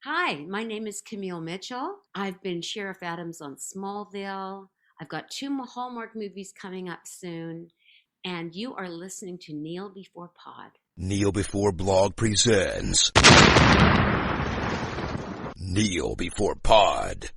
Hi, my name is Camille Mitchell. I've been Sheriff Adams on Smallville. I've got two more Hallmark movies coming up soon, and you are listening to Kneel Before Pod. Kneel Before Blog presents Kneel Before Pod.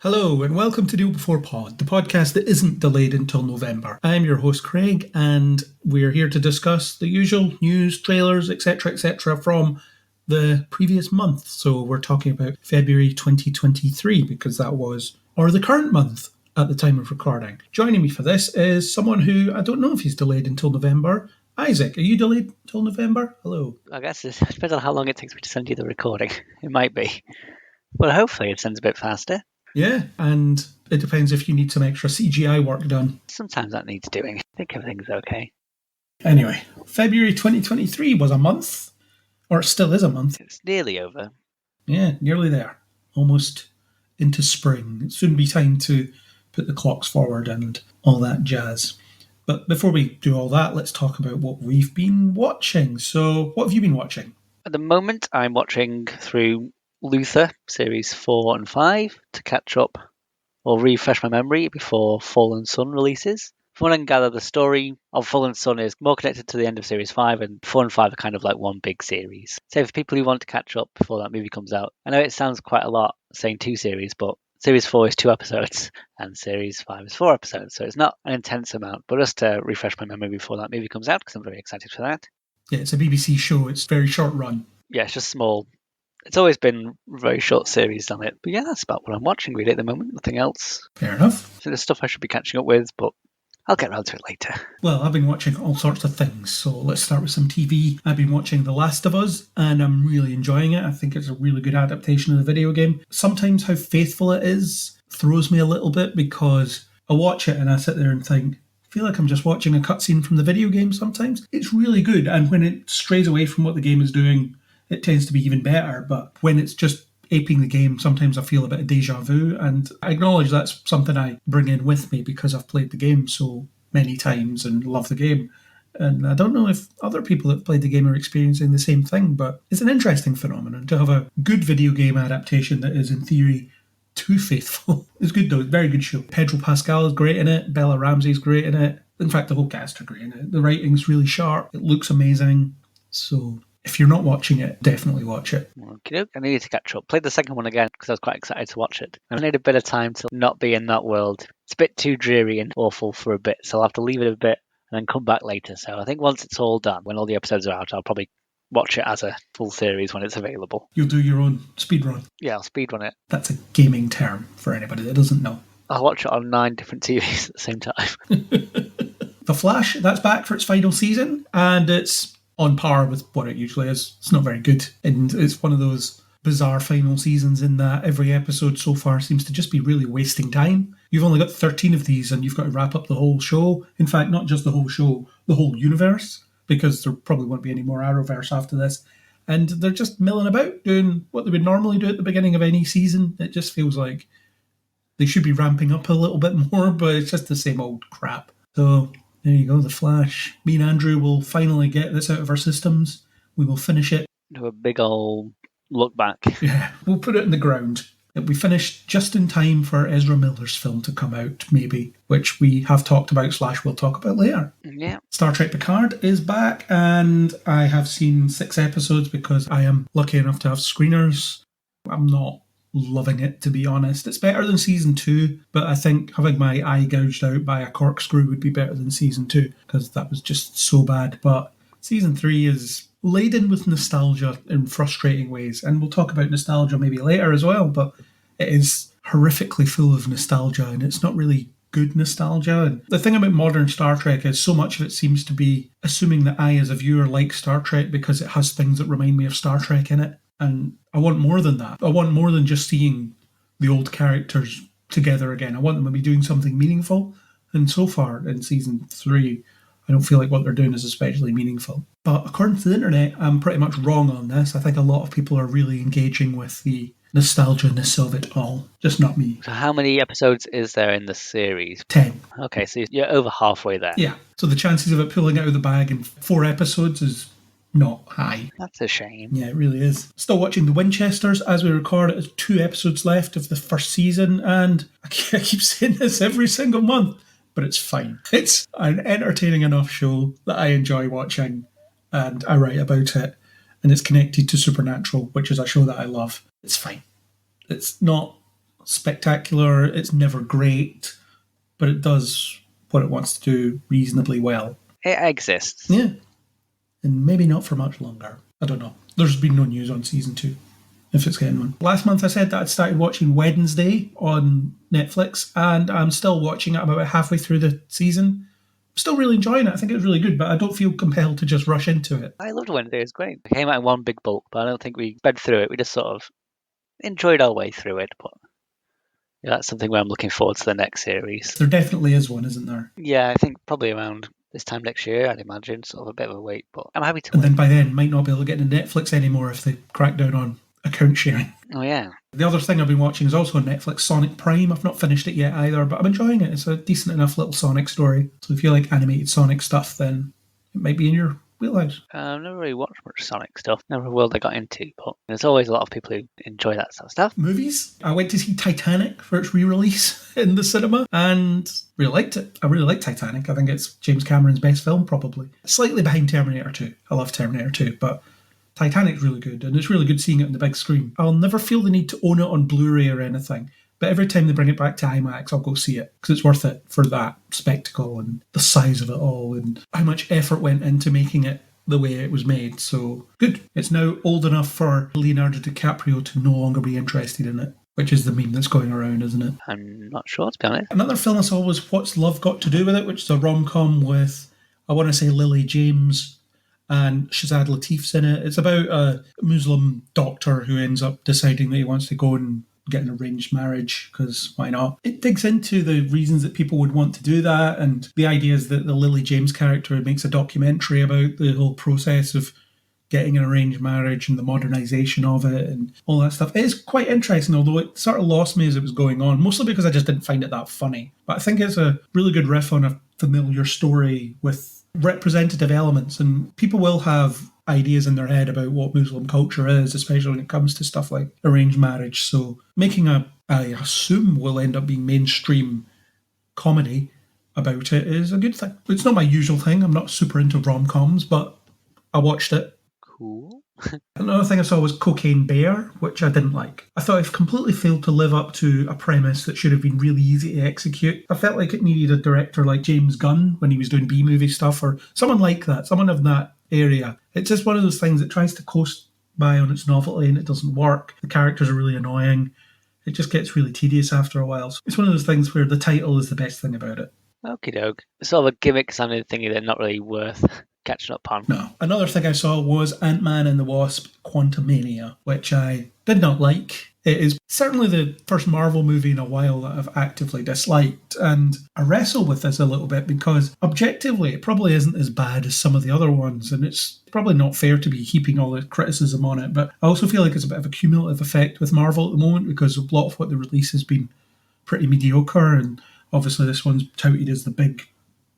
Hello and welcome to Kneel Before Pod, the podcast that isn't delayed until November. I am your host Craig and we're here to discuss the usual news, trailers, etc. from the previous month. So we're talking about February 2023 because that was, or the current month at the time of recording. Joining me for this is someone who, I don't know if he's delayed until November. Isaac, are you delayed until November? Hello. I guess it depends on how long it takes me to send you the recording. It might be. But hopefully it sends a bit faster. Yeah, and it depends if you need some extra CGI work done. Sometimes that needs doing. I think everything's okay. Anyway, February 2023 was a month, or it still is a month. It's nearly over. Yeah, nearly there. Almost into spring. It'll soon be time to put the clocks forward and all that jazz. But before we do all that, let's talk about what we've been watching. So, what have you been watching? At the moment, I'm watching through Luther, series 4 and 5, to catch up or refresh my memory before Fallen Sun releases. From what I can gather, the story of Fallen Sun is more connected to the end of series 5, and 4 and 5 are kind of like one big series. So for people who want to catch up before that movie comes out, I know it sounds quite a lot saying 2 series, but series 4 is 2 episodes and series 5 is 4 episodes, so it's not an intense amount, but just to refresh my memory before that movie comes out, because I'm very excited for that. Yeah, it's a BBC show. It's very short run. Yeah, it's just small. It's always been very short series on it. But yeah, that's about what I'm watching really at the moment. Nothing else. Fair enough. So there's stuff I should be catching up with, but I'll get around to it later. Well, I've been watching all sorts of things, so let's start with some TV. I've been watching The Last of Us, and I'm really enjoying it. I think it's a really good adaptation of the video game. Sometimes how faithful it is throws me a little bit, because I watch it and I sit there and think, I feel like I'm just watching a cutscene from the video game sometimes. It's really good, and when it strays away from what the game is doing, it tends to be even better. But when it's just aping the game, sometimes I feel a bit of deja vu, and I acknowledge that's something I bring in with me because I've played the game so many times and love the game. And I don't know if other people that have played the game are experiencing the same thing, but it's an interesting phenomenon to have a good video game adaptation that is, in theory, too faithful. It's good though, it's a very good show. Pedro Pascal is great in it, Bella Ramsey's great in it. In fact, the whole cast are great in it. The writing's really sharp, it looks amazing. So if you're not watching it, definitely watch it. Okay, I needed to catch up. Played the second one again because I was quite excited to watch it. I need a bit of time to not be in that world. It's a bit too dreary and awful for a bit, so I'll have to leave it a bit and then come back later. So I think once it's all done, when all the episodes are out, I'll probably watch it as a full series when it's available. You'll do your own speedrun. Yeah, I'll speedrun it. That's a gaming term for anybody that doesn't know. I'll watch it on 9 different TVs at the same time. The Flash, that's back for its final season, and it's on par with what it usually is. It's not very good, and it's one of those bizarre final seasons in that every episode so far seems to just be really wasting time. You've only got 13 of these and you've got to wrap up the whole show. In fact, not just the whole show, the whole universe, because there probably won't be any more Arrowverse after this. And they're just milling about doing what they would normally do at the beginning of any season. It just feels like they should be ramping up a little bit more, but it's just the same old crap. So there you go, The Flash. Me and Andrew will finally get this out of our systems. We will finish it. Do a big old look back. Yeah, we'll put it in the ground. It'll be finished just in time for Ezra Miller's film to come out, maybe, which we have talked about / we'll talk about later. Yeah. Star Trek Picard is back, and I have seen 6 episodes because I am lucky enough to have screeners. I'm not loving it, to be honest. It's better than season 2, but I think having my eye gouged out by a corkscrew would be better than season 2, because that was just so bad. But season 3 is laden with nostalgia in frustrating ways, and we'll talk about nostalgia maybe later as well, but it is horrifically full of nostalgia, and it's not really good nostalgia. And the thing about modern Star Trek is so much of it seems to be assuming that I as a viewer like Star Trek because it has things that remind me of Star Trek in it. And I want more than that. I want more than just seeing the old characters together again. I want them to be doing something meaningful. And so far in season 3, I don't feel like what they're doing is especially meaningful. But according to the internet, I'm pretty much wrong on this. I think a lot of people are really engaging with the nostalgia-ness of it all. Just not me. So how many episodes is there in the series? 10. Okay, so you're over halfway there. Yeah. So the chances of it pulling out of the bag in 4 episodes is not high. That's a shame. Yeah, it really is. Still watching the Winchesters as we record. There's 2 episodes left of the first season, and I keep saying this every single month, but it's fine. It's an entertaining enough show that I enjoy watching, and I write about it, and it's connected to Supernatural, which is a show that I love. It's fine. It's not spectacular, it's never great, but it does what it wants to do reasonably well. It exists. Yeah. And maybe not for much longer. I don't know. There's been no news on season 2, if it's getting one. Last month I said that I'd started watching Wednesday on Netflix, and I'm still watching it. I'm about halfway through the season. I'm still really enjoying it. I think it's really good, but I don't feel compelled to just rush into it. I loved Wednesday. It was great. It came out in one big bulk, but I don't think we sped through it. We just sort of enjoyed our way through it. But yeah, that's something where I'm looking forward to the next series. There definitely is one, isn't there? Yeah, I think probably around this time next year, I'd imagine. Sort of a bit of a wait, but I'm happy to And wait. then by then, might not be able to get into Netflix anymore if they crack down on account sharing. Oh, yeah. The other thing I've been watching is also on Netflix, Sonic Prime. I've not finished it yet either, but I'm enjoying it. It's a decent enough little Sonic story. So if you like animated Sonic stuff, then it might be in your wheelhouse. I've never really watched much Sonic stuff. Never a world I got into, but there's always a lot of people who enjoy that sort of stuff. Movies. I went to see Titanic for its re-release in the cinema and really liked it. I really like Titanic. I think it's James Cameron's best film, probably. Slightly behind Terminator 2. I love Terminator 2, but Titanic's really good, and it's really good seeing it on the big screen. I'll never feel the need to own it on Blu-ray or anything, but every time they bring it back to IMAX, I'll go see it, because it's worth it for that spectacle and the size of it all, and how much effort went into making it the way it was made. So, good. It's now old enough for Leonardo DiCaprio to no longer be interested in it, which is the meme that's going around, isn't it? I'm not sure, to be honest. Another film I saw was What's Love Got to Do With It, which is a rom-com with, I want to say, Lily James and Shazad Latif's in it. It's about a Muslim doctor who ends up deciding that he wants to go and get an arranged marriage, because why not? It digs into the reasons that people would want to do that, and the idea is that the Lily James character makes a documentary about the whole process of getting an arranged marriage and the modernisation of it and all that stuff. It is quite interesting, although it sort of lost me as it was going on, mostly because I just didn't find it that funny. But I think it's a really good riff on a familiar story with representative elements, and people will have ideas in their head about what Muslim culture is, especially when it comes to stuff like arranged marriage. So making I assume will end up being mainstream comedy about it is a good thing. It's not my usual thing. I'm not super into rom-coms, but I watched it. Cool. Another thing I saw was Cocaine Bear, which I didn't like. I thought it completely failed to live up to a premise that should have been really easy to execute. I felt like it needed a director like James Gunn when he was doing B-movie stuff, or someone like that, someone of that area. It's just one of those things that tries to coast by on its novelty and it doesn't work. The characters are really annoying. It just gets really tedious after a while. So it's one of those things where the title is the best thing about it. Okie doke. Sort of a gimmick sounding thingy that's not really worth catching up on. No. Another thing I saw was Ant-Man and the Wasp: Quantumania, which I did not like. It is certainly the first Marvel movie in a while that I've actively disliked, and I wrestle with this a little bit because objectively it probably isn't as bad as some of the other ones, and it's probably not fair to be heaping all the criticism on it, but I also feel like it's a bit of a cumulative effect with Marvel at the moment because a lot of what they release has been pretty mediocre, and obviously this one's touted as the big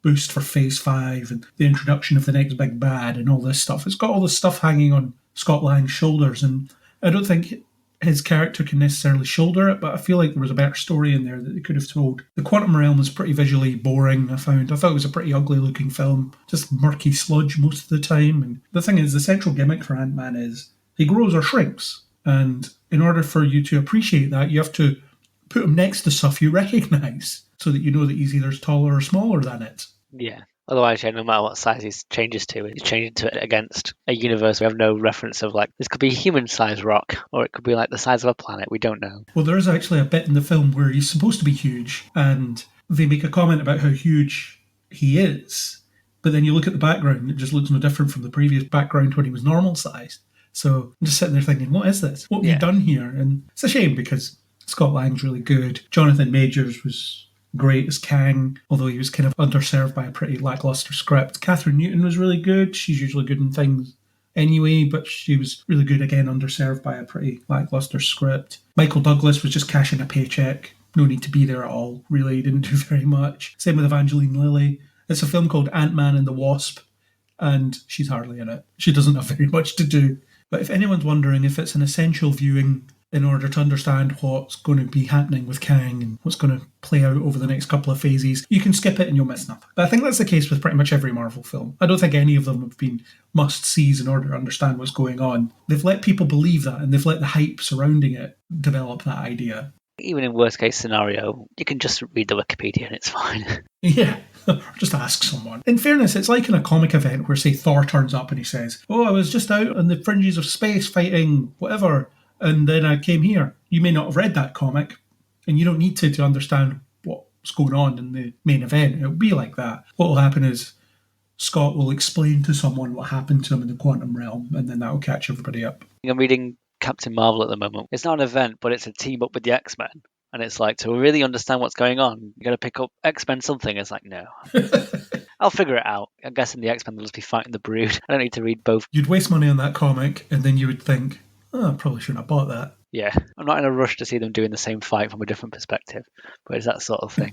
boost for Phase 5 and the introduction of the next big bad and all this stuff. It's got all this stuff hanging on Scott Lang's shoulders, and I don't think his character can necessarily shoulder it, but I feel like there was a better story in there that they could have told. The Quantum Realm was pretty visually boring, I found. I thought it was a pretty ugly looking film, just murky sludge most of the time. And the thing is, the central gimmick for Ant-Man is he grows or shrinks, and in order for you to appreciate that, you have to put him next to stuff you recognise so that you know that he's either taller or smaller than it. Yeah. Otherwise, yeah, no matter what size he changes to, he's changing to it against a universe we have no reference of. Like, this could be a human-sized rock, or it could be like the size of a planet. We don't know. Well, there is actually a bit in the film where he's supposed to be huge, and they make a comment about how huge he is, but then you look at the background and it just looks no different from the previous background when he was normal sized. So I'm just sitting there thinking, what is this? What have you done here? And it's a shame because Scott Lang's really good. Jonathan Majors was great as Kang, although he was kind of underserved by a pretty lackluster script. Catherine Newton was really good. She's usually good in things anyway, but she was really good again, underserved by a pretty lackluster script. Michael Douglas was just cashing a paycheck. No need to be there at all, really. He didn't do very much. Same with Evangeline Lilly. It's a film called Ant-Man and the Wasp, and she's hardly in it. She doesn't have very much to do. But if anyone's wondering if it's an essential viewing in order to understand what's going to be happening with Kang and what's going to play out over the next couple of phases, you can skip it and you'll miss nothing. But I think that's the case with pretty much every Marvel film. I don't think any of them have been must-sees in order to understand what's going on. They've let people believe that, and they've let the hype surrounding it develop that idea. Even in worst case scenario, you can just read the Wikipedia and it's fine. Yeah, or just ask someone. In fairness, it's like in a comic event where, say, Thor turns up and he says, "Oh, I was just out on the fringes of space fighting whatever, and then I came here." You may not have read that comic, and you don't need to understand what's going on in the main event. It'll be like that. What will happen is Scott will explain to someone what happened to him in the quantum realm, and then that will catch everybody up. I'm reading Captain Marvel at the moment. It's not an event, but it's a team up with the X-Men. And it's like, to really understand what's going on, you got to pick up X-Men something. It's like, no. I'll figure it out. I'm guessing the X-Men will just be fighting the Brood. I don't need to read both. You'd waste money on that comic, and then you would think, "Oh, I probably shouldn't have bought that." Yeah, I'm not in a rush to see them doing the same fight from a different perspective, but it's that sort of thing.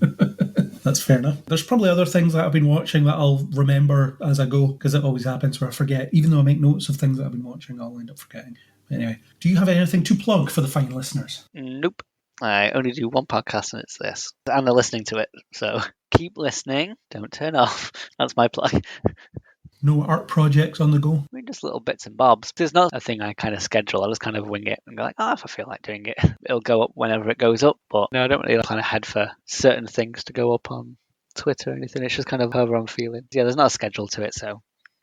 That's fair enough. There's probably other things that I've been watching that I'll remember as I go, because it always happens where I forget. Even though I make notes of things that I've been watching, I'll end up forgetting. Anyway, do you have anything to plug for the fine listeners? Nope. I only do one podcast and it's this. And they're listening to it, so keep listening. Don't turn off. That's my plug. No art projects on the go? I mean, just little bits and bobs. There's not a thing I kind of schedule. I just kind of wing it and go like, oh, if I feel like doing it, it'll go up whenever it goes up. But no, I don't really kind of head for certain things to go up on Twitter or anything. It's just kind of however I'm feeling. Yeah, there's not a schedule to it, so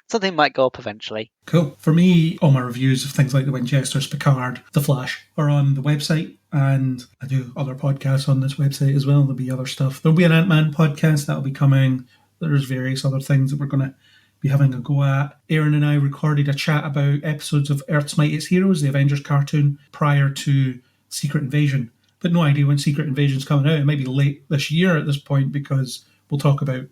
something might go up eventually. Cool. For me, all my reviews of things like the Winchesters, Picard, The Flash are on the website, and I do other podcasts on this website as well. There'll be other stuff. There'll be an Ant-Man podcast that'll be coming. There's various other things that we're going to be having a go at. Aaron and I recorded a chat about episodes of Earth's Mightiest Heroes, the Avengers cartoon, prior to Secret Invasion. But no idea when Secret Invasion's coming out. It might be late this year at this point, because we'll talk about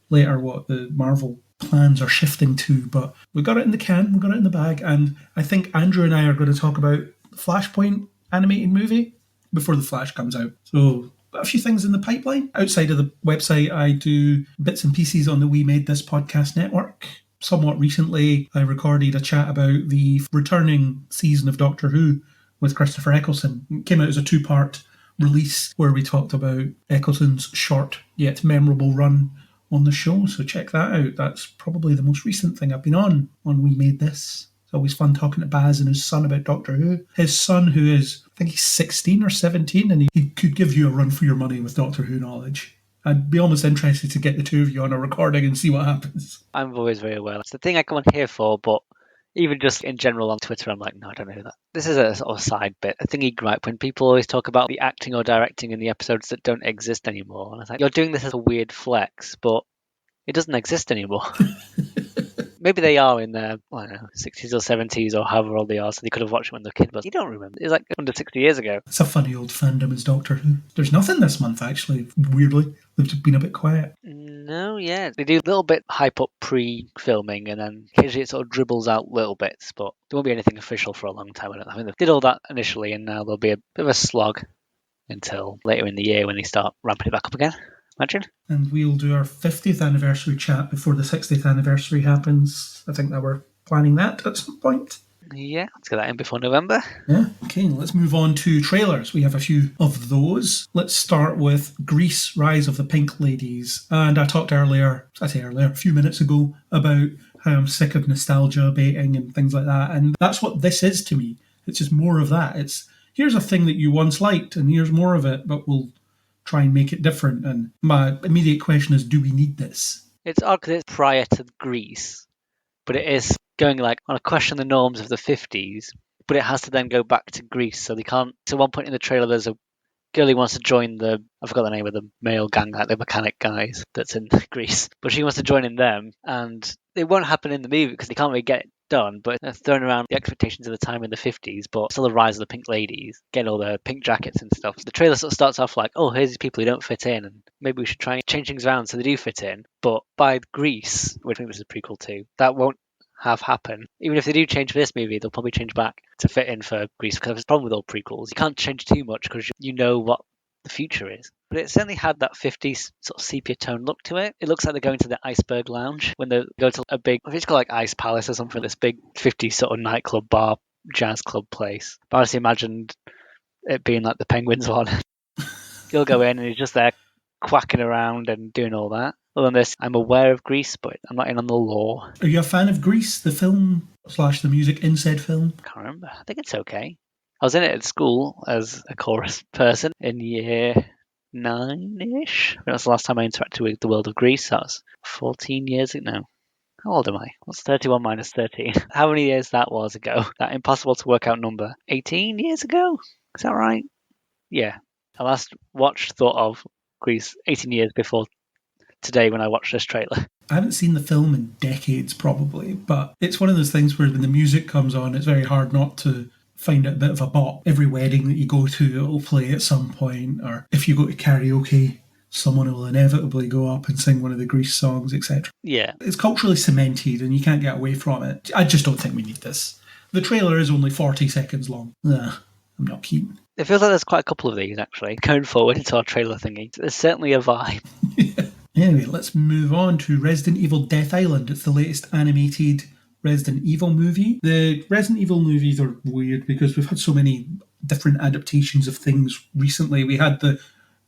later what the Marvel plans are shifting to. But we got it in the can, we got it in the bag, and I think Andrew and I are going to talk about the Flashpoint animated movie before The Flash comes out. So a few things in the pipeline. Outside of the website, I do bits and pieces on the We Made This podcast network. Somewhat recently, I recorded a chat about the returning season of Doctor Who with Christopher Eccleston. It came out as a 2-part release where we talked about Eccleston's short yet memorable run on the show, so check that out. That's probably the most recent thing I've been on We Made This. It's always fun talking to Baz and his son about Doctor Who. His son, who is, I think he's 16 or 17, and he could give you a run for your money with Doctor Who knowledge. I'd be almost interested to get the two of you on a recording and see what happens. I'm always very aware. It's the thing I come on here for, but even just in general on Twitter, I'm like, no, I don't know that. This is a sort of side bit, a thingy gripe when people always talk about the acting or directing in the episodes that don't exist anymore. And I was like, you're doing this as a weird flex, but it doesn't exist anymore. Maybe they are in their, I don't know, 60s or 70s or however old they are, so they could have watched it when they were kids, but you don't remember. It's like under 60 years ago. It's a funny old fandom as Doctor Who. There's nothing this month, actually, weirdly. They've been a bit quiet. No, yeah. They do a little bit hype up pre-filming, and then occasionally it sort of dribbles out little bits, but there won't be anything official for a long time. I think they did all that initially, and now there'll be a bit of a slog until later in the year when they start ramping it back up again. Imagine. And we'll do our 50th anniversary chat before the 60th anniversary happens. I think that we're planning that at some point. Yeah, let's get that in before November. Yeah, okay, let's move on to trailers. We have a few of those. Let's start with Grease, Rise of the Pink Ladies. And I talked a few minutes ago, about how I'm sick of nostalgia baiting and things like that. And that's what this is to me. It's just more of that. It's, here's a thing that you once liked, and here's more of it, but we'll try and make it different. And my immediate question is, do we need this? It's odd because it's prior to Grease, but it is going like on a question the norms of the 50s, but it has to then go back to Greece. So they can't. So at one point in the trailer, there's a girl who wants to join I forgot the name of the male gang, like the mechanic guys that's in Greece, but she wants to join in them, and it won't happen in the movie because they can't really get done, but they're throwing around the expectations of the time in the 50s, but still the rise of the pink ladies, getting all the pink jackets and stuff. The trailer sort of starts off like, oh, here's these people who don't fit in, and maybe we should try and change things around so they do fit in. But by Grease, which I think was a prequel to, that won't have happen. Even if they do change for this movie, they'll probably change back to fit in for Grease, because there's a problem with all prequels. You can't change too much because you know what the future is. But it certainly had that 50s sort of sepia tone look to it. It looks like they're going to the Iceberg Lounge when they go to a big, I think it's called like Ice Palace or something, this big 50s sort of nightclub, bar, jazz club place. But I honestly imagined it being like the Penguins one. You'll go in and he's just there quacking around and doing all that. Other than this, I'm aware of Grease, but I'm not in on the lore. Are you a fan of Grease, the film / the music in said film? I can't remember. I think it's okay. I was in it at school as a chorus person in year 9-ish. That's the last time I interacted with the world of Grease. That was 14 years ago now. How old am I? What's 31 minus 13? How many years that was ago? That impossible to work out number. 18 years ago? Is that right? Yeah. I last thought of Grease 18 years before today when I watched this trailer. I haven't seen the film in decades, probably, but it's one of those things where when the music comes on, it's very hard not to find it a bit of a bop. Every wedding that you go to, it'll play at some point, or if you go to karaoke, someone will inevitably go up and sing one of the Grease songs, etc. Yeah. It's culturally cemented and you can't get away from it. I just don't think we need this. The trailer is only 40 seconds long. I'm not keen. It feels like there's quite a couple of these, actually, going forward into our trailer thingy. There's certainly a vibe. Anyway, let's move on to Resident Evil Death Island. It's the latest animated Resident Evil movie. The Resident Evil movies are weird because we've had so many different adaptations of things recently. We had the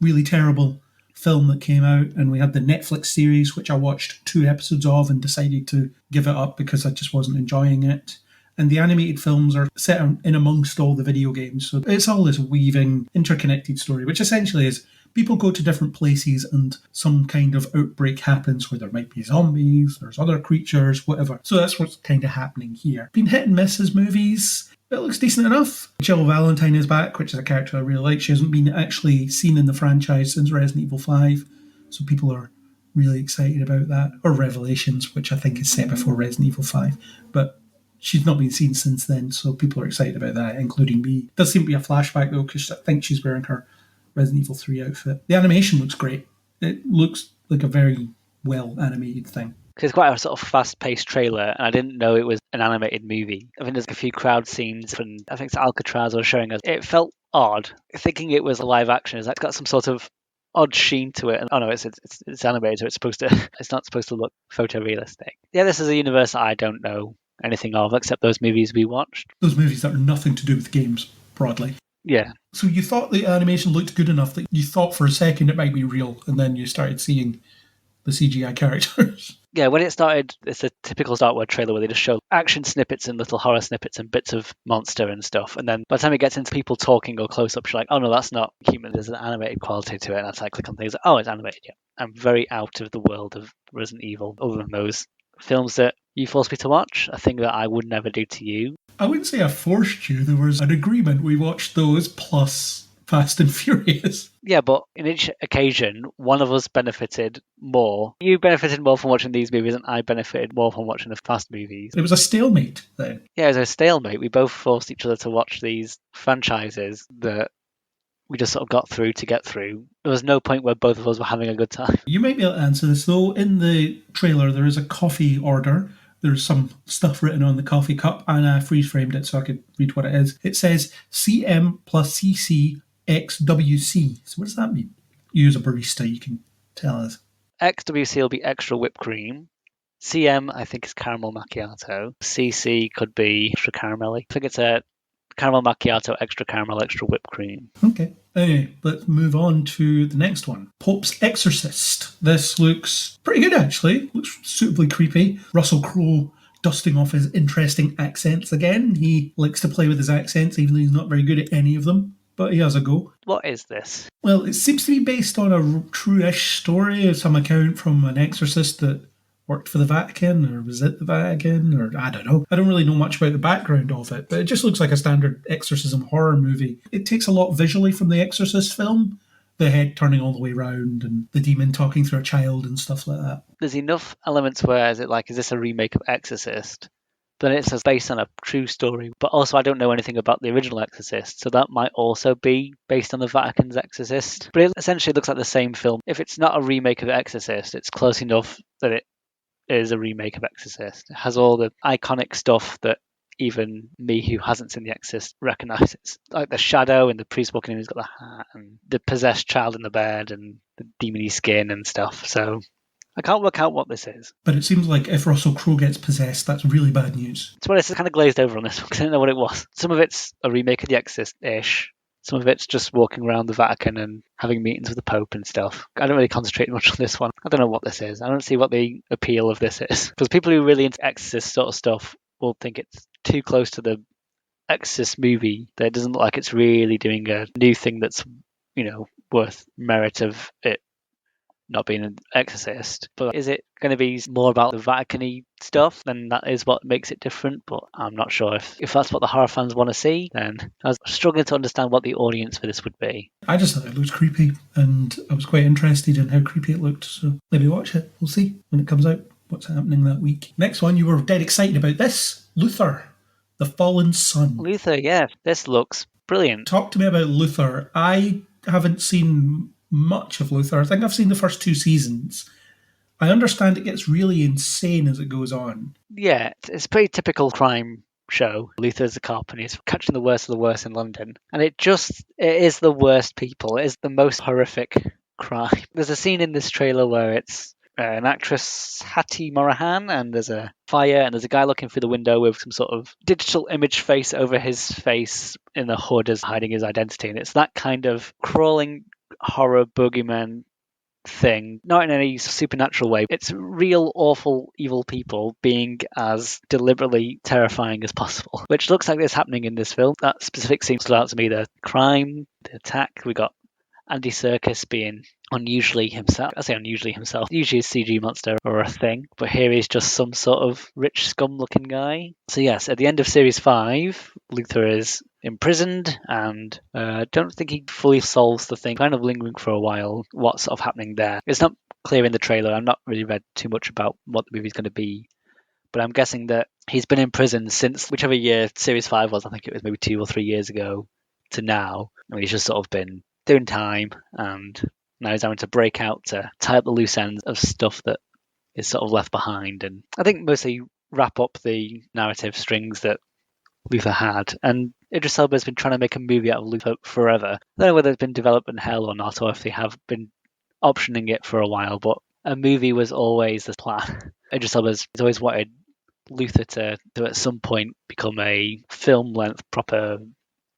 really terrible film that came out, and we had the Netflix series, which I watched 2 episodes of and decided to give it up because I just wasn't enjoying it. And the animated films are set in amongst all the video games. So it's all this weaving, interconnected story, which essentially is people go to different places and some kind of outbreak happens where there might be zombies, there's other creatures, whatever. So that's what's kind of happening here. Been hit and miss as movies. It looks decent enough. Jill Valentine is back, which is a character I really like. She hasn't been actually seen in the franchise since Resident Evil 5. So people are really excited about that. Or Revelations, which I think is set before Resident Evil 5. But she's not been seen since then, so people are excited about that, including me. Does seem to be a flashback, though, because I think she's wearing her Resident Evil 3 outfit. The animation looks great. It looks like a very well animated thing. Because it's quite a sort of fast-paced trailer, and I didn't know it was an animated movie. I think there's a few crowd scenes, and I think it's Alcatraz was showing us. It felt odd, thinking it was a live action. It's got some sort of odd sheen to it. And, oh no, it's animated, so it's not supposed to look photorealistic. Yeah, this is a universe that I don't know anything of, except those movies we watched. Those movies that are nothing to do with games, broadly. Yeah. So you thought the animation looked good enough that you thought for a second it might be real, and then you started seeing the CGI characters. Yeah, when it started, it's a typical Star Wars trailer where they just show action snippets and little horror snippets and bits of monster and stuff. And then by the time it gets into people talking or close-ups, you're like, oh no, that's not human. There's an animated quality to it. And I click on things like, oh, it's animated. Yeah. I'm very out of the world of Resident Evil, other than those films that you forced me to watch, a thing that I would never do to you. I wouldn't say I forced you. There was an agreement. We watched those plus Fast and Furious. Yeah, but in each occasion, one of us benefited more. You benefited more from watching these movies, and I benefited more from watching the Fast movies. It was a stalemate then. Yeah, it was a stalemate. We both forced each other to watch these franchises that we just sort of got through to get through. There was no point where both of us were having a good time. You might be able to answer this, though. In the trailer, there is a coffee order. There's some stuff written on the coffee cup, and I freeze-framed it so I could read what it is. It says CM plus CC XWC. So what does that mean? You as a barista, you can tell us. XWC will be extra whipped cream. CM, I think, is caramel macchiato. CC could be extra caramelly. I think it's a caramel macchiato, extra caramel, extra whipped cream. Okay. Anyway, let's move on to the next one. Pope's Exorcist. This looks pretty good, actually. Looks suitably creepy. Russell Crowe dusting off his interesting accents again. He likes to play with his accents, even though he's not very good at any of them. But he has a go. What is this? Well, it seems to be based on a true-ish story of some account from an exorcist that worked for the Vatican, or was it the Vatican, or I don't know. I don't really know much about the background of it, but it just looks like a standard exorcism horror movie. It takes a lot visually from the Exorcist film, the head turning all the way round and the demon talking through a child and stuff like that. There's enough elements where is this a remake of Exorcist, then it's based on a true story. But also, I don't know anything about the original Exorcist, so that might also be based on the Vatican's Exorcist. But it essentially looks like the same film. If it's not a remake of Exorcist, it's close enough that it is a remake of Exorcist. It has all the iconic stuff that even me who hasn't seen The Exorcist recognises. Like the shadow and the priest walking in who's got the hat and the possessed child in the bed and the demony skin and stuff. So I can't work out what this is. But it seems like if Russell Crowe gets possessed, that's really bad news. It's what it's kind of glazed over on this one because I don't know what it was. Some of it's a remake of The Exorcist-ish. Some of it's just walking around the Vatican and having meetings with the Pope and stuff. I don't really concentrate much on this one. I don't know what this is. I don't see what the appeal of this is. Because people who are really into Exorcist sort of stuff will think it's too close to the Exorcist movie that it doesn't look like it's really doing a new thing that's, worth merit of it not being an Exorcist. But is it going to be more about the Vatican-y stuff? Then that is what makes it different. But I'm not sure if that's what the horror fans want to see. Then I was struggling to understand what the audience for this would be. I just thought it looked creepy, and I was quite interested in how creepy it looked. So maybe watch it. We'll see when it comes out what's happening that week. Next one, you were dead excited about this. Luther, The Fallen Son. Luther, yeah, this looks brilliant. Talk to me about Luther. I haven't seen much of Luther. I think I've seen the first 2 seasons. I understand it gets really insane as it goes on. Yeah, it's a pretty typical crime show. Luther's a cop and he's catching the worst of the worst in London. And it is the worst people. It is the most horrific crime. There's a scene in this trailer where it's an actress, Hattie Morahan, and there's a fire and there's a guy looking through the window with some sort of digital image face over his face in the hood as hiding his identity. And it's that kind of crawling horror boogeyman thing, not in any supernatural way. It's real awful evil people being as deliberately terrifying as possible, which looks like it's happening in this film. That specific scene stood out to me. The crime, the attack. We got Andy Serkis being unusually himself. I say unusually himself. Usually a CG monster or a thing, but here he's just some sort of rich scum looking guy. So yes, at the end of series 5, Luther is imprisoned and I don't think he fully solves the thing. Kind of lingering for a while what's sort of happening there. It's not clear in the trailer. I've not really read too much about what the movie's going to be, but I'm guessing that he's been in prison since whichever year series 5 was. I think it was maybe 2 or 3 years ago to now. And he's just sort of been doing time and now he's having to break out to tie up the loose ends of stuff that is sort of left behind, and I think mostly wrap up the narrative strings that Luther had. And Idris Elba's been trying to make a movie out of Luther forever. I don't know whether it's been developed in hell or not, or if they have been optioning it for a while, but a movie was always the plan. Idris Elba's always wanted Luther to at some point become a film-length proper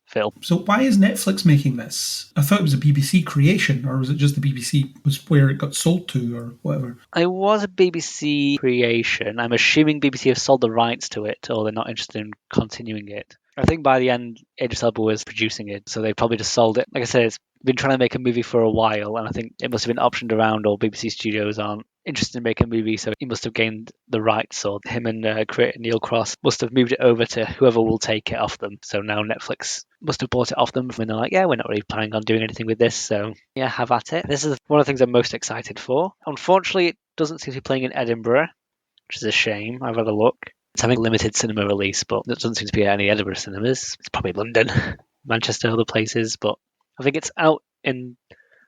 film. So why is Netflix making this? I thought it was a BBC creation, or was it just the BBC was where it got sold to, or whatever? It was a BBC creation. I'm assuming BBC have sold the rights to it, or they're not interested in continuing it. I think by the end, Idris Elba was producing it, so they probably just sold it. Like I said, it's been trying to make a movie for a while, and I think it must have been optioned around, or BBC Studios aren't interested in making a movie, so he must have gained the rights, or him and creator Neil Cross must have moved it over to whoever will take it off them. So now Netflix must have bought it off them when they're like, yeah, we're not really planning on doing anything with this, so yeah, have at it. This is one of the things I'm most excited for. Unfortunately, it doesn't seem to be playing in Edinburgh, which is a shame. I've had a look. It's having a limited cinema release, but there doesn't seem to be any Edinburgh cinemas. It's probably London, Manchester, other places, but I think it's out in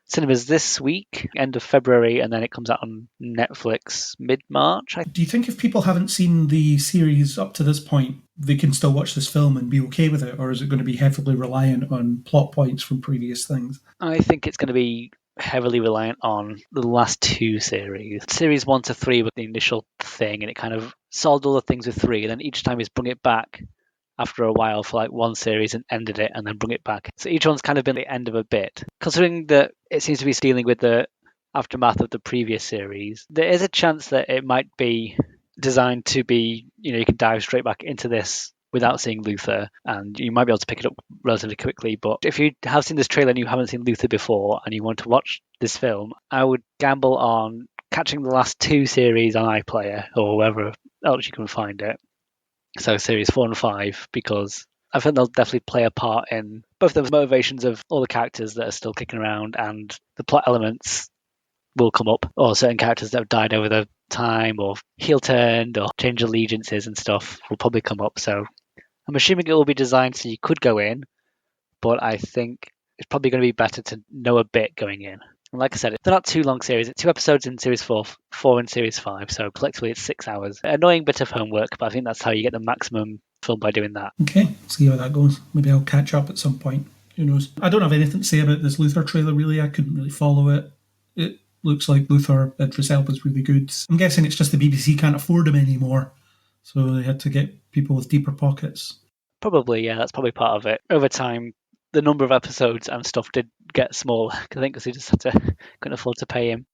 cinemas this week, end of February, and then it comes out on Netflix mid-March. Do you think if people haven't seen the series up to this point, they can still watch this film and be okay with it, or is it going to be heavily reliant on plot points from previous things? I think it's going to be heavily reliant on the last 2 series. Series 1 to 3 was the initial thing, and it kind of solved all the things with 3, and then each time it's brought it back after a while for like one series and ended it and then bring it back. So each one's kind of been the end of a bit. Considering that it seems to be dealing with the aftermath of the previous series, there is a chance that it might be designed to be, you can dive straight back into this without seeing Luther, and you might be able to pick it up relatively quickly. But if you have seen this trailer and you haven't seen Luther before and you want to watch this film, I would gamble on catching the last 2 series on iPlayer or wherever else you can find it. So series 4 and 5, because I think they'll definitely play a part in both the motivations of all the characters that are still kicking around, and the plot elements will come up, or certain characters that have died over the time or heel turned or change allegiances and stuff will probably come up. So I'm assuming it will be designed so you could go in, but I think it's probably going to be better to know a bit going in. And like I said, they're not too long series. It's 2 episodes in series 4, 4 in series 5, so collectively it's 6 hours. Annoying bit of homework, but I think that's how you get the maximum film by doing that. Okay, see how that goes. Maybe I'll catch up at some point. Who knows? I don't have anything to say about this Luthor trailer, really. I couldn't really follow it. It looks like Luthor, Idris Elba's really good. I'm guessing it's just the BBC can't afford him anymore, so they had to get people with deeper pockets. Probably, yeah, that's probably part of it. Over time, the number of episodes and stuff did get smaller, I think, because they just couldn't afford to pay him.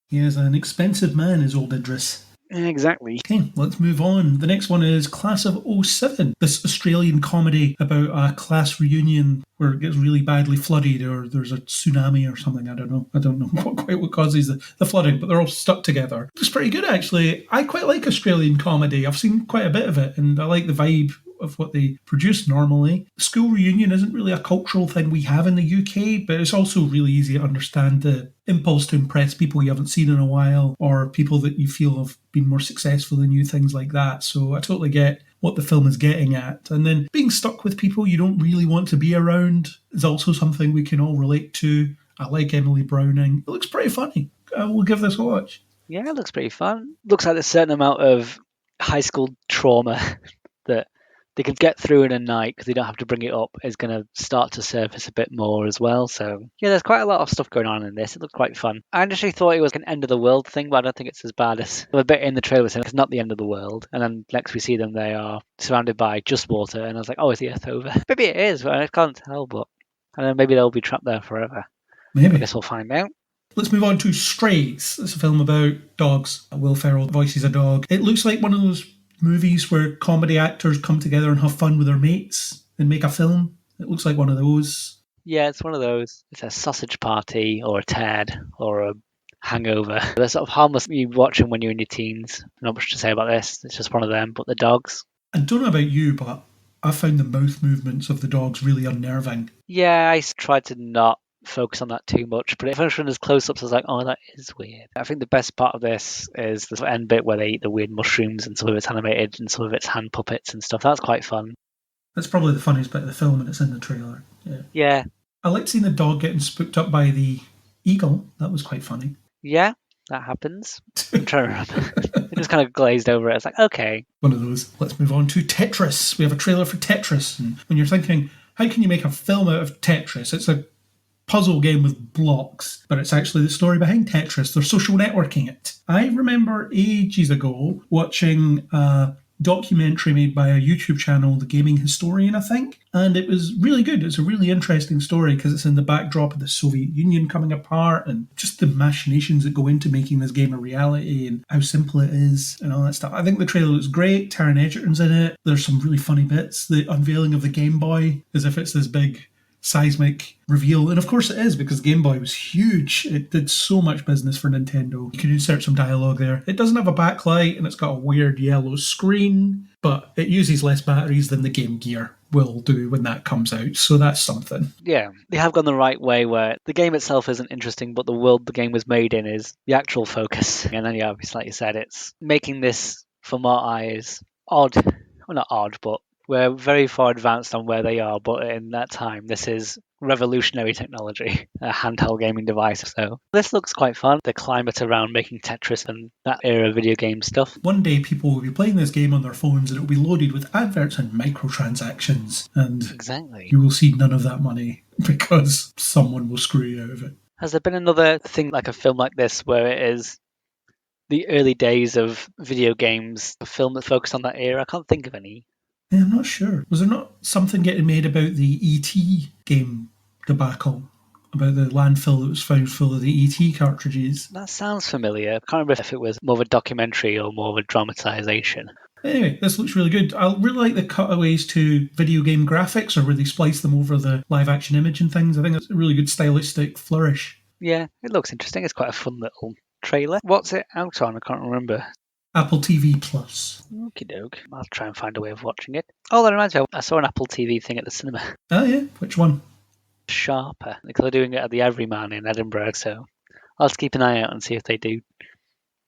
He is an expensive man, is old Idris. Exactly. Okay, let's move on. The next one is Class of '07, this Australian comedy about a class reunion where it gets really badly flooded or there's a tsunami or something. I don't know what causes the flooding, but they're all stuck together. It's pretty good, actually. I quite like Australian comedy. I've seen quite a bit of it, and I like the vibe of what they produce normally. School reunion isn't really a cultural thing we have in the UK, but it's also really easy to understand the impulse to impress people you haven't seen in a while or people that you feel have been more successful than you, things like that. So I totally get what the film is getting at. And then being stuck with people you don't really want to be around is also something we can all relate to. I like Emily Browning. It looks pretty funny. We'll give this a watch. Yeah, it looks pretty fun. Looks like a certain amount of high school trauma that they can get through in a night because they don't have to bring it up is going to start to surface a bit more as well. So yeah, there's quite a lot of stuff going on in this. It looked quite fun. I initially thought it was an end of the world thing, but I don't think it's as bad as a bit in the trailer saying it's not the end of the world. And then next we see them, they are surrounded by just water, and I was like, oh, is the Earth over? Maybe it is, but I can't tell. But and then maybe they'll be trapped there forever. Maybe. I guess we'll find out. Let's move on to Strays. It's a film about dogs. Will Ferrell voices a dog. It looks like one of those movies where comedy actors come together and have fun with their mates and make a film. It looks like one of those. Yeah, it's one of those. It's a sausage party or a tad or a hangover. They're sort of harmless. You watch them when you're in your teens. Not much to say about this. It's just one of them. But the dogs. I don't know about you, but I found the mouth movements of the dogs really unnerving. Yeah, I tried to not focus on that too much, but if I was as close-ups, I was like, oh, that is weird. I think the best part of this is the end bit where they eat the weird mushrooms and some of it's animated and some of it's hand puppets and stuff. That's quite fun. That's probably the funniest bit of the film, and it's in the trailer. Yeah. I liked seeing the dog getting spooked up by the eagle. That was quite funny. Yeah, that happens. I'm trying to remember. It just kind of glazed over it. It's like, okay. One of those. Let's move on to Tetris. We have a trailer for Tetris, and when you're thinking, how can you make a film out of Tetris? It's a puzzle game with blocks, but it's actually the story behind Tetris. They're social networking it. I remember ages ago watching a documentary made by a YouTube channel, The Gaming Historian, I think, and it was really good. It's a really interesting story because it's in the backdrop of the Soviet Union coming apart and just the machinations that go into making this game a reality and how simple it is and all that stuff. I think the trailer looks great. Taron Egerton's in it. There's some really funny bits. The unveiling of the Game Boy, as if it's this big seismic reveal, and of course it is because Game Boy was huge. It did so much business for Nintendo. You can insert some dialogue there. It doesn't have a backlight and it's got a weird yellow screen, but it uses less batteries than the Game Gear will do when that comes out, so that's something. Yeah, they have gone the right way where the game itself isn't interesting, but the world the game was made in is the actual focus. And then, yeah, obviously, like you said, it's making this, from our eyes, odd. Well, not odd, but we're very far advanced on where they are, but in that time, this is revolutionary technology, a handheld gaming device. So this looks quite fun. The climate around making Tetris and that era of video game stuff. One day people will be playing this game on their phones and it will be loaded with adverts and microtransactions, and exactly, you will see none of that money because someone will screw you out of it. Has there been another thing like a film like this where it is the early days of video games, a film that focused on that era? I can't think of any. Yeah, I'm not sure. Was there not something getting made about the E.T. game debacle? About the landfill that was found full of the E.T. cartridges? That sounds familiar. I can't remember if it was more of a documentary or more of a dramatisation. Anyway, this looks really good. I really like the cutaways to video game graphics, or where they splice them over the live-action image and things. I think it's a really good stylistic flourish. Yeah, it looks interesting. It's quite a fun little trailer. What's it out on? I can't remember. Apple TV Plus. Okie doke. I'll try and find a way of watching it. Oh, that reminds me, I saw an Apple TV thing at the cinema. Oh yeah? Which one? Sharper. Because they're doing it at the Everyman in Edinburgh, so I'll have to keep an eye out and see if they do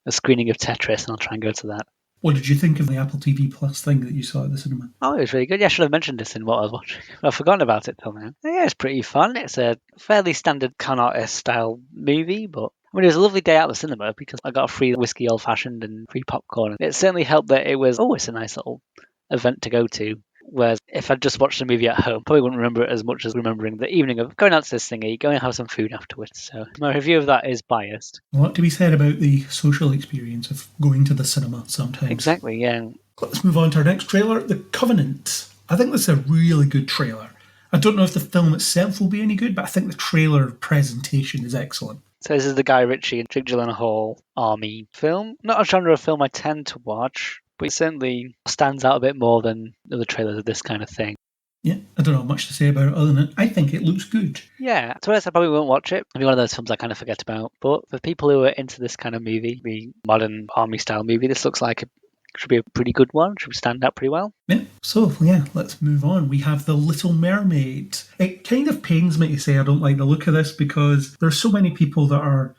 a screening of Tetris, and I'll try and go to that. What did you think of the Apple TV Plus thing that you saw at the cinema? Oh, it was really good. Yeah, I should have mentioned this in what I was watching. I've forgotten about it till now. Yeah, it's pretty fun. It's a fairly standard con artist style movie, but I mean, it was a lovely day out of the cinema because I got a free whiskey old fashioned and free popcorn. It certainly helped that it was always a nice little event to go to. Whereas if I'd just watched the movie at home, probably wouldn't remember it as much as remembering the evening of going out to this thingy, going and have some food afterwards. So my review of that is biased. A lot to be said about the social experience of going to the cinema sometimes. Exactly, yeah. Let's move on to our next trailer, The Covenant. I think this is a really good trailer. I don't know if the film itself will be any good, but I think the trailer presentation is excellent. So this is the Guy Ritchie and Jake Gyllenhaal army film. Not a genre of film I tend to watch, but it certainly stands out a bit more than other trailers of this kind of thing. Yeah, I don't know much to say about it other than I think it looks good. Yeah, to be honest, I probably won't watch it. It'll be one of those films I kind of forget about. But for people who are into this kind of movie, the modern army-style movie, this looks like it should be a pretty good one. Should stand out pretty well. Yeah, so yeah, let's move on. We have The Little Mermaid. It kind of pains me to say I don't like the look of this because there's so many people that are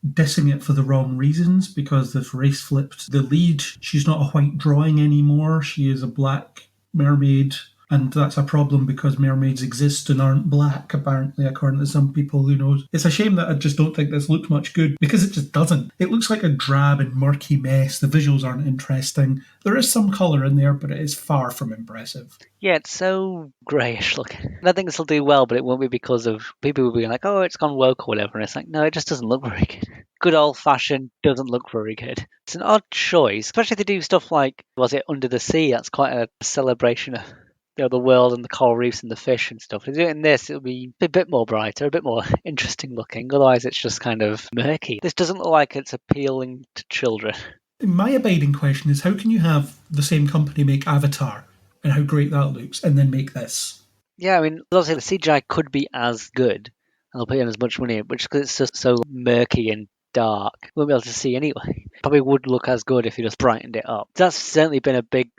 dissing it for the wrong reasons because they've race flipped the lead. She's not a white drawing anymore. She is a black mermaid. And that's a problem because mermaids exist and aren't black, apparently, according to some people who knows. It's a shame that I just don't think this looks much good because it just doesn't. It looks like a drab and murky mess. The visuals aren't interesting. There is some colour in there, but it is far from impressive. Yeah, it's so greyish looking. And I think this will do well, but it won't be because of people will be like, oh, it's gone woke or whatever. And it's like, no, it just doesn't look very good. Good old-fashioned doesn't look very good. It's an odd choice, especially if they do stuff like, was it Under the Sea? That's quite a celebration of the world and the coral reefs and the fish and stuff. If they do it in this, it'll be a bit more brighter, a bit more interesting looking. Otherwise, it's just kind of murky. This doesn't look like it's appealing to children. My abiding question is how can you have the same company make Avatar and how great that looks and then make this? Yeah, I mean, obviously the CGI could be as good and they'll put in as much money, which because it's just so murky and dark, we won't be able to see anyway. Probably would look as good if you just brightened it up. That's certainly been a big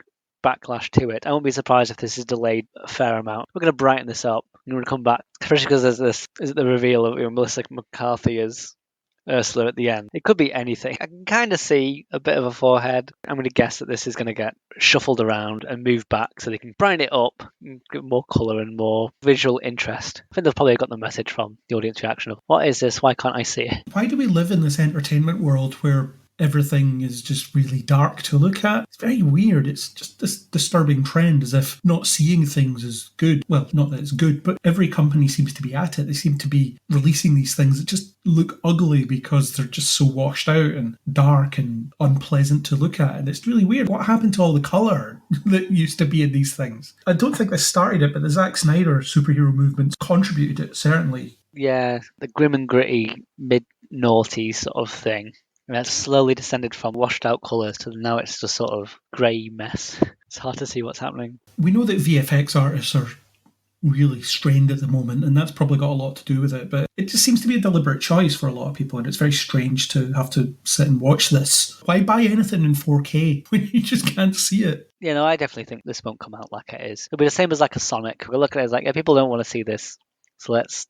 backlash to it. I won't be surprised if this is delayed a fair amount. We're going to brighten this up. We're going to come back, especially because there's this, is it the reveal of Melissa McCarthy as Ursula at the end. It could be anything. I can kind of see a bit of a forehead. I'm going to guess that this is going to get shuffled around and moved back so they can brighten it up and get more colour and more visual interest. I think they've probably got the message from the audience reaction of, what is this? Why can't I see it? Why do we live in this entertainment world where everything is just really dark to look at? It's very weird. It's just this disturbing trend as if not seeing things is good. Well, not that it's good, but every company seems to be at it. They seem to be releasing these things that just look ugly because they're just so washed out and dark and unpleasant to look at. And it's really weird. What happened to all the colour that used to be in these things? I don't think this started it, but the Zack Snyder superhero movement contributed it, certainly. Yeah, the grim and gritty mid-noughties sort of thing. And that's slowly descended from washed out colours to now it's just sort of grey mess. It's hard to see what's happening. We know that VFX artists are really strained at the moment, and that's probably got a lot to do with it, but it just seems to be a deliberate choice for a lot of people, and it's very strange to have to sit and watch this. Why buy anything in 4K when you just can't see it? Yeah, no, I definitely think this won't come out like it is. It'll be the same as like a Sonic. We'll look at it as like, yeah, people don't want to see this, so let's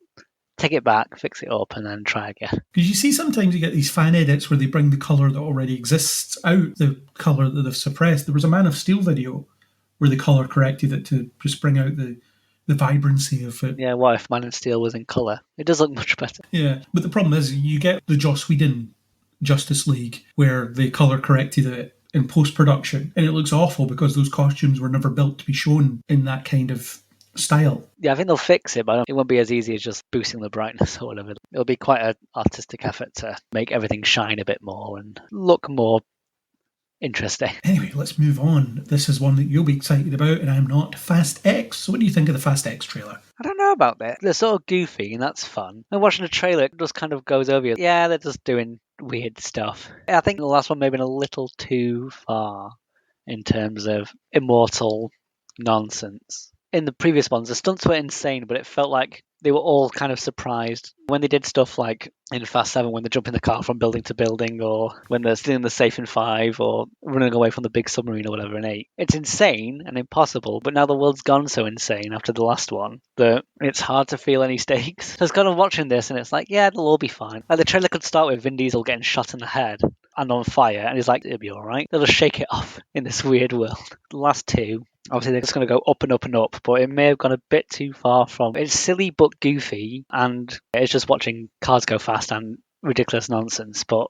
take it back, fix it up, and then try again. Because you see sometimes you get these fan edits where they bring the colour that already exists out, the colour that they've suppressed. There was a Man of Steel video where they colour corrected it to just bring out the vibrancy of it. Yeah, what if Man of Steel was in colour? It does look much better. Yeah, but the problem is you get the Joss Whedon Justice League where they colour corrected it in post-production, and it looks awful because those costumes were never built to be shown in that kind of style. Yeah, I think they'll fix it, but it won't be as easy as just boosting the brightness or whatever. It'll be quite an artistic effort to make everything shine a bit more and look more interesting. Anyway, let's move on. This is one that you'll be excited about, and I'm not. Fast X. So what do you think of the Fast X trailer? I don't know about that. They're sort of goofy, and that's fun. And watching the trailer, it just kind of goes over you. Yeah, they're just doing weird stuff. I think the last one may have been a little too far in terms of immortal nonsense. In the previous ones, the stunts were insane, but it felt like they were all kind of surprised when they did stuff like in Fast 7 when they're jumping the car from building to building, or when they're stealing the safe in 5, or running away from the big submarine or whatever in 8. It's insane and impossible, but now the world's gone so insane after the last one that it's hard to feel any stakes. So I was kind of watching this and it's like, yeah, they'll all be fine. Like the trailer could start with Vin Diesel getting shot in the head. and on fire, and he's like, it'll be all right. They'll just shake it off in this weird world. The last two, obviously, they're just going to go up and up and up, but it may have gone a bit too far from. It's silly but goofy, and it's just watching cars go fast and ridiculous nonsense, but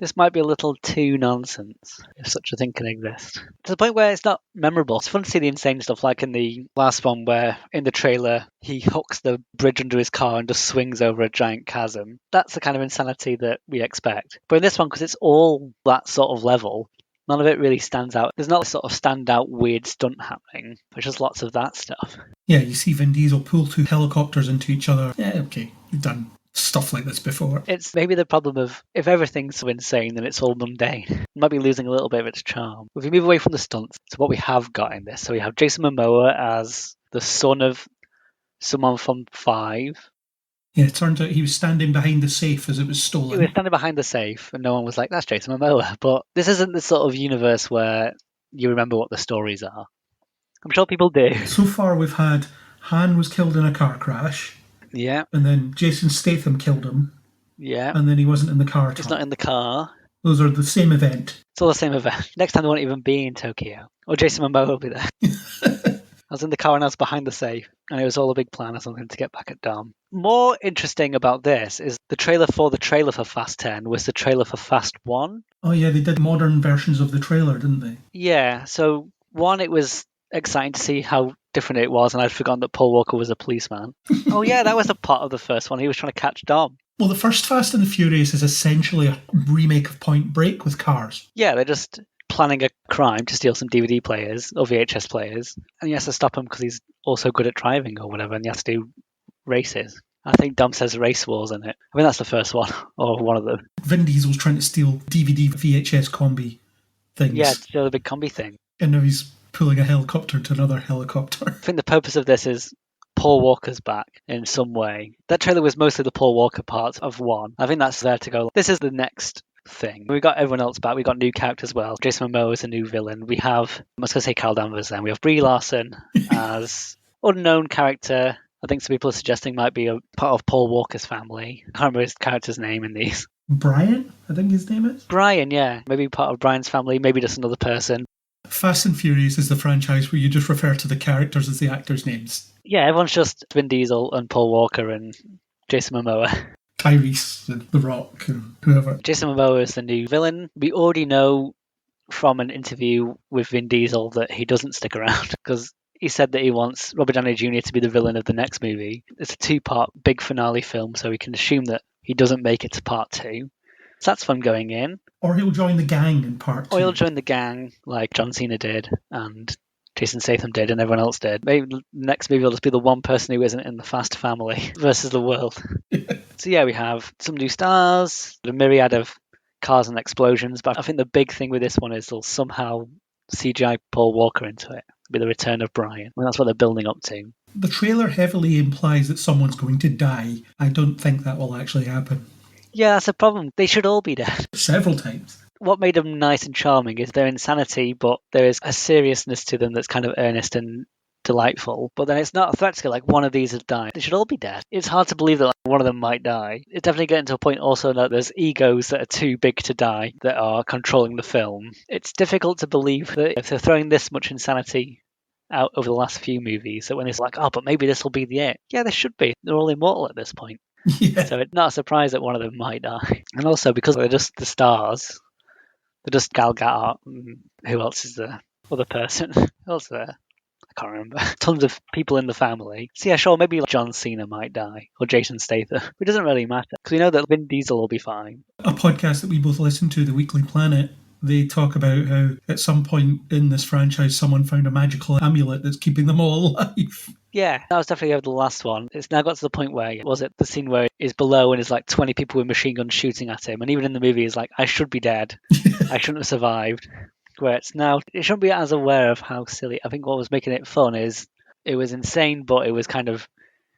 this might be a little too nonsense, if such a thing can exist. To the point where it's not memorable. It's fun to see the insane stuff, like in the last one where, in the trailer, he hooks the bridge under his car and just swings over a giant chasm. That's the kind of insanity that we expect. But in this one, because it's all that sort of level, none of it really stands out. There's not a sort of standout weird stunt happening. There's just lots of that stuff. Yeah, you see Vin Diesel pull two helicopters into each other. Yeah, okay, you've done stuff like this before. It's maybe the problem of, if everything's so insane, then it's all mundane. It might be losing a little bit of its charm. If we move away from the stunts to what we have got in this, so we have Jason Momoa as the son of someone from 5. Yeah, it turns out he was standing behind the safe as it was stolen. He was standing behind the safe, and no one was like, that's Jason Momoa. But this isn't the sort of universe where you remember what the stories are. I'm sure people do. So far we've had Han was killed in a car crash. Yeah. And then Jason Statham killed him. Yeah. And then he wasn't in the car. He's not in the car. Those are the same event. It's all the same event. Next time they won't even be in Tokyo. Or Jason Momoa will be there. I was in the car and I was behind the safe. And it was all a big plan or something to get back at Dom. More interesting about this is the trailer for Fast 10 was the trailer for Fast 1. Oh yeah, they did modern versions of the trailer, didn't they? Yeah, so 1, it was exciting to see how different it was, and I'd forgotten that Paul Walker was a policeman. Oh yeah, that was a part of the first one. He was trying to catch Dom. Well, the first Fast and the Furious is essentially a remake of Point Break with cars. Yeah, they're just planning a crime to steal some DVD players or VHS players, and he has to stop him because he's also good at driving or whatever, and he has to do races. I think Dom says Race Wars in it. I mean, that's the first one, or one of them. Vin Diesel's trying to steal DVD VHS combi things. Yeah, to steal the big combi thing. And now he's pulling a helicopter to another helicopter. I think the purpose of this is Paul Walker's back in some way. That trailer was mostly the Paul Walker part of 1. I think that's there to go, this is the next thing. We got everyone else back. We got new characters as well. Jason Momoa is a new villain. We have, I was going to say Carl Danvers then. We have Brie Larson as unknown character. I think some people are suggesting might be a part of Paul Walker's family. I can't remember his character's name in these. Brian, I think his name is? Brian, yeah. Maybe part of Brian's family, maybe just another person. Fast and Furious is the franchise where you just refer to the characters as the actors' names. Yeah, everyone's just Vin Diesel and Paul Walker and Jason Momoa. Tyrese and The Rock and whoever. Jason Momoa is the new villain. We already know from an interview with Vin Diesel that he doesn't stick around because he said that he wants Robert Downey Jr. to be the villain of the next movie. It's a 2-part big finale film, so we can assume that he doesn't make it to part 2. So that's fun going in. Or he'll join the gang in part 2. Or he'll join the gang like John Cena did and Jason Statham did and everyone else did. Maybe the next movie will just be the one person who isn't in the Fast family versus the world. So yeah, we have some new stars, a myriad of cars and explosions, but I think the big thing with this one is they'll somehow CGI Paul Walker into it. It'll be the return of Brian. I mean, that's what they're building up to. The trailer heavily implies that someone's going to die. I don't think that will actually happen. Yeah, that's a problem. They should all be dead. Several times. What made them nice and charming is their insanity, but there is a seriousness to them that's kind of earnest and delightful. But then it's not a threat to go like one of these has died. They should all be dead. It's hard to believe that like, one of them might die. It's definitely getting to a point also that there's egos that are too big to die that are controlling the film. It's difficult to believe that if they're throwing this much insanity out over the last few movies, that when it's like, oh, but maybe this will be the end. Yeah, they should be. They're all immortal at this point. Yeah. So it's not a surprise that one of them might die. And also because they're just the stars, they're just Gal Gadot. Who else is the other person? Who else is there? I can't remember. Tons of people in the family. So yeah, sure, maybe like John Cena might die or Jason Statham. It doesn't really matter because we know that Vin Diesel will be fine. A podcast that we both listen to, The Weekly Planet, they talk about how at some point in this franchise someone found a magical amulet that's keeping them all alive. Yeah, that was definitely over the last one. It's now got to the point where, was it the scene where he's below and there's like 20 people with machine guns shooting at him, and even in the movie he's like, I should be dead. I shouldn't have survived. Where it's now, it shouldn't be as aware of how silly. I think what was making it fun is it was insane, but it was kind of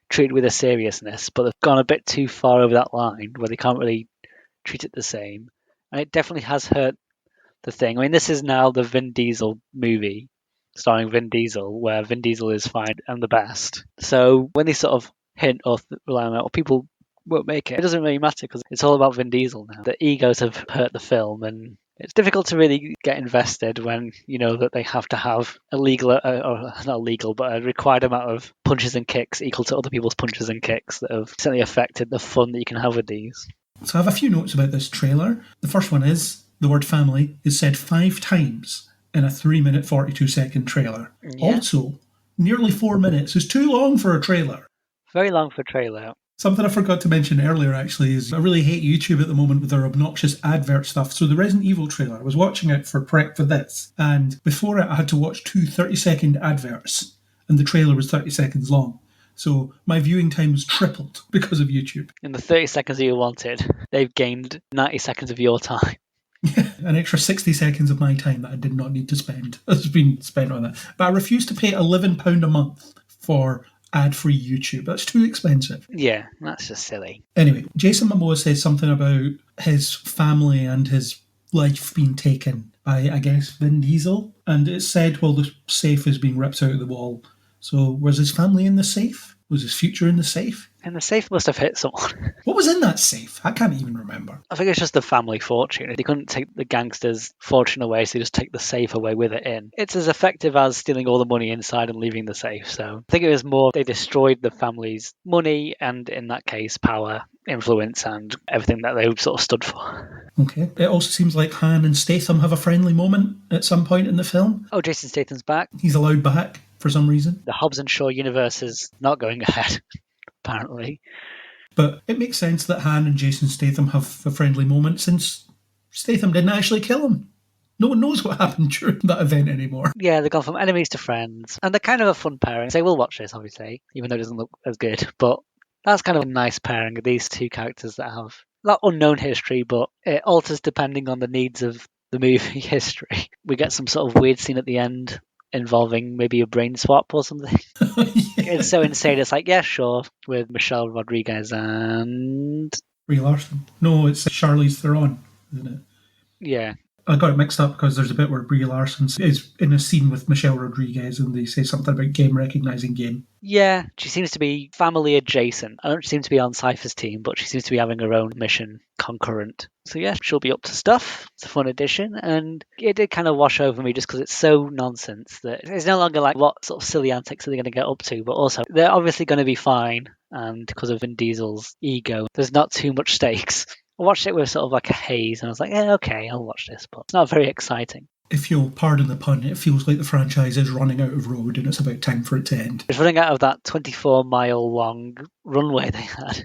treated with a seriousness, but they've gone a bit too far over that line where they can't really treat it the same. And it definitely has hurt the thing. I mean, this is now the Vin Diesel movie starring Vin Diesel, where Vin Diesel is fine and the best. So when they sort of hint or rely on it, or people won't make it. It doesn't really matter because it's all about Vin Diesel now. The egos have hurt the film, and it's difficult to really get invested when you know that they have to have a legal, or not legal, but a required amount of punches and kicks equal to other people's punches and kicks that have certainly affected the fun that you can have with these. So I have a few notes about this trailer. The first one is the word family is said 5 times in a 3-minute 42-second trailer. Yeah. Also, nearly 4 minutes is too long for a trailer. Very long for a trailer. Something I forgot to mention earlier, actually, is I really hate YouTube at the moment with their obnoxious advert stuff. So the Resident Evil trailer, I was watching it for prep for this, and before it I had to watch 2 30-second adverts, and the trailer was 30 seconds long. So my viewing time was tripled because of YouTube. In the 30 seconds that you wanted, they've gained 90 seconds of your time. An extra 60 seconds of my time that I did not need to spend has been spent on that. But I refuse to pay £11 a month for ad-free YouTube. That's too expensive. Yeah, that's just silly. Anyway, Jason Momoa says something about his family and his life being taken by, I guess, Vin Diesel. And it said, well, the safe is being ripped out of the wall. So was his family in the safe? Was his future in the safe? And the safe must have hit someone. What was in that safe? I can't even remember. I think it's just the family fortune. They couldn't take the gangster's fortune away, so they just take the safe away with it in. It's as effective as stealing all the money inside and leaving the safe. So I think it was more they destroyed the family's money and, in that case, power, influence, and everything that they sort of stood for. Okay. It also seems like Han and Statham have a friendly moment at some point in the film. Oh, Jason Statham's back. He's allowed back for some reason. The Hobbs and Shaw universe is not going ahead, apparently. But it makes sense that Han and Jason Statham have a friendly moment since Statham didn't actually kill him. No one knows what happened during that event anymore. Yeah, they've gone from enemies to friends. And they're kind of a fun pairing. So we'll watch this, obviously, even though it doesn't look as good. But that's kind of a nice pairing of these two characters that have not unknown history, but it alters depending on the needs of the movie history. We get some sort of weird scene at the end involving maybe a brain swap or something. Yeah. It's so insane. It's like, yeah, sure, with Michelle Rodriguez and... Brie Larson. No, it's Charlize Theron, isn't it? Yeah. I got it mixed up because there's a bit where Brie Larson is in a scene with Michelle Rodriguez and they say something about game recognizing game. Yeah, she seems to be family adjacent. I don't seem to be on Cypher's team, but she seems to be having her own mission concurrent. So yeah, she'll be up to stuff. It's a fun addition, and it did kind of wash over me just because it's so nonsense that it's no longer like what sort of silly antics are they going to get up to, but also they're obviously going to be fine, and because of Vin Diesel's ego, there's not too much stakes. I watched it with sort of like a haze, and I was like, yeah, okay, I'll watch this, but it's not very exciting. If you'll pardon the pun, it feels like the franchise is running out of road and it's about time for it to end. It's running out of that 24-mile long runway they had.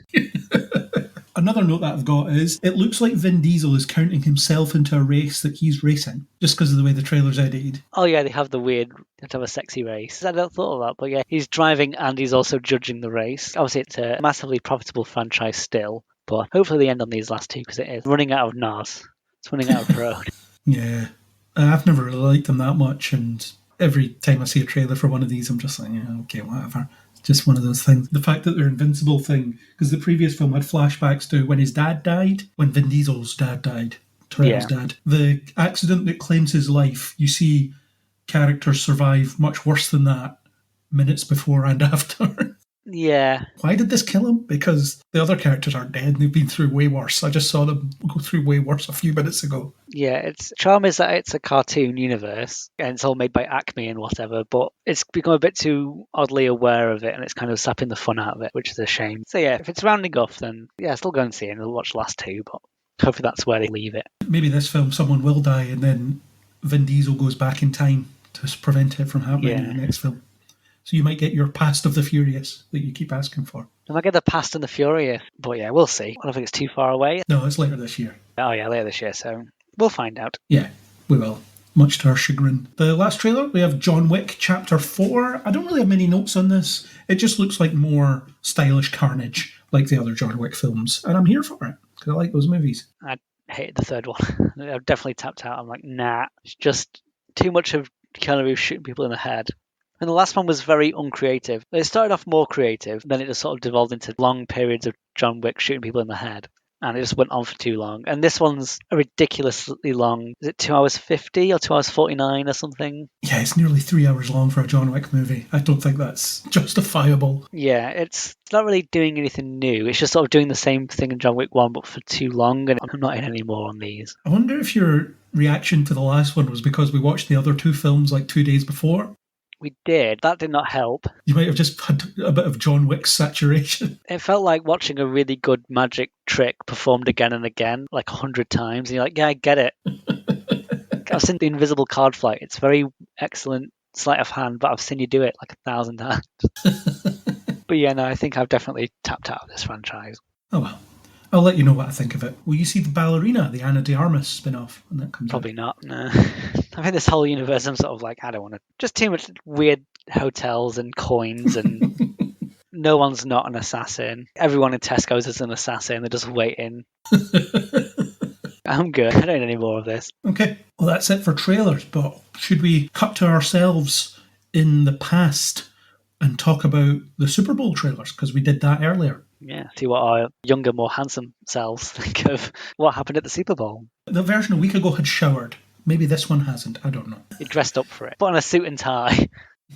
Another note that I've got is, it looks like Vin Diesel is counting himself into a race that he's racing, just because of the way the trailer's edited. Oh yeah, they have the weird, they have to have a sexy race. I don't thought of that, but yeah, he's driving and he's also judging the race. Obviously it's a massively profitable franchise still, but hopefully they end on these last two because it is running out of NAS. It's running out of road. Yeah. I've never really liked them that much, and every time I see a trailer for one of these, I'm just like, yeah, okay, whatever. It's just one of those things. The fact that they're invincible thing, because the previous film had flashbacks to when his dad died, when Vin Diesel's dad died, Toretto's dad. The accident that claims his life, you see characters survive much worse than that minutes before and after. Yeah. Why did this kill him? Because the other characters aren't dead and they've been through way worse. I just saw them go through way worse a few minutes ago. Yeah, its charm is that it's a cartoon universe and it's all made by Acme and whatever, but it's become a bit too oddly aware of it and it's kind of sapping the fun out of it, which is a shame. So yeah, if it's rounding off, then yeah, still go and see it and I'll watch the last two, but hopefully that's where they leave it. Maybe this film someone will die and then Vin Diesel goes back in time to prevent it from happening in the next film. So you might get your Past of the Furious that you keep asking for. I might get the Past and the Furious, but yeah, we'll see. I don't think it's too far away. No, it's later this year. Oh yeah, later this year, so we'll find out. Yeah, we will. Much to our chagrin. The last trailer, we have John Wick Chapter 4. I don't really have many notes on this. It just looks like more stylish carnage, like the other John Wick films. And I'm here for it, because I like those movies. I hated the third one. I definitely tapped out. I'm like, nah, it's just too much of Keanu Reeves shooting people in the head. And the last one was very uncreative. It started off more creative, then it just sort of devolved into long periods of John Wick shooting people in the head. and it just went on for too long. And this one's a ridiculously long. Is it 2 hours 50 or 2 hours 49 or something? Yeah, it's nearly 3 hours long for a John Wick movie. I don't think that's justifiable. Yeah, it's not really doing anything new. It's just sort of doing the same thing in John Wick 1, but for too long, and I'm not in any more on these. I wonder if your reaction to the last one was because we watched the other two films like 2 days before. We did. That did not help. You might have just had a bit of John Wick saturation. It felt like watching a really good magic trick performed again and again, like 100 times. And you're like, yeah, I get it. I've seen the invisible card flight. It's very excellent sleight of hand, but I've seen you do it like 1,000 times. But yeah, no, I think I've definitely tapped out of this franchise. Oh well. I'll let you know what I think of it. Will you see the Ballerina, the Anna de Armas spin-off when that comes Probably out? not, no. I think this whole universe, I'm sort of like, I don't want to. Just too much weird hotels and coins, and no one's not an assassin. Everyone in Tesco's is an assassin. They're just waiting. I'm good. I don't need any more of this. Okay, well that's it for trailers, but should we cut to ourselves in the past and talk about the Super Bowl trailers? Because we did that earlier. Yeah, see what our younger, more handsome selves think of what happened at the Super Bowl. The version a week ago had showered. Maybe this one hasn't. I don't know. He dressed up for it. Put on a suit and tie.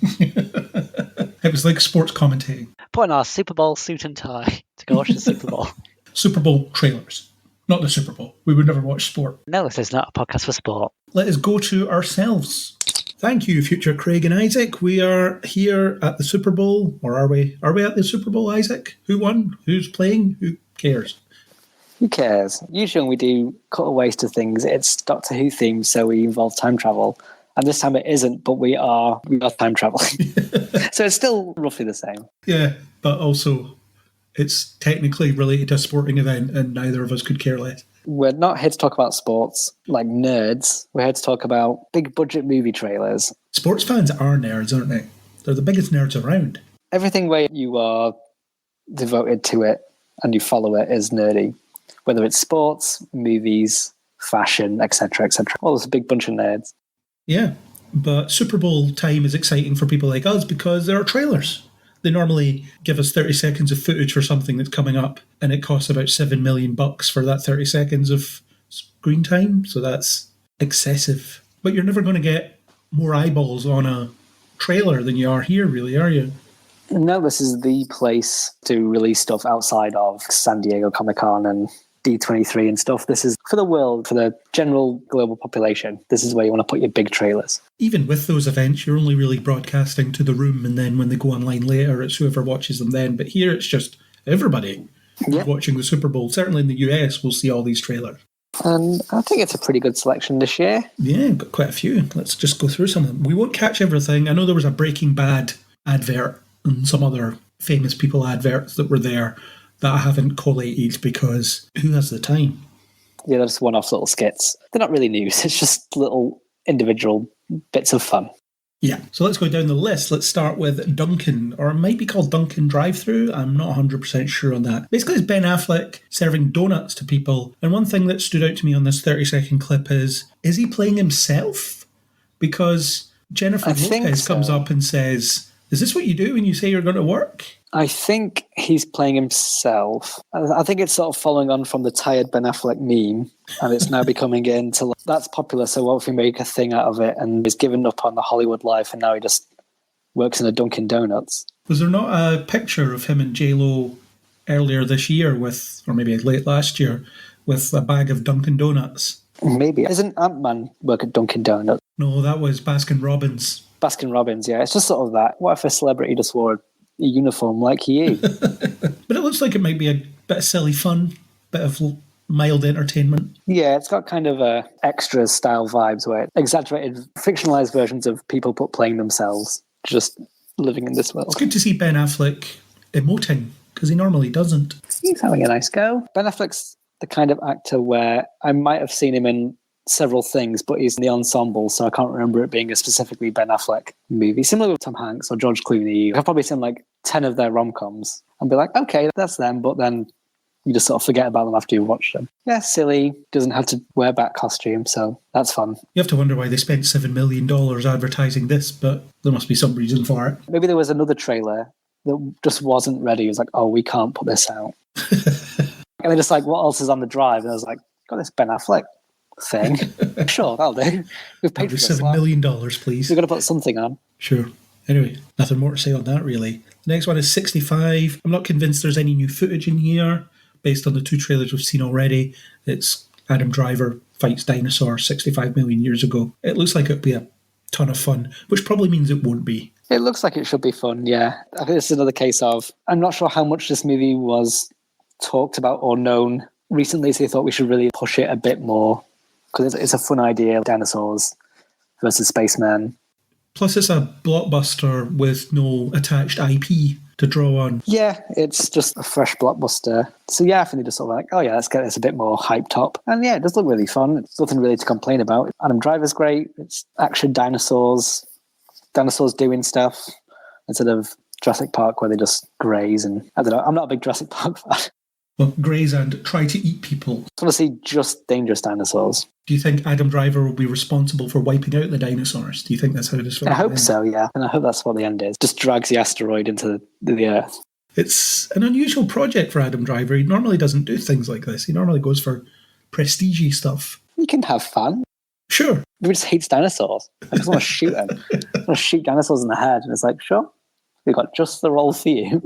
It was like sports commentating. Put on our Super Bowl suit and tie to go watch the Super Bowl. Super Bowl trailers. Not the Super Bowl. We would never watch sport. No, this is not a podcast for sport. Let us go to ourselves. Thank you, future Craig and Isaac. We are here at the Super Bowl. Or are we? Are we at the Super Bowl, Isaac? Who won? Who's playing? Who cares? Who cares? Usually when we do cutaways to things, it's Doctor Who themed, so we involve time travel. And this time it isn't, but we are time traveling. So it's still roughly the same. Yeah, but also it's technically related to a sporting event and neither of us could care less. We're not here to talk about sports like nerds. We're here to talk about big budget movie trailers. Sports fans are nerds, aren't they? They're the biggest nerds around. Everything where you are devoted to it and you follow it is nerdy. Whether it's sports, movies, fashion, etc., etc. Well, there's a big bunch of nerds. Yeah, but Super Bowl time is exciting for people like us because there are trailers. They normally give us 30 seconds of footage for something that's coming up, and it costs about $7 million for that 30 seconds of screen time, so that's excessive. But you're never going to get more eyeballs on a trailer than you are here, really, are you? No, this is the place to release stuff outside of San Diego Comic-Con and D23 and stuff. This is for the world, for the general global population. This is where you want to put your big trailers. Even with those events, you're only really broadcasting to the room, and then when they go online later, it's whoever watches them then. But here, it's just everybody who's watching the Super Bowl. Certainly in the US, we'll see all these trailers. And I think it's a pretty good selection this year. Yeah, we've got quite a few. Let's just go through some of them. We won't catch everything. I know there was a Breaking Bad advert and some other famous people adverts that were there that I haven't collated because who has the time? Yeah, they're just one-off little skits. They're not really news. It's just little individual bits of fun. Yeah, so let's go down the list. Let's start with Dunkin', or it might be called Dunkin' Drive-Thru. I'm not 100% sure on that. Basically, it's Ben Affleck serving donuts to people. And one thing that stood out to me on this 30-second clip is he playing himself? Because Jennifer Lopez comes up and says, is this what you do when you say you're going to work? I think he's playing himself. I think it's sort of following on from the tired Ben Affleck meme, and it's now becoming into that's popular, so what if we make a thing out of it? And he's given up on the Hollywood life, and now he just works in a Dunkin' Donuts. Was there not a picture of him and J-Lo earlier this year with, or maybe late last year, with a bag of Dunkin' Donuts? Maybe. Isn't Ant-Man work at Dunkin' Donuts? No, that was Baskin Robbins. Baskin Robbins, yeah. It's just sort of that. What if a celebrity just wore a uniform like you? But it looks like it might be a bit of silly fun, bit of mild entertainment. Yeah, it's got kind of extra style vibes where exaggerated, fictionalized versions of people playing themselves, just living in this world. It's good to see Ben Affleck emoting, because he normally doesn't. He's having a nice go. Ben Affleck's the kind of actor where I might have seen him in several things, but he's in the ensemble, so I can't remember it being a specifically Ben Affleck movie. Similar with Tom Hanks or George Clooney. I've probably seen like 10 of their rom-coms and be like, okay, that's them, but then you just sort of forget about them after you've watched them. Yeah, silly, doesn't have to wear back costume, so that's fun. You have to wonder why they spent $7 million advertising this, but there must be some reason for it. Maybe there was another trailer that just wasn't ready. It was like, oh, we can't put this out. And they're just like, what else is on the drive? And I was like, got this Ben Affleck thing. Sure, that'll do. We've paid for this. $7 million, please. We've got to put something on. Sure. Anyway, nothing more to say on that, really. The next one is 65. I'm not convinced there's any new footage in here. Based on the 2 trailers we've seen already, it's Adam Driver fights dinosaurs 65 million years ago. It looks like it'll be a ton of fun, which probably means it won't be. It looks like it should be fun, yeah. I think this is another case of, I'm not sure how much this movie was talked about or known recently, so they thought we should really push it a bit more, because it's a fun idea, dinosaurs versus spacemen. Plus, it's a blockbuster with no attached IP to draw on. Yeah, it's just a fresh blockbuster. So yeah, I think they just sort of like, oh yeah, let's get this a bit more hyped up. And yeah, it does look really fun. It's nothing really to complain about. Adam Driver's great. It's action dinosaurs doing stuff instead of Jurassic Park where they just graze. And I don't know, I'm not a big Jurassic Park fan. Well, graze and try to eat people. I want to see just dangerous dinosaurs. Do you think Adam Driver will be responsible for wiping out the dinosaurs? Do you think that's how this film I hope so, yeah. And I hope that's what the end is. Just drags the asteroid into the Earth. It's an unusual project for Adam Driver. He normally doesn't do things like this. He normally goes for prestige stuff. You can have fun. Sure. He just hates dinosaurs. I just want to shoot them. I want to shoot dinosaurs in the head. And it's like, sure, we've got just the role for you.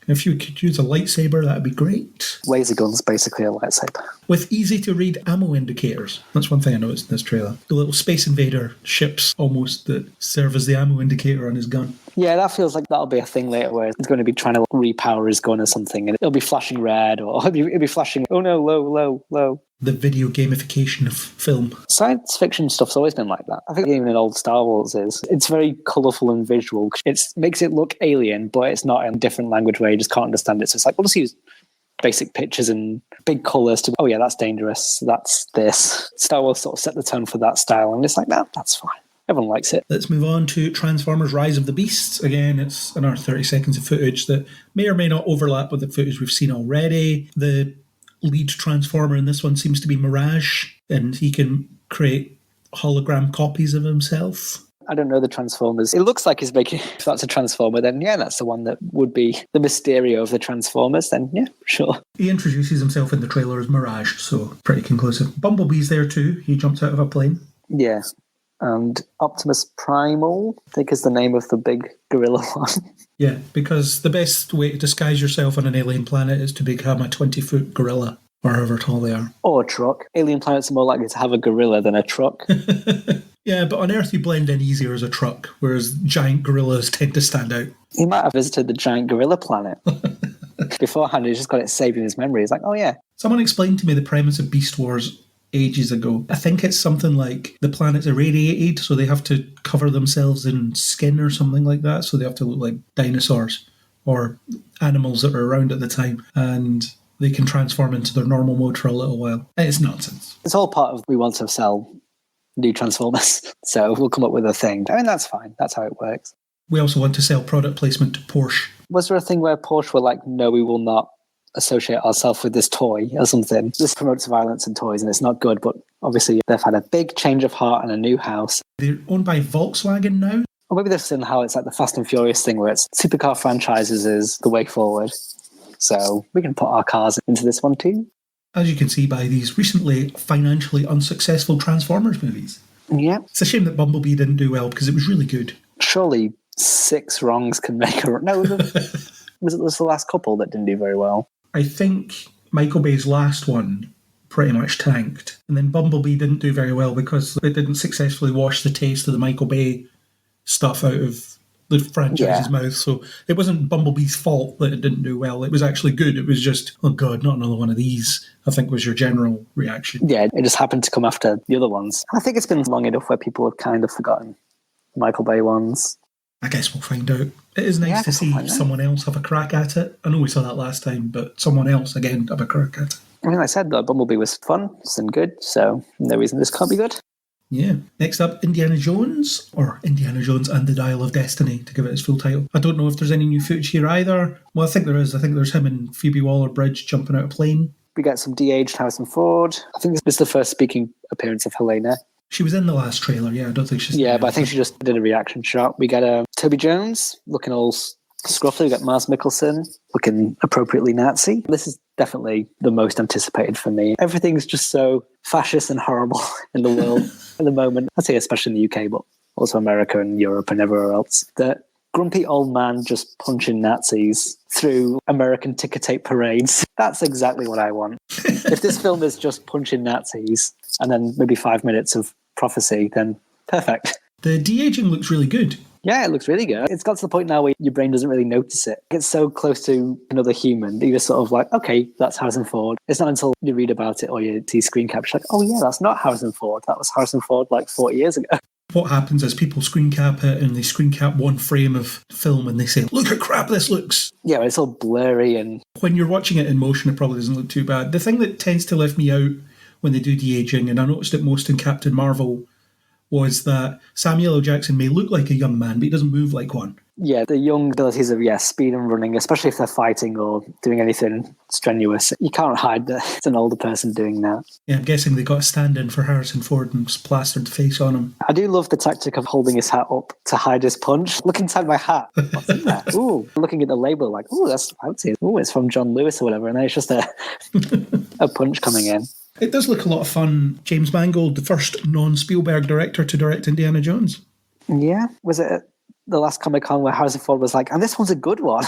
If you could use a lightsaber, that would be great. Laser gun's basically a lightsaber. With easy-to-read ammo indicators. That's one thing I noticed in this trailer. The little Space Invader ships almost that serve as the ammo indicator on his gun. Yeah, that feels like that'll be a thing later where he's going to be trying to repower his gun or something, and it'll be flashing red, or it'll be flashing, oh no, low. The video gamification of film. Science fiction stuff's always been like that. I think even in old Star Wars it's very colourful and visual. It makes it look alien, but it's not in a different language where you just can't understand it. So it's like, we'll just use basic pictures and big colours to, oh yeah, that's dangerous, that's this. Star Wars sort of set the tone for that style, and it's like, that's fine. Everyone likes it. Let's move on to Transformers Rise of the Beasts. Again, it's another 30 seconds of footage that may or may not overlap with the footage we've seen already. The lead Transformer in this one seems to be Mirage, and he can create hologram copies of himself. I don't know the Transformers. It looks like he's making, if that's a Transformer, then yeah, that's the one that would be the Mysterio of the Transformers, then yeah, sure. He introduces himself in the trailer as Mirage, so pretty conclusive. Bumblebee's there too. He jumps out of a plane. Yeah. And Optimus Primal, I think is the name of the big gorilla one. Yeah, because the best way to disguise yourself on an alien planet is to become a 20-foot gorilla, or however tall they are. Or a truck. Alien planets are more likely to have a gorilla than a truck. Yeah, but on Earth you blend in easier as a truck, whereas giant gorillas tend to stand out. He might have visited the giant gorilla planet. Beforehand, he's just got it saved in his memory. He's like, oh yeah. Someone explained to me the premise of Beast Wars ages ago. I think it's something like the planet's irradiated, so they have to cover themselves in skin or something like that, so they have to look like dinosaurs or animals that were around at the time, and they can transform into their normal mode for a little while. It's nonsense. It's all part of, we want to sell new Transformers, so we'll come up with a thing. I mean, that's fine. That's how it works. We also want to sell product placement to Porsche. Was there a thing where Porsche were like, no, we will not associate ourselves with this toy or something? This promotes violence in toys and it's not good, but obviously they've had a big change of heart and a new house. They're owned by Volkswagen now? Or maybe they've seen how it's like the Fast and Furious thing where it's supercar franchises is the way forward. So we can put our cars into this one too. As you can see by these recently financially unsuccessful Transformers movies. Yeah. It's a shame that Bumblebee didn't do well because it was really good. Surely 6 wrongs can make a... No, was it the last couple that didn't do very well? I think Michael Bay's last one pretty much tanked. And then Bumblebee didn't do very well because it didn't successfully wash the taste of the Michael Bay stuff out of the franchise's mouth. So it wasn't Bumblebee's fault that it didn't do well. It was actually good. It was just, oh God, not another one of these, I think was your general reaction. Yeah, it just happened to come after the other ones. I think it's been long enough where people have kind of forgotten Michael Bay ones. I guess we'll find out. It is nice to see someone else have a crack at it. I know we saw that last time, but someone else, again, have a crack at it. I mean, like I said, Bumblebee was fun and good, so no reason this can't be good. Yeah. Next up, Indiana Jones, or Indiana Jones and the Dial of Destiny, to give it its full title. I don't know if there's any new footage here either. Well, I think there is. I think there's him and Phoebe Waller-Bridge jumping out a plane. We get some de-aged Harrison Ford. I think this is the first speaking appearance of Helena. She was in the last trailer, yeah. I don't think she's... Yeah, but I think she just did a reaction shot. We get Toby Jones looking all scruffy. We got Mars Mikkelsen looking appropriately Nazi. This is definitely the most anticipated for me. Everything's just so fascist and horrible in the world at the moment. I'd say especially in the UK, but also America and Europe and everywhere else. That grumpy old man just punching Nazis through American ticker tape parades. That's exactly what I want. If this film is just punching Nazis and then maybe 5 minutes of prophecy, then perfect. The de-aging looks really good. Yeah, it looks really good. It's got to the point now where your brain doesn't really notice it. It's so close to another human that you're just sort of like, okay, that's Harrison Ford. It's not until you read about it or you see screen capture like, oh yeah, that's not Harrison Ford. That was Harrison Ford like 40 years ago. What happens is people screen cap it and they screen cap one frame of film and they say, look how crap this looks. Yeah, it's all blurry. And when you're watching it in motion, it probably doesn't look too bad. The thing that tends to lift me out when they do de-aging, and I noticed it most in Captain Marvel, was that Samuel L. Jackson may look like a young man, but he doesn't move like one. Yeah, the young abilities of, speed and running, especially if they're fighting or doing anything strenuous. You can't hide that it's an older person doing that. Yeah, I'm guessing they got a stand-in for Harrison Ford and just plastered the face on him. I do love the tactic of holding his hat up to hide his punch. Look inside my hat. What's in there? Ooh, looking at the label like, ooh, that's fancy. Ooh, it's from John Lewis or whatever. And then it's just a punch coming in. It does look a lot of fun. James Mangold, the first non-Spielberg director to direct Indiana Jones. Yeah. Was it at the last Comic-Con where Harrison Ford was like, and this one's a good one?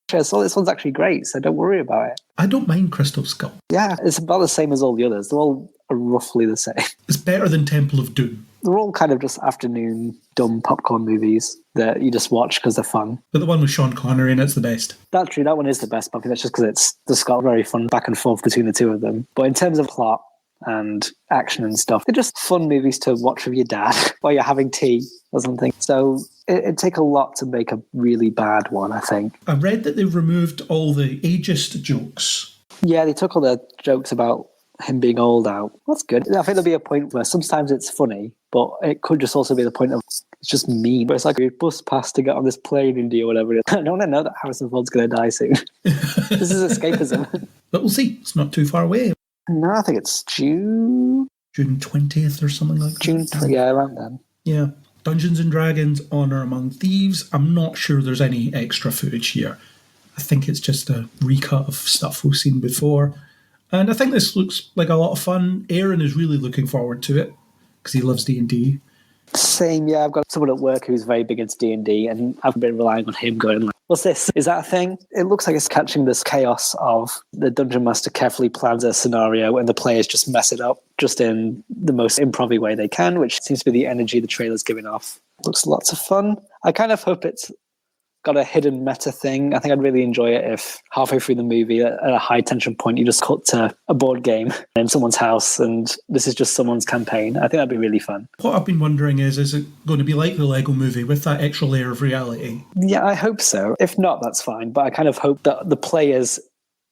So this one's actually great, so don't worry about it. I don't mind Crystal Skull. Yeah, it's about the same as all the others. They're all roughly the same. It's better than Temple of Doom. They're all kind of just afternoon dumb popcorn movies that you just watch because they're fun. But the one with Sean Connery in it's the best. That's true, that one is the best, but that's just because it's just got very fun back and forth between the two of them. But in terms of plot and action and stuff, they're just fun movies to watch with your dad while you're having tea or something. So it'd take a lot to make a really bad one, I think. I read that they've removed all the ageist jokes. Yeah, they took all the jokes about him being old out. That's good. I think there'll be a point where sometimes it's funny, but it could just also be the point of it's just mean. But it's like a bus pass to get on this plane India or whatever. I don't want to know that Harrison Ford's going to die soon. This is escapism. But we'll see. It's not too far away. No, I think it's June 20th or something like that. June 20th, yeah, around then. Yeah. Dungeons and Dragons, Honor Among Thieves. I'm not sure there's any extra footage here. I think it's just a recut of stuff we've seen before. And I think this looks like a lot of fun. Aaron is really looking forward to it because he loves D&D. Same, yeah. I've got someone at work who's very big into D&D, and I've been relying on him going like, what's this? Is that a thing? It looks like it's catching this chaos of the Dungeon Master carefully plans a scenario and the players just mess it up just in the most improv-y way they can, which seems to be the energy the trailer's giving off. Looks lots of fun. I kind of hope it's got a hidden meta thing. I think I'd really enjoy it if halfway through the movie at a high tension point you just cut to a board game in someone's house and this is just someone's campaign. I think that'd be really fun. What I've been wondering is it going to be like the Lego movie with that extra layer of reality? Yeah, I hope so. If not, that's fine. But I kind of hope that the players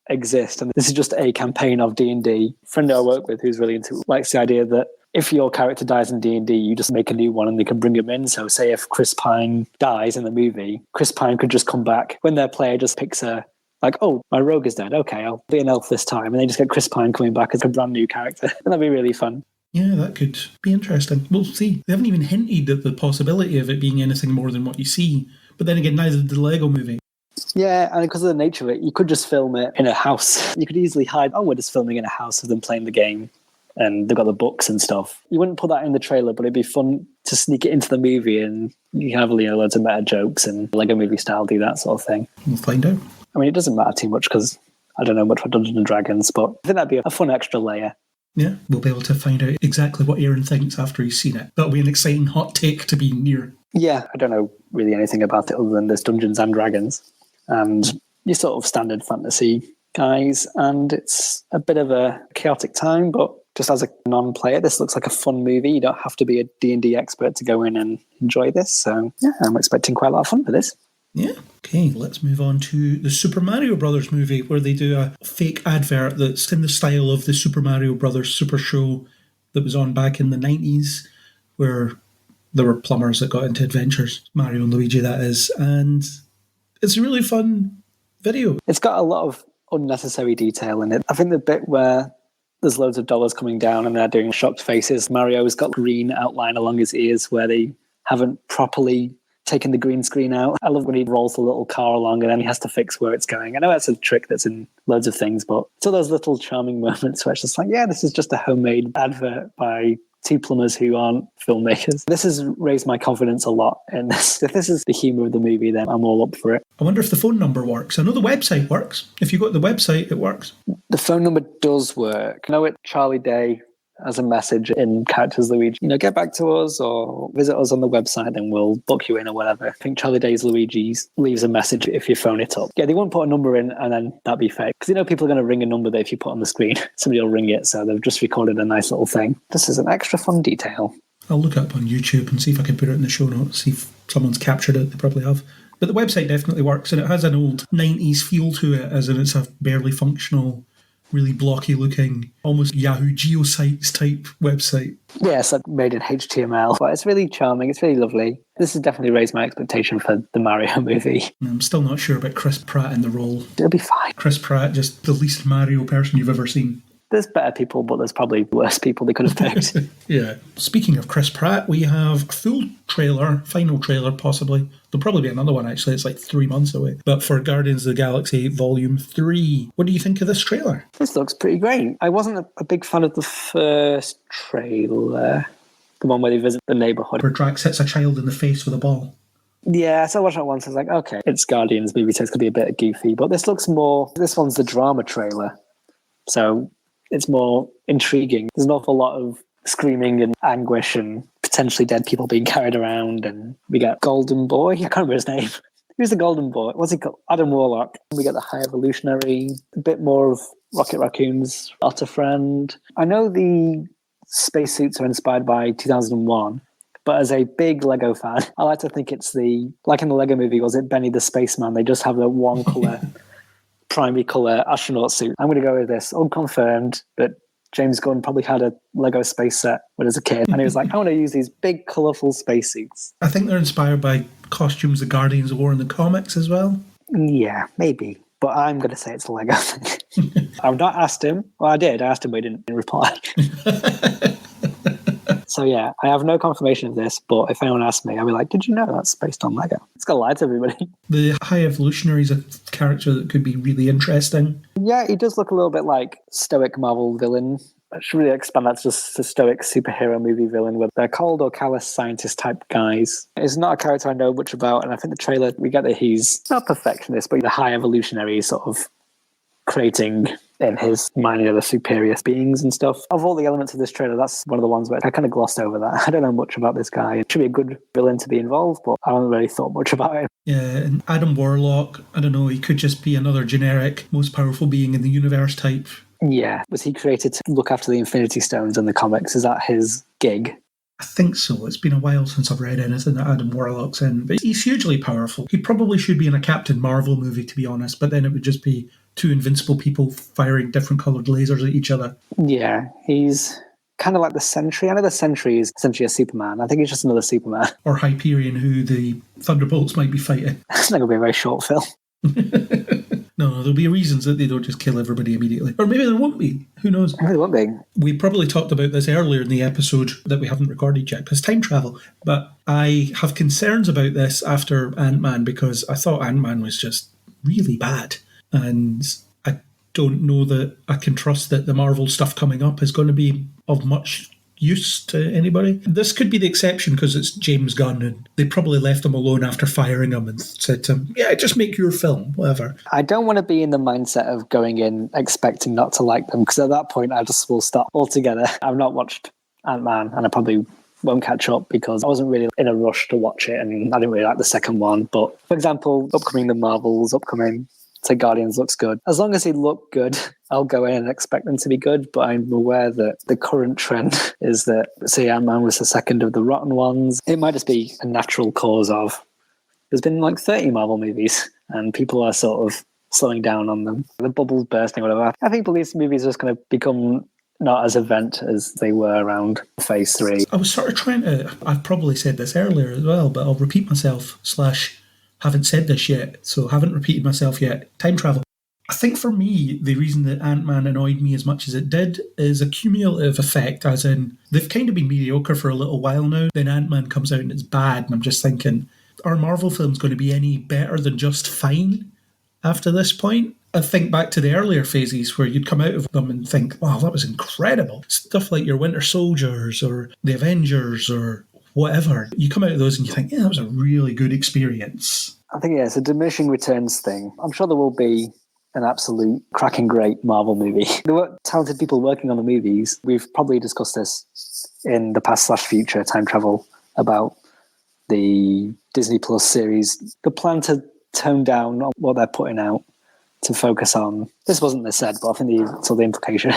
exist and this is just a campaign of D&D. A friend I work with who's really into likes the idea that if your character dies in D&D, you just make a new one and they can bring him in. So say if Chris Pine dies in the movie, Chris Pine could just come back when their player just picks like, oh, my rogue is dead. Okay, I'll be an elf this time. And they just get Chris Pine coming back as a brand new character. And that'd be really fun. Yeah, that could be interesting. We'll see. They haven't even hinted at the possibility of it being anything more than what you see. But then again, neither did the Lego movie. Yeah, and because of the nature of it, you could just film it in a house. You could easily hide, we're just filming in a house of them playing the game. And they've got the books and stuff. You wouldn't put that in the trailer, but it'd be fun to sneak it into the movie and you can have loads of meta jokes and Lego movie style do that sort of thing. We'll find out. I mean, it doesn't matter too much because I don't know much about Dungeons and Dragons, but I think that'd be a fun extra layer. Yeah, we'll be able to find out exactly what Aaron thinks after he's seen it. That'll be an exciting hot take to be near. Yeah, I don't know really anything about it other than there's Dungeons and Dragons. And your sort of standard fantasy guys, and it's a bit of a chaotic time, but just as a non-player, this looks like a fun movie. You don't have to be a D&D expert to go in and enjoy this. So, yeah, I'm expecting quite a lot of fun for this. Yeah. Okay, let's move on to the Super Mario Brothers movie, where they do a fake advert that's in the style of the Super Mario Brothers Super Show that was on back in the 90s, where there were plumbers that got into adventures. Mario and Luigi, that is. And it's a really fun video. It's got a lot of unnecessary detail in it. I think the bit where there's loads of dollars coming down and they're doing shocked faces. Mario's got green outline along his ears where they haven't properly taking the green screen out. I love when he rolls the little car along and then he has to fix where it's going. I know that's a trick that's in loads of things, but it's all those little charming moments where it's just like, yeah, this is just a homemade advert by two plumbers who aren't filmmakers. This has raised my confidence a lot in this. If this is the humour of the movie, then I'm all up for it. I wonder if the phone number works. I know the website works. If you go to the website, it works. The phone number does work. I know it Charlie Day as a message in Characters Luigi, get back to us or visit us on the website and we'll book you in or whatever. I think Charlie Day's Luigi's leaves a message if you phone it up. Yeah, they won't put a number in and then that'd be fake. Because people are going to ring a number that if you put on the screen, somebody will ring it. So they've just recorded a nice little thing. This is an extra fun detail. I'll look it up on YouTube and see if I can put it in the show notes, see if someone's captured it. They probably have. But the website definitely works and it has an old 90s feel to it, as in it's a barely functional, really blocky looking, almost Yahoo Geosites type website. Yeah, it's like made in HTML, but it's really charming. It's really lovely. This has definitely raised my expectation for the Mario movie. I'm still not sure about Chris Pratt in the role. It'll be fine. Chris Pratt, just the least Mario person you've ever seen. There's better people, but there's probably worse people they could have picked. Yeah. Speaking of Chris Pratt, we have a full trailer, final trailer possibly. There'll probably be another one actually, it's like 3 months away. But for Guardians of the Galaxy Volume 3, what do you think of this trailer? This looks pretty great. I wasn't a big fan of the first trailer, the one where they visit the neighbourhood. Where Drax hits a child in the face with a ball. Yeah, so I watched that once, I was like, okay, it's Guardians movie, so it's going to be a bit goofy. But this one's the drama trailer. So it's more intriguing. There's an awful lot of screaming and anguish and potentially dead people being carried around. And we got Golden Boy. I can't remember his name. Who's the Golden Boy? What's he called? Adam Warlock. We got the High Evolutionary. A bit more of Rocket Raccoon's Otter Friend. I know the spacesuits are inspired by 2001. But as a big Lego fan, I like to think it's like in the Lego movie, was it Benny the Spaceman? They just have the one colour primary colour astronaut suit. I'm going to go with this, unconfirmed, but James Gunn probably had a Lego space set when he was a kid, and he was like, I want to use these big, colourful spacesuits. I think they're inspired by costumes the Guardians wore in the comics as well. Yeah, maybe. But I'm going to say it's a Lego thing. I've not asked him. Well, I did. I asked him, but he didn't reply. So yeah, I have no confirmation of this, but if anyone asks me, I'll be like, did you know that's based on Lego? It's got to lie to everybody. The High Evolutionary is a character that could be really interesting. Yeah, he does look a little bit like stoic Marvel villain. I should really expand that to just a stoic superhero movie villain where they're cold or callous scientist type guys. It's not a character I know much about, and I think the trailer, we get that he's not a perfectionist, but the High Evolutionary is sort of creating in his mind, the superior beings and stuff. Of all the elements of this trailer, that's one of the ones where I kind of glossed over that. I don't know much about this guy. It should be a good villain to be involved, but I haven't really thought much about him. Yeah, and Adam Warlock, I don't know, he could just be another generic, most powerful being in the universe type. Yeah. Was he created to look after the Infinity Stones in the comics? Is that his gig? I think so. It's been a while since I've read anything that Adam Warlock's in, but he's hugely powerful. He probably should be in a Captain Marvel movie, to be honest, but then it would just be two invincible people firing different coloured lasers at each other. Yeah, he's kind of like the Sentry. I know the Sentry is essentially a Superman. I think he's just another Superman. Or Hyperion, who the Thunderbolts might be fighting. It's not going to be a very short film. No, there'll be reasons that they don't just kill everybody immediately. Or maybe there won't be. Who knows? Maybe there won't be. We probably talked about this earlier in the episode that we haven't recorded yet, because time travel. But I have concerns about this after Ant-Man, because I thought Ant-Man was just really bad. And I don't know that I can trust that the Marvel stuff coming up is going to be of much use to anybody. This could be the exception because it's James Gunn and they probably left him alone after firing him and said to him, yeah, just make your film, whatever. I don't want to be in the mindset of going in expecting not to like them, because at that point I just will stop altogether. I've not watched Ant-Man and I probably won't catch up because I wasn't really in a rush to watch it and I didn't really like the second one. But for example, upcoming The Marvels, say Guardians looks good. As long as they look good, I'll go in and expect them to be good, but I'm aware that the current trend is that, say, Ant-Man was the second of the rotten ones. It might just be a natural cause of, there's been like 30 Marvel movies and people are sort of slowing down on them. The bubble's bursting, whatever. I think these movies are just going to become not as event as they were around Phase 3. I was sort of trying to, I've probably said this earlier as well, but I'll repeat myself / haven't said this yet, so haven't repeated myself yet. Time travel. I think for me, the reason that Ant-Man annoyed me as much as it did is a cumulative effect, as in, they've kind of been mediocre for a little while now, then Ant-Man comes out and it's bad, and I'm just thinking, are Marvel films going to be any better than just fine after this point? I think back to the earlier phases where you'd come out of them and think, wow, that was incredible. Stuff like your Winter Soldiers or the Avengers or whatever. You come out of those and you think, yeah, that was a really good experience. I think, yeah, it's a diminishing returns thing. I'm sure there will be an absolute cracking great Marvel movie. There were talented people working on the movies. We've probably discussed this in the past/future time travel about the Disney Plus series. The plan to tone down what they're putting out to focus on, this wasn't the said, but I think the implication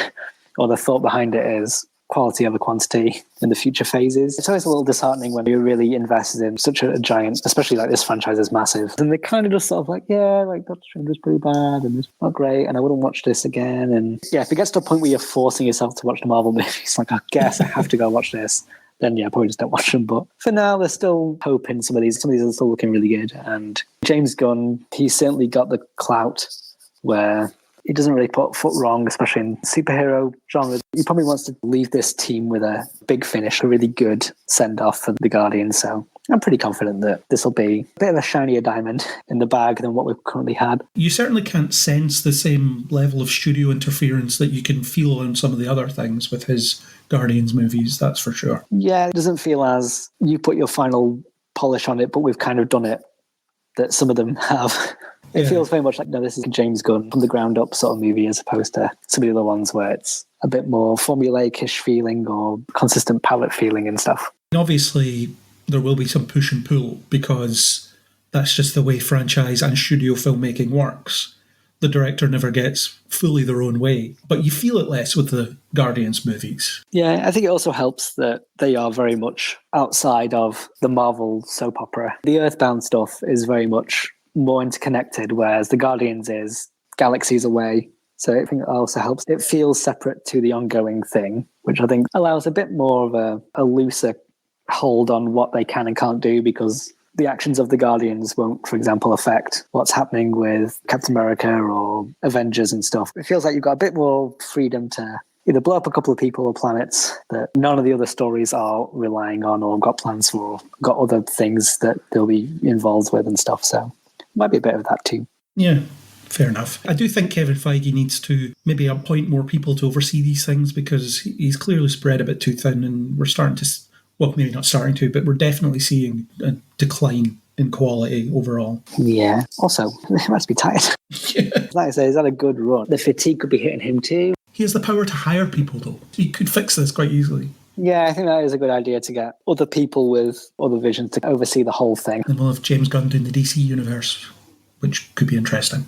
or the thought behind it is quality over quantity in the future phases. It's always a little disheartening when you're really invested in such a giant, especially like this franchise is massive. And they kind of just sort of like, yeah, like Doctor Strange was pretty bad and it's not great and I wouldn't watch this again. And yeah, if it gets to a point where you're forcing yourself to watch the Marvel movies, like I guess I have to go watch this, then yeah, probably just don't watch them. But for now, there's still hope in some of these. Some of these are still looking really good. And James Gunn, he's certainly got the clout where he doesn't really put a foot wrong, especially in superhero genre. He probably wants to leave this team with a big finish, a really good send-off for the Guardians. So I'm pretty confident that this will be a bit of a shinier diamond in the bag than what we've currently had. You certainly can't sense the same level of studio interference that you can feel on some of the other things with his Guardians movies, that's for sure. Yeah, it doesn't feel as you put your final polish on it, but we've kind of done it, that some of them have. It feels very much like, no, this is a James Gunn from the ground up sort of movie as opposed to some of the other ones where it's a bit more formulaic-ish feeling or consistent palette feeling and stuff. Obviously, there will be some push and pull because that's just the way franchise and studio filmmaking works. The director never gets fully their own way, but you feel it less with the Guardians movies. Yeah, I think it also helps that they are very much outside of the Marvel soap opera. The Earthbound stuff is very much more interconnected, whereas the Guardians is galaxies away. So I think it also helps. It feels separate to the ongoing thing, which I think allows a bit more of a looser hold on what they can and can't do, because the actions of the Guardians won't, for example, affect what's happening with Captain America or Avengers and stuff. It feels like you've got a bit more freedom to either blow up a couple of people or planets that none of the other stories are relying on or got plans for, or got other things that they'll be involved with and stuff. So might be a bit of that too. Yeah, fair enough. I do think Kevin Feige needs to maybe appoint more people to oversee these things because he's clearly spread a bit too thin and we're starting to, well, maybe not starting to, but we're definitely seeing a decline in quality overall. Yeah. Also, he must be tired. Yeah. Like I say, he's had a good run. The fatigue could be hitting him too. He has the power to hire people, though. He could fix this quite easily. Yeah, I think that is a good idea to get other people with other visions to oversee the whole thing. And we'll have James Gunn doing the DC universe, which could be interesting.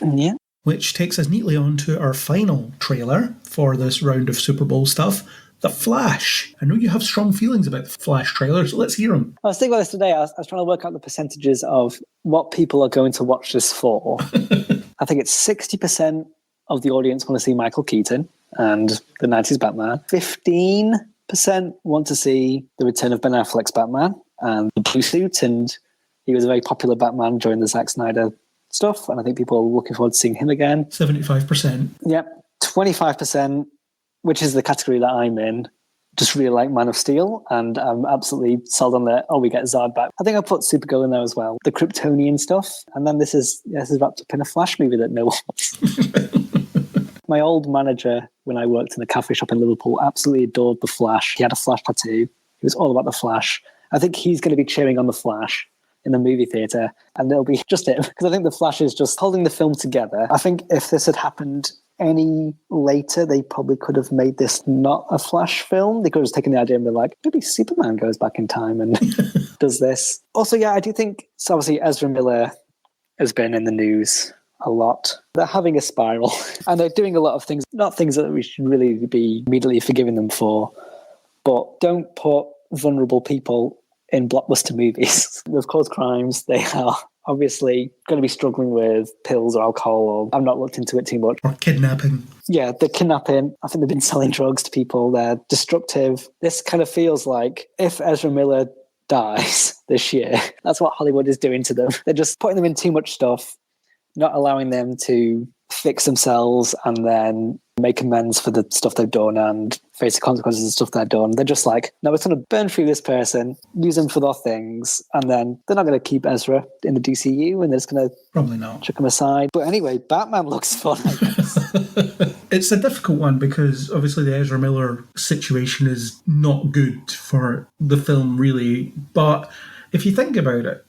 Yeah. Which takes us neatly on to our final trailer for this round of Super Bowl stuff, The Flash. I know you have strong feelings about the Flash trailer, so let's hear them. I was thinking about this today. I was trying to work out the percentages of what people are going to watch this for. I think it's 60% of the audience want to see Michael Keaton and the 90s Batman. 15% want to see the return of Ben Affleck's Batman and the blue suit, and he was a very popular Batman during the Zack Snyder stuff, and I think people are looking forward to seeing him again. 75%. Yep. 25%, which is the category that I'm in, just really like Man of Steel, and I'm absolutely sold on that. Oh, we get Zod back. I think I put Supergirl in there as well. The Kryptonian stuff, and then this is wrapped up in a Flash movie that no one wants. My old manager, when I worked in a cafe shop in Liverpool, absolutely adored The Flash. He had a Flash tattoo. He was all about The Flash. I think he's going to be cheering on The Flash in the movie theatre, and it'll be just it, because I think The Flash is just holding the film together. I think if this had happened any later, they probably could have made this not a Flash film. They could have just taken the idea and been like, maybe Superman goes back in time and does this. Also, yeah, I do think, so obviously Ezra Miller has been in the news a lot. They're having a spiral and they're doing a lot of things, not things that we should really be immediately forgiving them for, but don't put vulnerable people in blockbuster movies. They've caused crimes. They are obviously going to be struggling with pills or alcohol, or I've not looked into it too much. Or kidnapping. Yeah, they're kidnapping. I think they've been selling drugs to people. They're destructive. This kind of feels like if Ezra Miller dies this year, that's what Hollywood is doing to them. They're just putting them in too much stuff, not allowing them to fix themselves, and then make amends for the stuff they've done and face the consequences of the stuff they've done. They're just like, no, it's going to burn through this person, use them for their things, and then they're not going to keep Ezra in the DCU, and they're just going to Probably not. chuck him aside. But anyway, Batman looks fun, I guess. It's a difficult one because obviously the Ezra Miller situation is not good for the film, really. But if you think about it,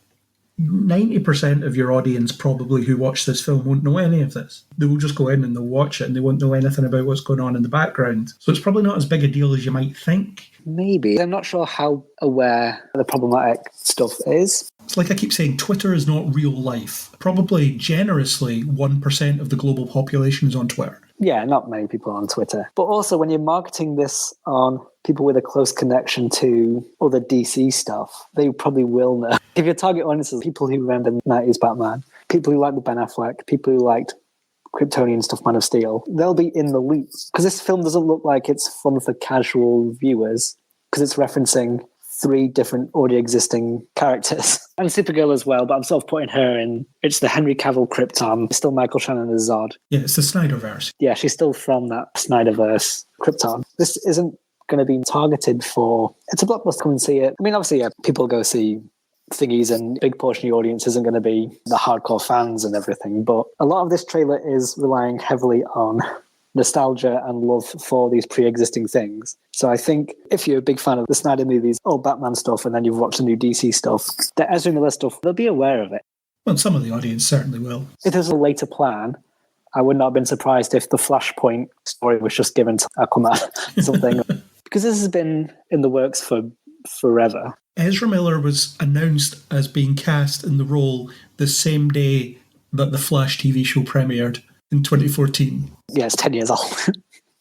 90% of your audience probably who watch this film won't know any of this. They will just go in and they'll watch it and they won't know anything about what's going on in the background. So it's probably not as big a deal as you might think. Maybe. I'm not sure how aware the problematic stuff is. It's like I keep saying, Twitter is not real life. Probably generously 1% of the global population is on Twitter. Yeah, not many people on Twitter. But also when you're marketing this on people with a close connection to other DC stuff, they probably will know. If your target audience is people who remember the 90s Batman, people who like the Ben Affleck, people who liked Kryptonian stuff, Man of Steel, they'll be in the loop. Because this film doesn't look like it's fun for casual viewers, because it's referencing 3 different already existing characters. And Supergirl as well, but I'm sort of putting her in. It's the Henry Cavill Krypton. It's still Michael Shannon as Zod. Yeah, it's the Snyderverse. Yeah, she's still from that Snyderverse Krypton. This isn't going to be targeted for... It's a blockbuster, come and see it. I mean, obviously, yeah, people go see thingies and a big portion of the audience isn't going to be the hardcore fans and everything, but a lot of this trailer is relying heavily on nostalgia and love for these pre-existing things. So I think if you're a big fan of the Snyder movies or Batman stuff and then you've watched the new DC stuff, the Ezra Miller stuff, they'll be aware of it. Well, some of the audience certainly will. If there's a later plan, I would not have been surprised if the Flashpoint story was just given to Aquaman something. Because this has been in the works for forever. Ezra Miller was announced as being cast in the role the same day that the Flash TV show premiered in 2014. Yeah, it's 10 years old.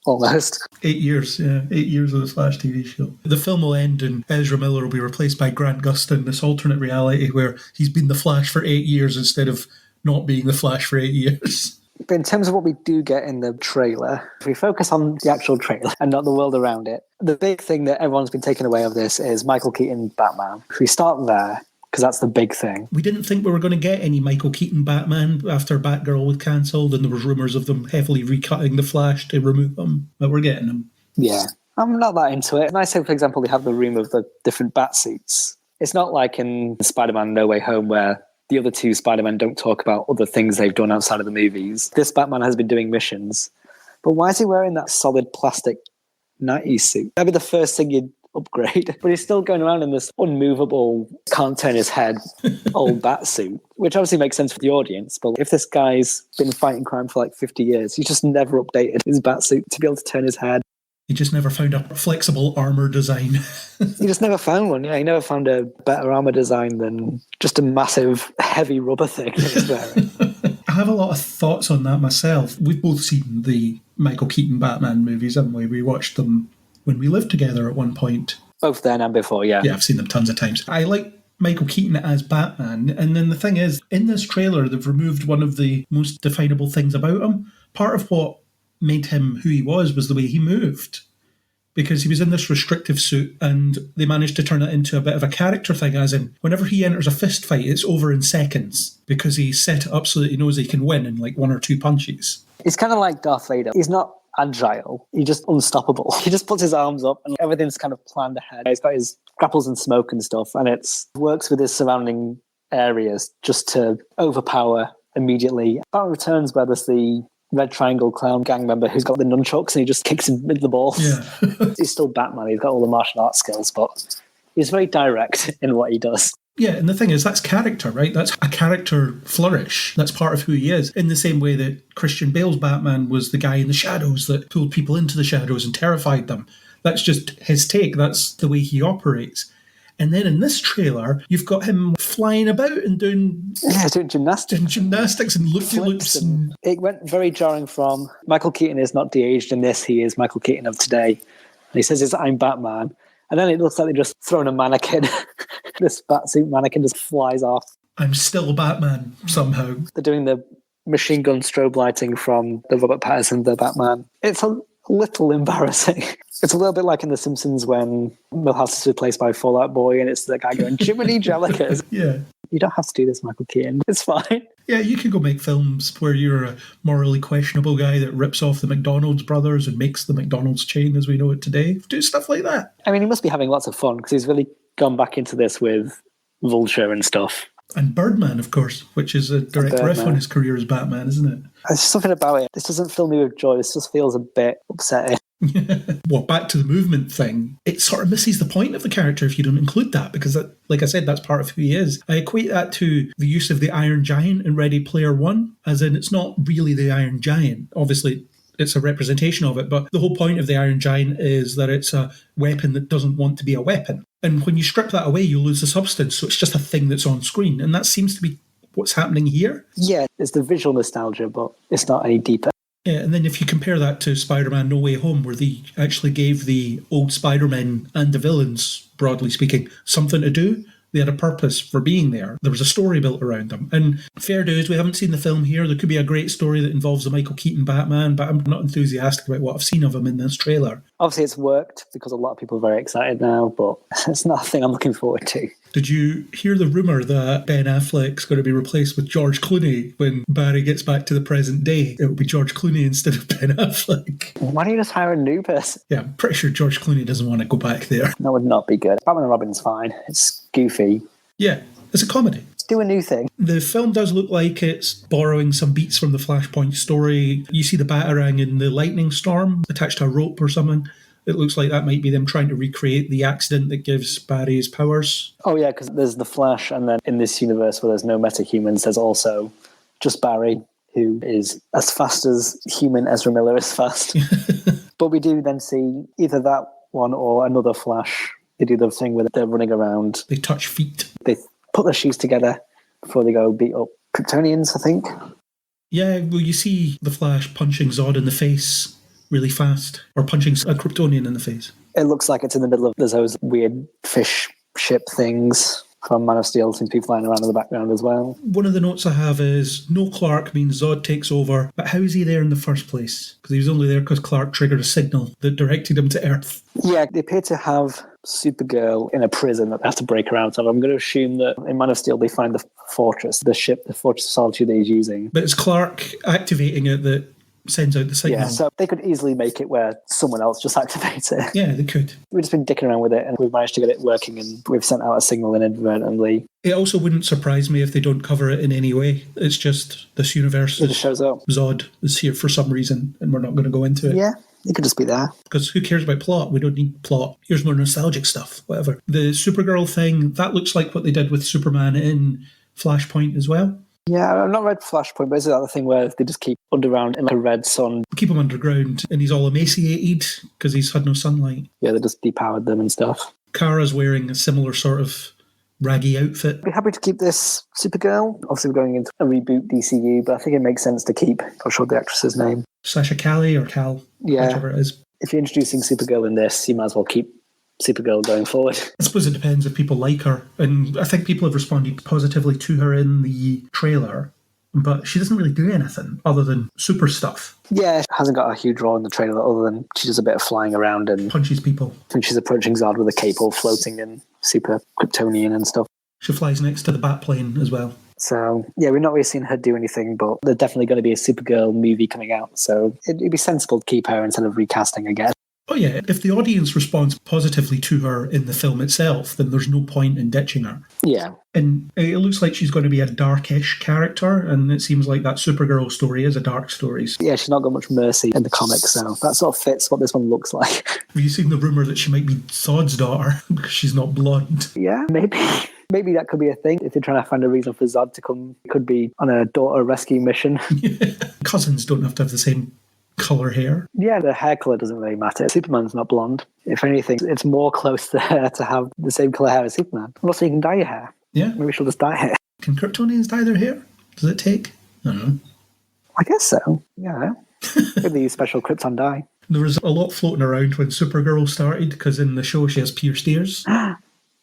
Almost. 8 years, yeah. 8 years of the Flash TV show. The film will end and Ezra Miller will be replaced by Grant Gustin, this alternate reality where he's been the Flash for 8 years instead of not being the Flash for 8 years. But in terms of what we do get in the trailer, if we focus on the actual trailer and not the world around it, the big thing that everyone's been taken away of this is Michael Keaton Batman. If we start there, because that's the big thing. We didn't think we were going to get any Michael Keaton Batman after Batgirl was cancelled and there was rumours of them heavily recutting the Flash to remove him, but we're getting him. Yeah, I'm not that into it. And I say, for example, they have the room of the different bat suits. It's not like in Spider-Man No Way Home where the other 2 Spider-Men don't talk about other things they've done outside of the movies. This Batman has been doing missions. But why is he wearing that solid plastic 90s suit? That'd be the first thing you'd upgrade. But he's still going around in this unmovable, can't turn his head, old bat suit, which obviously makes sense for the audience. But if this guy's been fighting crime for like 50 years, he's just never updated his bat suit to be able to turn his head. He just never found a flexible armour design. He just never found one. Yeah, he never found a better armour design than just a massive, heavy rubber thing that he's wearing. I have a lot of thoughts on that myself. We've both seen the Michael Keaton Batman movies, haven't we? We watched them when we lived together at one point. Both then and before, yeah. Yeah, I've seen them tons of times. I like Michael Keaton as Batman, and then the thing is, in this trailer, they've removed one of the most definable things about him. Part of what made him who he was the way he moved. Because he was in this restrictive suit and they managed to turn it into a bit of a character thing, as in, whenever he enters a fist fight, it's over in seconds because he set it up so that he knows he can win in like 1 or 2 punches. It's kind of like Darth Vader. He's not agile. He's just unstoppable. He just puts his arms up and everything's kind of planned ahead. He's got his grapples and smoke and stuff, and it works with his surrounding areas just to overpower immediately. Batman Returns, where there's the Red Triangle clown gang member who's got the nunchucks and he just kicks him with the ball. Yeah. He's still Batman. He's got all the martial arts skills, but he's very direct in what he does. Yeah, and the thing is, that's character, right? That's a character flourish. That's part of who he is. In the same way that Christian Bale's Batman was the guy in the shadows that pulled people into the shadows and terrified them. That's just his take. That's the way he operates. And then in this trailer, you've got him flying about and doing gymnastics. Doing gymnastics and loop-de-loops. And it went very jarring from Michael Keaton is not de-aged in this. He is Michael Keaton of today. And he says, I'm Batman. And then it looks like they're just throwing a mannequin. This batsuit mannequin just flies off. I'm still Batman, somehow. They're doing the machine gun strobe lighting from the Robert Pattinson, the Batman. It's a little embarrassing. It's a little bit like in The Simpsons when Milhouse is replaced by Fallout Boy and it's the guy going, Jiminy Jellicas. Yeah. You don't have to do this, Michael Keaton. It's fine. Yeah, you could go make films where you're a morally questionable guy that rips off the McDonald's brothers and makes the McDonald's chain as we know it today. Do stuff like that. I mean, he must be having lots of fun because he's really gone back into this with Vulture and stuff. And Birdman, of course, which is a direct riff on his career as Batman, isn't it? There's something about it. This doesn't fill me with joy. This just feels a bit upsetting. Well, back to the movement thing, it sort of misses the point of the character if you don't include that, because, that, like I said, that's part of who he is. I equate that to the use of the Iron Giant in Ready Player One, as in it's not really the Iron Giant. Obviously, it's a representation of it, but the whole point of the Iron Giant is that it's a weapon that doesn't want to be a weapon. And when you strip that away, you lose the substance, so it's just a thing that's on screen. And that seems to be what's happening here. Yeah, it's the visual nostalgia, but it's not any deeper. Yeah, and then if you compare that to Spider-Man No Way Home, where they actually gave the old Spider-Men and the villains, broadly speaking, something to do, they had a purpose for being there. There was a story built around them. And fair dues, we haven't seen the film here. There could be a great story that involves the Michael Keaton Batman, but I'm not enthusiastic about what I've seen of him in this trailer. Obviously, it's worked because a lot of people are very excited now, but it's not a thing I'm looking forward to. Did you hear the rumour that Ben Affleck's going to be replaced with George Clooney when Barry gets back to the present day? It will be George Clooney instead of Ben Affleck. Why don't you just hire a new person? Yeah, I'm pretty sure George Clooney doesn't want to go back there. That would not be good. Batman and Robin's fine. It's goofy. Yeah, it's a comedy. Do a new thing. The film does look like it's borrowing some beats from the Flashpoint story. You see the Batarang in the lightning storm attached to a rope or something. It looks like that might be them trying to recreate the accident that gives Barry his powers. Oh, yeah, because there's the Flash, and then in this universe where there's no metahumans, there's also just Barry, who is as fast as human Ezra Miller is fast. But we do then see either that one or another Flash. They do the thing where they're running around. They touch feet. They put their shoes together before they go beat up Kryptonians, I think. Yeah, well, you see the Flash punching Zod in the face really fast, or punching a Kryptonian in the face. It looks like it's in the middle of those weird fish ship things from Man of Steel. Seems to be flying around in the background as well. One of the notes I have is, no Clark means Zod takes over, but how is he there in the first place? Because he was only there because Clark triggered a signal that directed him to Earth. Yeah, they appear to have Supergirl in a prison that they have to break her out of. I'm going to assume that in Man of Steel they find the fortress, the ship, the Fortress of Solitude that he's using. But it's Clark activating it that sends out the signal. Yeah, so they could easily make it where someone else just activates it. Yeah, they could. We've just been dicking around with it and we've managed to get it working and we've sent out a signal inadvertently. It also wouldn't surprise me if they don't cover it in any way. It's just this universe. It just shows up. Zod is here for some reason and we're not going to go into it. Yeah, it could just be there. Because who cares about plot? We don't need plot. Here's more nostalgic stuff, whatever. The Supergirl thing, that looks like what they did with Superman in Flashpoint as well. Yeah, I've not read Flashpoint, but it's that thing where they just keep underground in like a red sun. Keep him underground, and he's all emaciated because he's had no sunlight. Yeah, they just depowered them and stuff. Kara's wearing a similar sort of raggy outfit. I'd be happy to keep this Supergirl. Obviously, we're going into a reboot DCU, but I think it makes sense to keep, I'm not sure the actress's name. Sasha Cali or Cal, whichever it is. If you're introducing Supergirl in this, you might as well keep Supergirl going forward. I suppose it depends if people like her, and I think people have responded positively to her in the trailer, but she doesn't really do anything other than super stuff. Yeah, she hasn't got a huge role in the trailer other than she does a bit of flying around and punches people. I think she's approaching Zod with a cape all floating and super Kryptonian and stuff. She flies next to the Batplane as well. So, yeah, we've not really seen her do anything, but there's definitely going to be a Supergirl movie coming out, so it'd be sensible to keep her instead of recasting again. Oh yeah, if the audience responds positively to her in the film itself, then there's no point in ditching her. Yeah. And it looks like she's going to be a darkish character, and it seems like that Supergirl story is a dark story. Yeah, she's not got much mercy in the comics, so that sort of fits what this one looks like. Have you seen the rumour that she might be Zod's daughter because she's not blonde? Yeah, maybe. Maybe that could be a thing. If they're trying to find a reason for Zod to come, it could be on a daughter rescue mission. Yeah. Cousins don't have to have the same colour hair. Yeah, the hair colour doesn't really matter. Superman's not blonde. If anything, it's more close to her to have the same colour hair as Superman. Also, you can dye your hair. Yeah. Maybe she'll just dye her. Can Kryptonians dye their hair? Does it take? I don't know. I guess so. Yeah. Maybe they use special Krypton dye. There was a lot floating around when Supergirl started, because in the show she has pierced ears.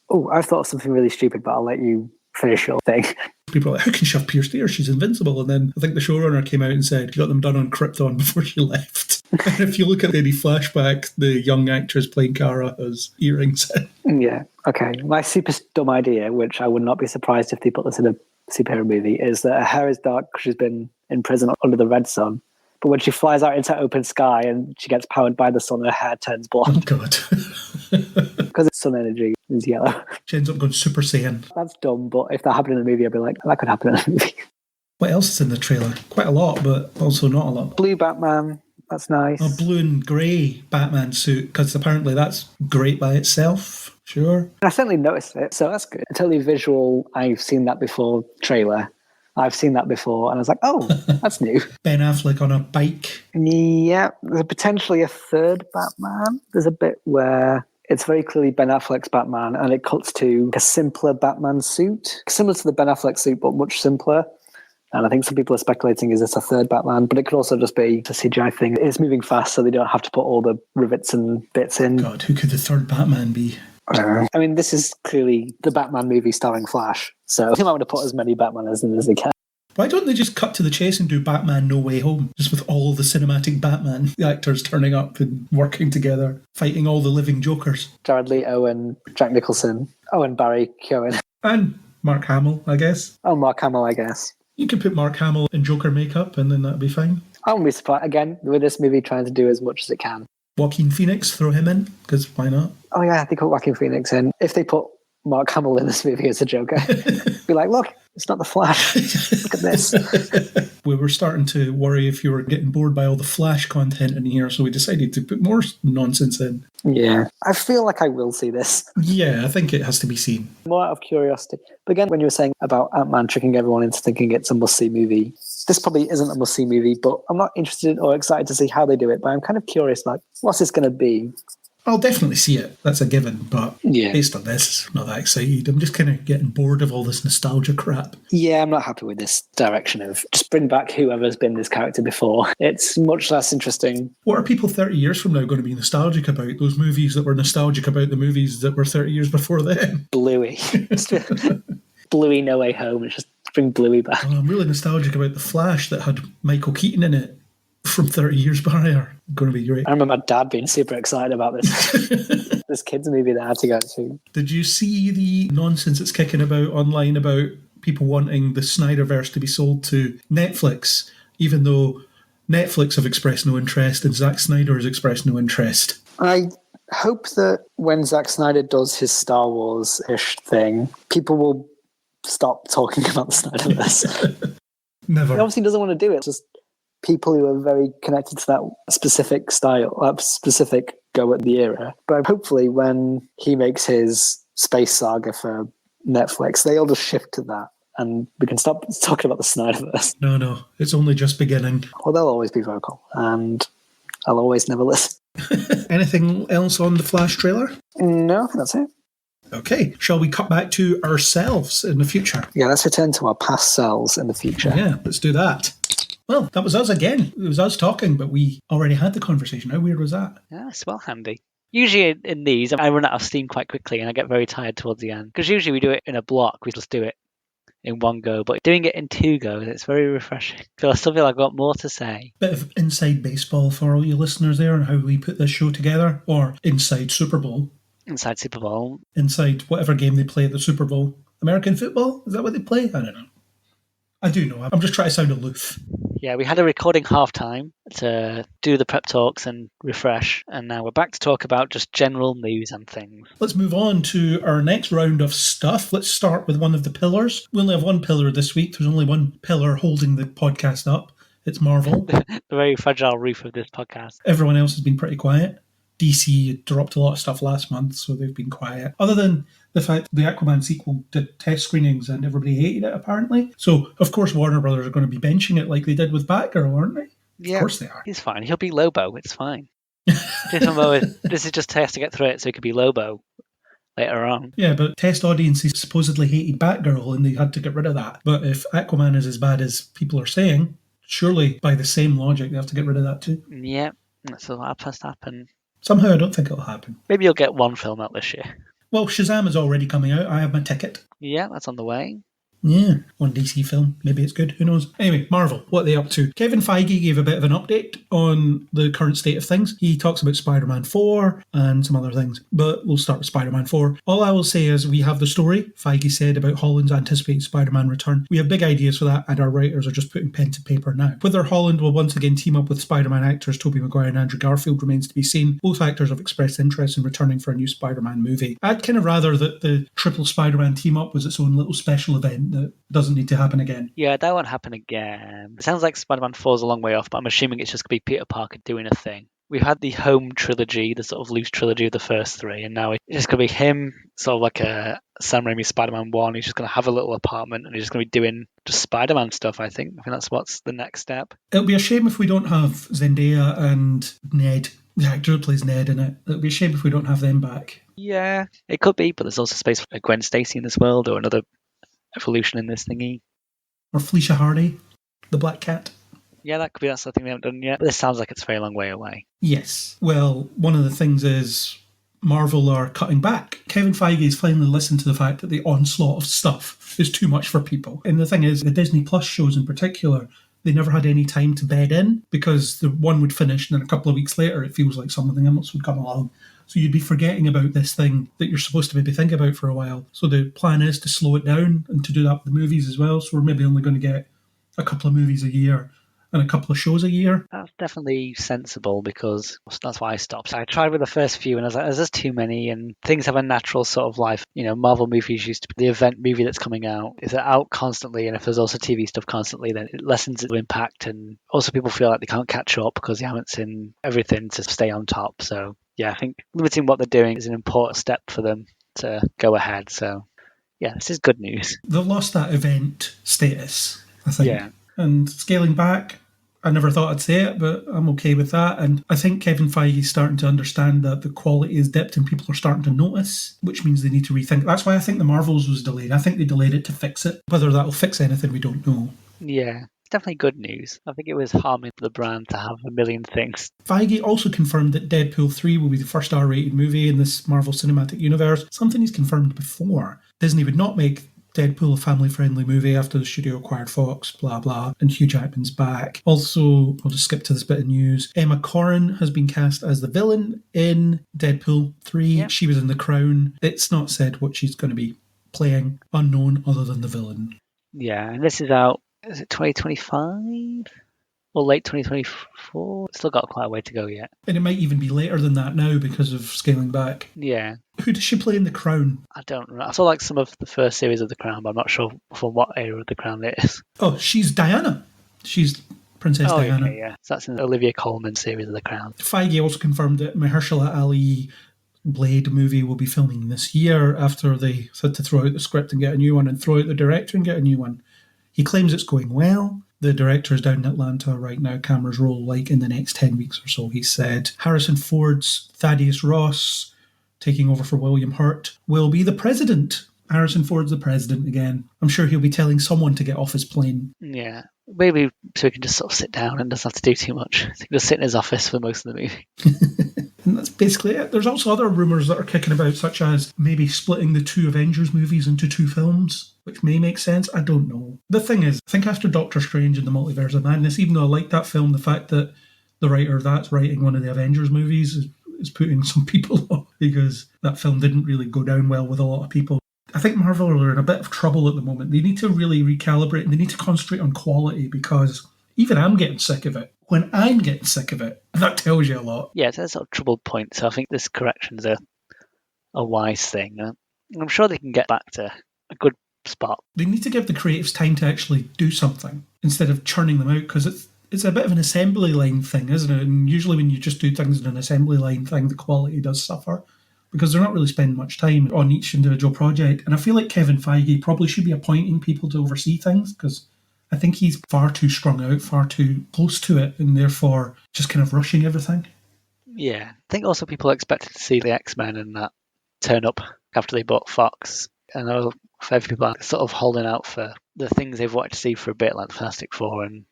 Oh, I've thought of something really stupid, but I'll let you finish your thing. People are like, how can she have pierced ears? She's invincible. And then I think the showrunner came out and said she got them done on Krypton before she left. And if you look at any flashback, the young actress playing Kara has earrings in. Yeah, okay. My super dumb idea, which I would not be surprised if they put this in a superhero movie, is that her hair is dark because she's been in prison under the red sun. But when she flies out into open sky and she gets powered by the sun, her hair turns blonde. Oh, God. Because sun energy is yellow. She ends up going Super Saiyan. That's dumb, but if that happened in a movie, I'd be like, that could happen in a movie. What else is in the trailer? Quite a lot, but also not a lot. Blue Batman, that's nice. A blue and grey Batman suit, because apparently that's great by itself. Sure. I certainly noticed it, so that's good. A totally visual, I've seen that before trailer. I've seen that before, and I was like, oh, that's new. Ben Affleck on a bike. Yeah, there's potentially a third Batman. There's a bit where it's very clearly Ben Affleck's Batman, and it cuts to a simpler Batman suit, similar to the Ben Affleck suit, but much simpler. And I think some people are speculating, is this a third Batman? But it could also just be a CGI thing. It's moving fast, so they don't have to put all the rivets and bits in. God, who could the third Batman be? I mean, this is clearly the Batman movie starring Flash, so they might want to put as many Batmaners in as they can. Why don't they just cut to the chase and do Batman No Way Home? Just with all the cinematic Batman actors turning up and working together, fighting all the living Jokers. Jared Leto and Jack Nicholson. Oh, and Barry Keoghan. And Mark Hamill, I guess. Oh, Mark Hamill, I guess. You could put Mark Hamill in Joker makeup and then that'd be fine. I wouldn't be surprised, again, with this movie trying to do as much as it can. Joaquin Phoenix, throw him in, because why not? Oh yeah, they put Joaquin Phoenix in. If they put Mark Hamill in this movie as a Joker, be like, look, it's not the Flash. Look at this. We were starting to worry if you were getting bored by all the Flash content in here, so we decided to put more nonsense in. Yeah. I feel like I will see this. Yeah, I think it has to be seen. More out of curiosity. But again, when you were saying about Ant-Man tricking everyone into thinking it's a must-see movie, this probably isn't a must-see movie, but I'm not interested or excited to see how they do it, but I'm kind of curious, like, what's this going to be? I'll definitely see it. That's a given. But yeah, based on this, I'm not that excited. I'm just kind of getting bored of all this nostalgia crap. Yeah, I'm not happy with this direction of just bring back whoever's been this character before. It's much less interesting. What are people 30 years from now going to be nostalgic about? Those movies that were nostalgic about the movies that were 30 years before them? Bluey. Bluey No Way Home. It's just bring Bluey back. Oh, I'm really nostalgic about The Flash that had Michael Keaton in it from 30 years prior. Going to be great. I remember my dad being super excited about this. This kids movie that I had to go to. Did you see the nonsense that's kicking about online about people wanting the Snyderverse to be sold to Netflix, even though Netflix have expressed no interest and Zack Snyder has expressed no interest? I hope that when Zack Snyder does his Star Wars-ish thing, people will stop talking about the Snyderverse. Never. He obviously doesn't want to do it. Just people who are very connected to that specific style, that specific go at the era. But hopefully when he makes his space saga for Netflix, they'll just shift to that and we can stop talking about the Snyderverse. No, it's only just beginning. Well, they'll always be vocal and I'll always never listen. Anything else on the Flash trailer? No, I think that's it. Okay, shall we cut back to ourselves in the future? Yeah, let's return to our past selves in the future. Yeah, let's do that. Well, that was us again. It was us talking, but we already had the conversation. How weird was that? Yeah, it's well handy. Usually in these, I run out of steam quite quickly and I get very tired towards the end. Because usually we do it in a block. We just do it in one go. But doing it in two goes, it's very refreshing. I still feel I've got more to say. Bit of inside baseball for all you listeners there on how we put this show together. Or inside Super Bowl. Inside Super Bowl. Inside whatever game they play at the Super Bowl. American football? Is that what they play? I don't know. I do know. I'm just trying to sound aloof. Yeah, we had a recording halftime to do the prep talks and refresh, and now we're back to talk about just general news and things. Let's move on to our next round of stuff. Let's start with one of the pillars. We only have one pillar this week. There's only one pillar holding the podcast up. It's Marvel. The very fragile roof of this podcast. Everyone else has been pretty quiet. DC dropped a lot of stuff last month, so they've been quiet. Other than the fact the Aquaman sequel did test screenings and everybody hated it, apparently. So, of course, Warner Brothers are going to be benching it like they did with Batgirl, aren't they? Yeah, of course they are. He's fine. He'll be Lobo. It's fine. This is just test to get through it so he could be Lobo later on. Yeah, but test audiences supposedly hated Batgirl and they had to get rid of that. But if Aquaman is as bad as people are saying, surely by the same logic they have to get rid of that too. Yeah, that's what has to happen. Somehow I don't think it'll happen. Maybe you'll get one film out this year. Well, Shazam is already coming out. I have my ticket. Yeah, that's on the way. Yeah, on DC Film. Maybe it's good. Who knows? Anyway, Marvel, what are they up to? Kevin Feige gave a bit of an update on the current state of things. He talks about Spider-Man 4 and some other things, but we'll start with Spider-Man 4. All I will say is we have the story Feige said about Holland's anticipated Spider-Man return. We have big ideas for that, and our writers are just putting pen to paper now. Whether Holland will once again team up with Spider-Man actors Tobey Maguire and Andrew Garfield remains to be seen. Both actors have expressed interest in returning for a new Spider-Man movie. I'd kind of rather that the triple Spider-Man team up was its own little special event that doesn't need to happen again. Yeah, that won't happen again. It sounds like Spider-Man 4 is a long way off, but I'm assuming it's just going to be Peter Parker doing a thing. We've had the home trilogy, the sort of loose trilogy of the first three, and now it's just going to be him, sort of like a Sam Raimi Spider-Man 1. He's just going to have a little apartment and he's just going to be doing just Spider-Man stuff, I think. I think that's what's the next step. It'll be a shame if we don't have Zendaya and Ned, the actor who plays Ned, in it. It'll be a shame if we don't have them back. Yeah, it could be, but there's also space for Gwen Stacy in this world or another evolution in this thingy. Or Felicia Hardy, the Black Cat. Yeah, that could be. That's something they haven't done yet. But this sounds like it's a very long way away. Yes. Well, one of the things is Marvel are cutting back. Kevin Feige has finally listened to the fact that the onslaught of stuff is too much for people. And the thing is, the Disney Plus shows in particular, they never had any time to bed in because the one would finish and then a couple of weeks later it feels like something else would come along. So you'd be forgetting about this thing that you're supposed to maybe think about for a while. So the plan is to slow it down and to do that with the movies as well. So we're maybe only going to get a couple of movies a year and a couple of shows a year. That's definitely sensible because that's why I stopped. I tried with the first few and I was like, there's too many and things have a natural sort of life. You know, Marvel movies used to be the event movie that's coming out. If they're out constantly and if there's also TV stuff constantly, then it lessens its impact. And also people feel like they can't catch up because they haven't seen everything to stay on top. So yeah, I think limiting what they're doing is an important step for them to go ahead. So yeah, this is good news. They've lost that event status, I think. Yeah. And scaling back, I never thought I'd say it, but I'm okay with that. And I think Kevin Feige is starting to understand that the quality is dipped and people are starting to notice, which means they need to rethink. That's why I think the Marvels was delayed. I think they delayed it to fix it. Whether that'll fix anything, we don't know. Yeah. Definitely good news. I think it was harming the brand to have a million things. Feige also confirmed that Deadpool 3 will be the first R-rated movie in this Marvel Cinematic Universe, something he's confirmed before. Disney would not make Deadpool a family-friendly movie after the studio acquired Fox, blah, blah, and Hugh Jackman's back. Also, I'll just skip to this bit of news. Emma Corrin has been cast as the villain in Deadpool 3. Yep. She was in The Crown. It's not said what she's going to be playing, unknown other than the villain. Yeah, and this is out, is it 2025? Or late 2024? Still got quite a way to go yet. And it might even be later than that now because of scaling back. Yeah. Who does she play in The Crown? I don't know. I saw like some of the first series of The Crown, but I'm not sure from what era of The Crown it is. Oh, she's Diana. She's Princess Diana. Okay, yeah. So that's an Olivia Colman series of The Crown. Feige also confirmed that Mahershala Ali Blade movie will be filming this year after they had to throw out the script and get a new one and throw out the director and get a new one. He claims it's going well. The director is down in Atlanta right now. Cameras roll like in the next 10 weeks or so, he said. Harrison Ford's Thaddeus Ross, taking over for William Hurt, will be the president. Harrison Ford's the president again. I'm sure he'll be telling someone to get off his plane. Yeah. Maybe so he can just sort of sit down and doesn't have to do too much. So he can just sit in his office for most of the movie. And that's basically it. There's also other rumours that are kicking about, such as maybe splitting the two Avengers movies into two films, which may make sense. I don't know. The thing is, I think after Doctor Strange and the Multiverse of Madness, even though I like that film, the fact that the writer that's writing one of the Avengers movies is putting some people off because that film didn't really go down well with a lot of people. I think Marvel are in a bit of trouble at the moment. They need to really recalibrate and they need to concentrate on quality because even I'm getting sick of it. When I'm getting sick of it, that tells you a lot. Yeah, it's a sort of troubled point. So I think this correction is a wise thing. I'm sure they can get back to a good spot. They need to give the creatives time to actually do something instead of churning them out because it's a bit of an assembly line thing, isn't it? And usually when you just do things in an assembly line thing, the quality does suffer because they're not really spending much time on each individual project. And I feel like Kevin Feige probably should be appointing people to oversee things because I think he's far too strung out, far too close to it, and therefore just kind of rushing everything. Yeah. I think also people expected to see the X-Men and that turn up after they bought Fox. I know fair few people are sort of holding out for the things they've wanted to see for a bit, like Fantastic Four and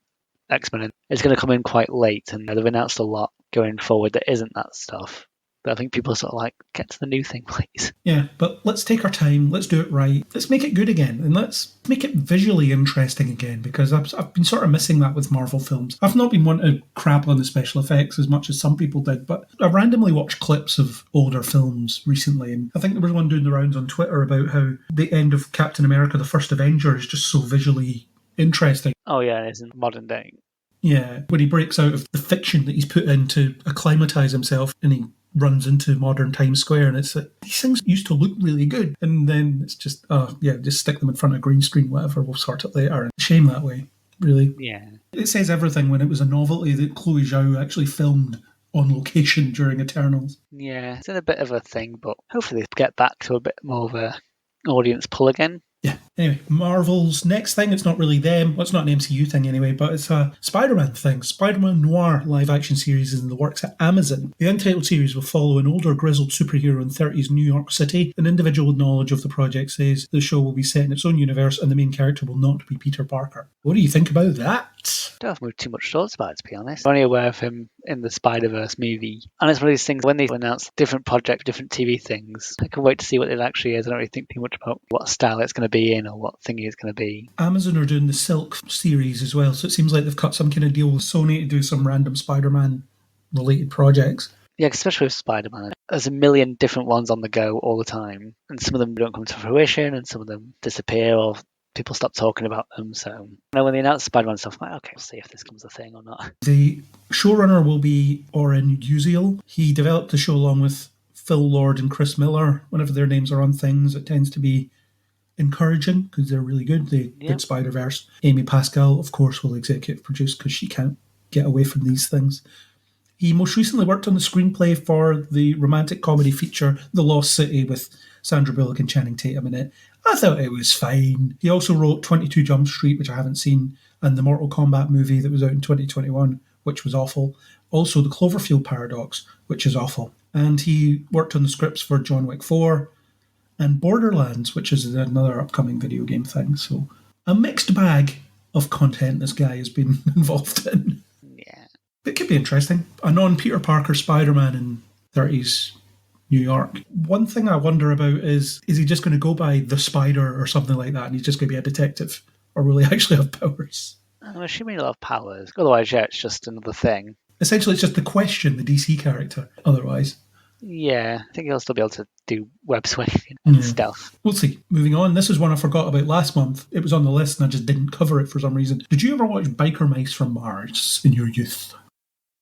X-Men. It's going to come in quite late, and they've announced a lot going forward that isn't that stuff. But I think people are sort of like, get to the new thing, please. Yeah, but let's take our time, let's do it right, let's make it good again, and let's make it visually interesting again, because I've been sort of missing that with Marvel films. I've not been one to crap on the special effects as much as some people did, but I randomly watched clips of older films recently, and I think there was one doing the rounds on Twitter about how the end of Captain America, the First Avenger, is just so visually interesting. Oh yeah, it is in modern day. Yeah, when he breaks out of the fiction that he's put in to acclimatise himself, and he runs into modern Times Square, and it's like, these things used to look really good, and then it's just, just stick them in front of a green screen, whatever, we'll sort it later. Shame that way, really. Yeah. It says everything when it was a novelty that Chloe Zhao actually filmed on location during Eternals. Yeah, it's in a bit of a thing, but hopefully they get back to a bit more of a audience pull again. Yeah. Anyway, Marvel's next thing, it's not really them. Well, it's not an MCU thing anyway, but it's a Spider-Man thing. Spider-Man Noir live-action series is in the works at Amazon. The untitled series will follow an older, grizzled superhero in 30s New York City. An individual with knowledge of the project says the show will be set in its own universe and the main character will not be Peter Parker. What do you think about that? I don't have too much thoughts about it, to be honest. I'm only aware of him in the Spider-Verse movie. And it's one of these things, when they announce different projects, different TV things, I can wait to see what it actually is. I don't really think too much about what style it's going to be in or what thing it's going to be. Amazon are doing the Silk series as well, so it seems like they've cut some kind of deal with Sony to do some random Spider-Man related projects. Yeah, especially with Spider-Man. There's a million different ones on the go all the time. And some of them don't come to fruition and some of them disappear or people stop talking about them. So when they announce Spider-Man stuff, I'm like, okay, we'll see if this becomes a thing or not. The showrunner will be Oren Uziel. He developed the show along with Phil Lord and Chris Miller. Whenever their names are on things, it tends to be encouraging because they're really good. They did Spider-Verse. Amy Pascal, of course, will executive produce because she can't get away from these things. He most recently worked on the screenplay for the romantic comedy feature The Lost City with Sandra Bullock and Channing Tatum in it. I thought it was fine. He also wrote 22 Jump Street, which I haven't seen, and the Mortal Kombat movie that was out in 2021, which was awful. Also the Cloverfield Paradox, which is awful. And he worked on the scripts for John Wick 4 and Borderlands, which is another upcoming video game thing. So a mixed bag of content this guy has been involved in. Yeah. It could be interesting. A non-Peter Parker Spider-Man in 30s New York. One thing I wonder about is he just going to go by the Spider or something like that and he's just going to be a detective? Or will he actually have powers? I'm assuming he'll have powers. Otherwise, yeah, it's just another thing. Essentially, it's just the Question, the DC character. Otherwise. Yeah, I think he'll still be able to do web swinging and stealth. We'll see. Moving on, this is one I forgot about last month. It was on the list and I just didn't cover it for some reason. Did you ever watch Biker Mice from Mars in your youth?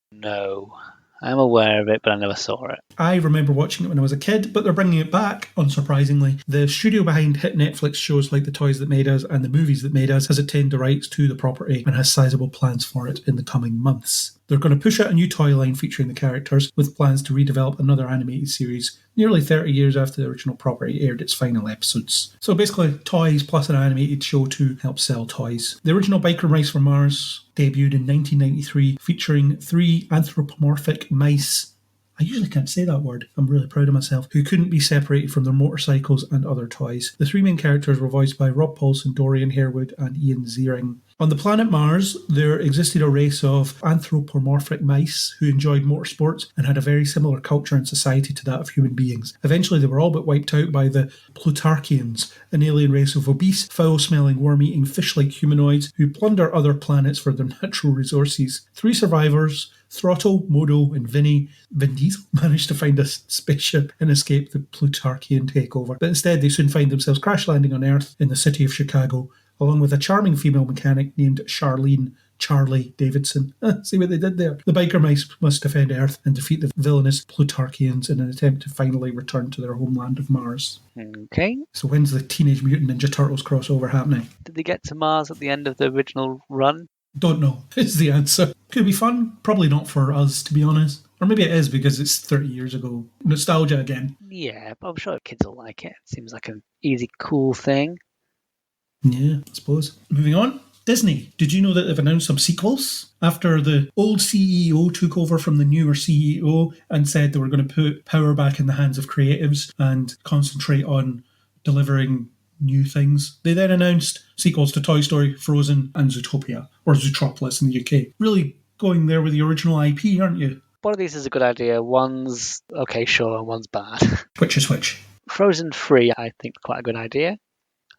No. I'm aware of it, but I never saw it. I remember watching it when I was a kid, but they're bringing it back, unsurprisingly. The studio behind hit Netflix shows like The Toys That Made Us and The Movies That Made Us has attained the rights to the property and has sizable plans for it in the coming months. They're going to push out a new toy line featuring the characters, with plans to redevelop another animated series nearly 30 years after the original property aired its final episodes. So basically, toys plus an animated show to help sell toys. The original Biker Mice from Mars debuted in 1993, featuring 3 anthropomorphic mice. I usually can't say that word. I'm really proud of myself. Who couldn't be separated from their motorcycles and other toys. The 3 main characters were voiced by Rob Paulson, Dorian Harewood, and Ian Ziering. On the planet Mars, there existed a race of anthropomorphic mice who enjoyed motorsports and had a very similar culture and society to that of human beings. Eventually, they were all but wiped out by the Plutarchians, an alien race of obese, foul-smelling, worm-eating, fish-like humanoids who plunder other planets for their natural resources. 3 survivors, Throttle, Modo, and Vin Diesel, managed to find a spaceship and escape the Plutarchian takeover. But instead, they soon find themselves crash landing on Earth in the city of Chicago, along with a charming female mechanic named Charlie Davidson. See what they did there? The biker mice must defend Earth and defeat the villainous Plutarchians in an attempt to finally return to their homeland of Mars. Okay. So when's the Teenage Mutant Ninja Turtles crossover happening? Did they get to Mars at the end of the original run? Don't know, is the answer. Could be fun. Probably not for us, to be honest. Or maybe it is because it's 30 years ago. Nostalgia again. Yeah, but I'm sure kids will like it. It seems like an easy, cool thing. Yeah, I suppose. Moving on. Disney. Did you know that they've announced some sequels? After the old CEO took over from the newer CEO and said they were going to put power back in the hands of creatives and concentrate on delivering new things. They then announced sequels to Toy Story, Frozen, and Zootopia, or Zootropolis in the UK. Really going there with the original IP, aren't you? One of these is a good idea. One's okay, sure, and one's bad. Which is which? Frozen 3, I think, quite a good idea.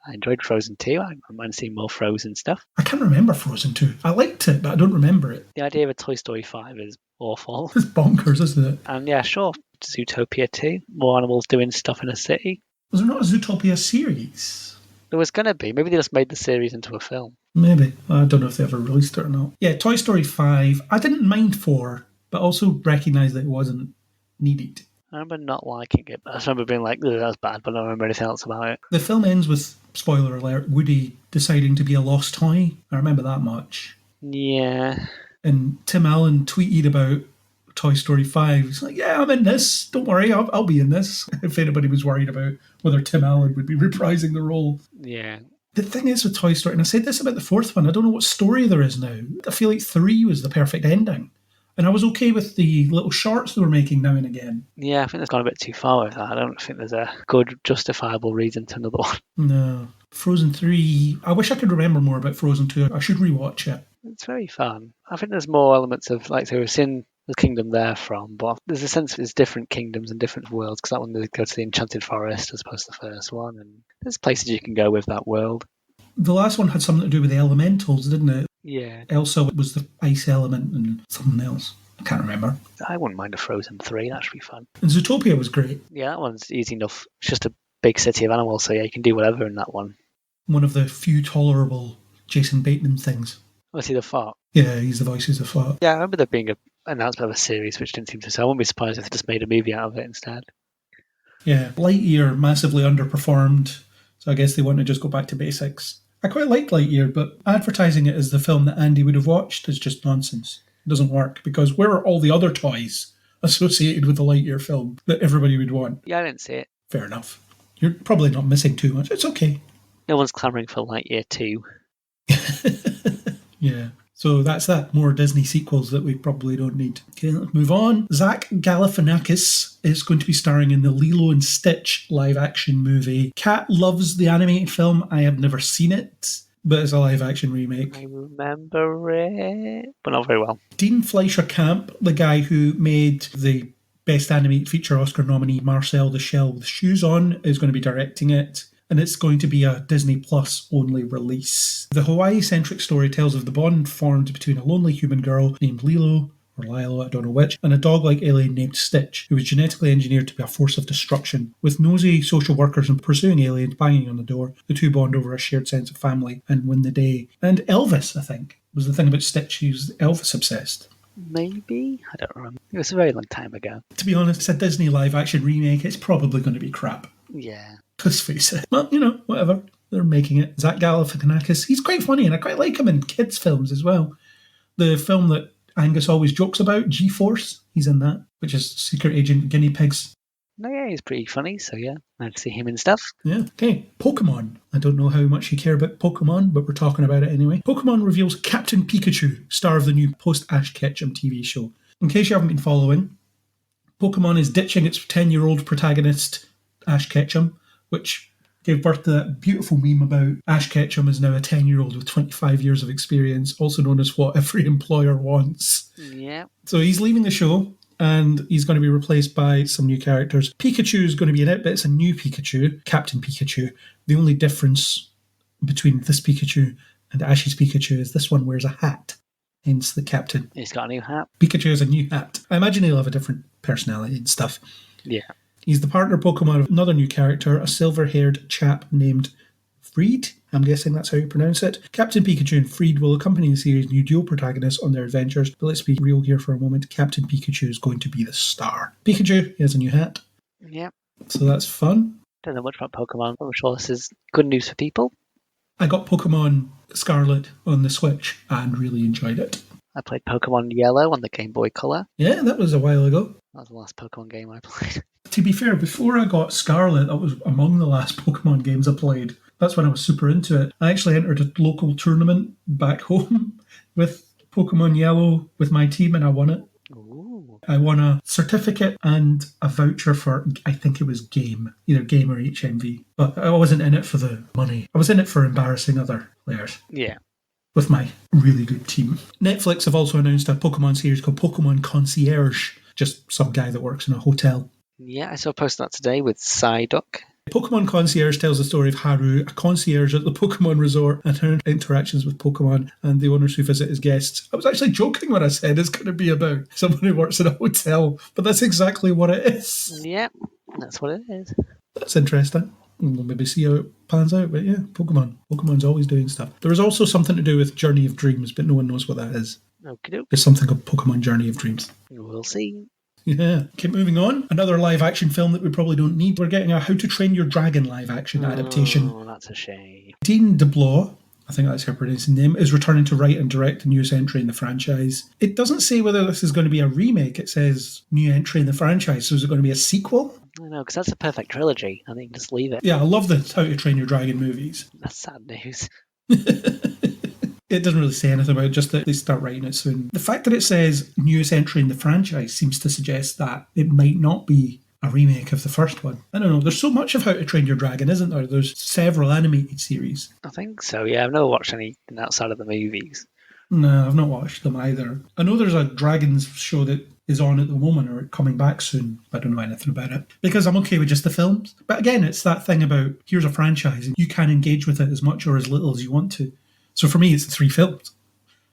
I enjoyed Frozen 2. I mind seeing more Frozen stuff. I can't remember Frozen 2. I liked it, but I don't remember it. The idea of a Toy Story 5 is awful. It's bonkers, isn't it? And yeah, sure, Zootopia 2. More animals doing stuff in a city. Was there not a Zootopia series? There was going to be. Maybe they just made the series into a film. Maybe. I don't know if they ever released it or not. Yeah, Toy Story 5. I didn't mind 4, but also recognised that it wasn't needed. I remember not liking it. I just remember being like, that was bad, but I don't remember anything else about it. The film ends with, spoiler alert, Woody deciding to be a lost toy. I remember that much. Yeah. And Tim Allen tweeted about Toy Story 5. He's like, yeah, I'm in this. Don't worry, I'll be in this. If anybody was worried about whether Tim Allen would be reprising the role. Yeah. The thing is with Toy Story, and I said this about the fourth one, I don't know what story there is now. I feel like 3 was the perfect ending. And I was okay with the little shorts they were making now and again. Yeah, I think they've gone a bit too far with that. I don't think there's a good justifiable reason to another one. No. Frozen 3, I wish I could remember more about Frozen 2. I should rewatch it. It's very fun. I think there's more elements of, like, so we've seen the kingdom they're from, but there's a sense it's different kingdoms and different worlds, because that one they go to the Enchanted Forest as opposed to the first one, and there's places you can go with that world. The last one had something to do with the elementals, didn't it? Yeah. Elsa was the ice element and something else. I can't remember. I wouldn't mind a Frozen 3, that should be fun. And Zootopia was great. Yeah, that one's easy enough. It's just a big city of animals, so yeah, you can do whatever in that one. One of the few tolerable Jason Bateman things. Was he the fart? Yeah, he's the voice of the fart. Yeah, I remember there being an announcement of a series which didn't seem to, so I wouldn't be surprised if they just made a movie out of it instead. Yeah, Lightyear massively underperformed, so I guess they want to just go back to basics. I quite liked Lightyear, but advertising it as the film that Andy would have watched is just nonsense. It doesn't work, because where are all the other toys associated with the Lightyear film that everybody would want? Yeah, I didn't see it. Fair enough. You're probably not missing too much. It's okay. No one's clamouring for Lightyear 2. Yeah. So that's that. More Disney sequels that we probably don't need. Okay, let's move on. Zach Galifianakis is going to be starring in the Lilo and Stitch live-action movie. Kat loves the animated film. I have never seen it, but it's a live-action remake. I remember it, but not very well. Dean Fleischer-Camp, the guy who made the Best Animated Feature Oscar nominee Marcel the Shell with Shoes On, is going to be directing it. And it's going to be a Disney Plus only release. The Hawaii-centric story tells of the bond formed between a lonely human girl named Lilo, or Lilo, I don't know which, and a dog-like alien named Stitch, who was genetically engineered to be a force of destruction. With nosy social workers and pursuing aliens banging on the door, the two bond over a shared sense of family and win the day. And Elvis, I think, was the thing about Stitch. He was Elvis-obsessed. Maybe? I don't remember. It was a very long time ago. To be honest, it's a Disney live-action remake. It's probably going to be crap. Yeah. Let's face it. Well, whatever. They're making it. Zach Galifianakis, he's quite funny, and I quite like him in kids' films as well. The film that Angus always jokes about, G-Force, he's in that, which is Secret Agent Guinea Pigs. No, yeah, he's pretty funny, so yeah, I'd see him in stuff. Yeah. Okay, Pokemon. I don't know how much you care about Pokemon, but we're talking about it anyway. Pokemon reveals Captain Pikachu, star of the new post-Ash Ketchum TV show. In case you haven't been following, Pokemon is ditching its 10-year-old protagonist, Ash Ketchum, which gave birth to that beautiful meme about Ash Ketchum is now a 10-year-old with 25 years of experience, also known as what every employer wants. Yeah. So he's leaving the show, and he's going to be replaced by some new characters. Pikachu is going to be in it, but it's a new Pikachu, Captain Pikachu. The only difference between this Pikachu and Ash's Pikachu is this one wears a hat, hence the captain. He's got a new hat. Pikachu has a new hat. I imagine he'll have a different personality and stuff. Yeah. He's the partner Pokemon of another new character, a silver-haired chap named Freed. I'm guessing that's how you pronounce it. Captain Pikachu and Freed will accompany the series' new dual protagonists on their adventures. But let's be real here for a moment. Captain Pikachu is going to be the star. Pikachu, he has a new hat. Yeah. So that's fun. Don't know much about Pokemon, but I'm sure this is good news for people. I got Pokemon Scarlet on the Switch and really enjoyed it. I played Pokemon Yellow on the Game Boy Color. Yeah, that was a while ago. That was the last Pokemon game I played. To be fair, before I got Scarlet, that was among the last Pokemon games I played. That's when I was super into it. I actually entered a local tournament back home with Pokemon Yellow with my team, and I won it. Ooh. I won a certificate and a voucher for, I think it was Game, either Game or HMV. But I wasn't in it for the money. I was in it for embarrassing other players. Yeah. with my really good team. Netflix have also announced a Pokemon series called Pokemon Concierge, just some guy that works in a hotel. Yeah, I saw a post on that today with Psyduck. Pokemon Concierge tells the story of Haru, a concierge at the Pokemon Resort, and her interactions with Pokemon and the owners who visit as guests. I was actually joking when I said it's going to be about someone who works in a hotel, but that's exactly what it is. Yep, that's what it is. That's interesting. We'll maybe see how it pans out, but yeah, Pokemon's always doing stuff. There was also something to do with Journey of Dreams, but no one knows what that is. Okey-doke. There's something called Pokemon Journey of Dreams. We'll see. Yeah. Okay, moving on. Another live-action film that we probably don't need. We're getting a How to Train Your Dragon live-action adaptation. Oh, that's a shame. Dean DeBlois, I think that's her pronouncing name, is returning to write and direct a newest entry in the franchise. It doesn't say whether this is going to be a remake. It says new entry in the franchise. So is it going to be a sequel? I know, because that's a perfect trilogy. I think just leave it. Yeah, I love the How to Train Your Dragon movies. That's sad news. It doesn't really say anything about it, just that they start writing it soon. The fact that it says newest entry in the franchise seems to suggest that it might not be a remake of the first one. I don't know. There's so much of How to Train Your Dragon, isn't there? There's several animated series. I think so, yeah. I've never watched anything outside of the movies. No, I've not watched them either. I know there's a Dragons show that is on at the moment or coming back soon. I don't know anything about it because I'm okay with just the films. But again, it's that thing about here's a franchise and you can engage with it as much or as little as you want to. So for me, it's the 3 films.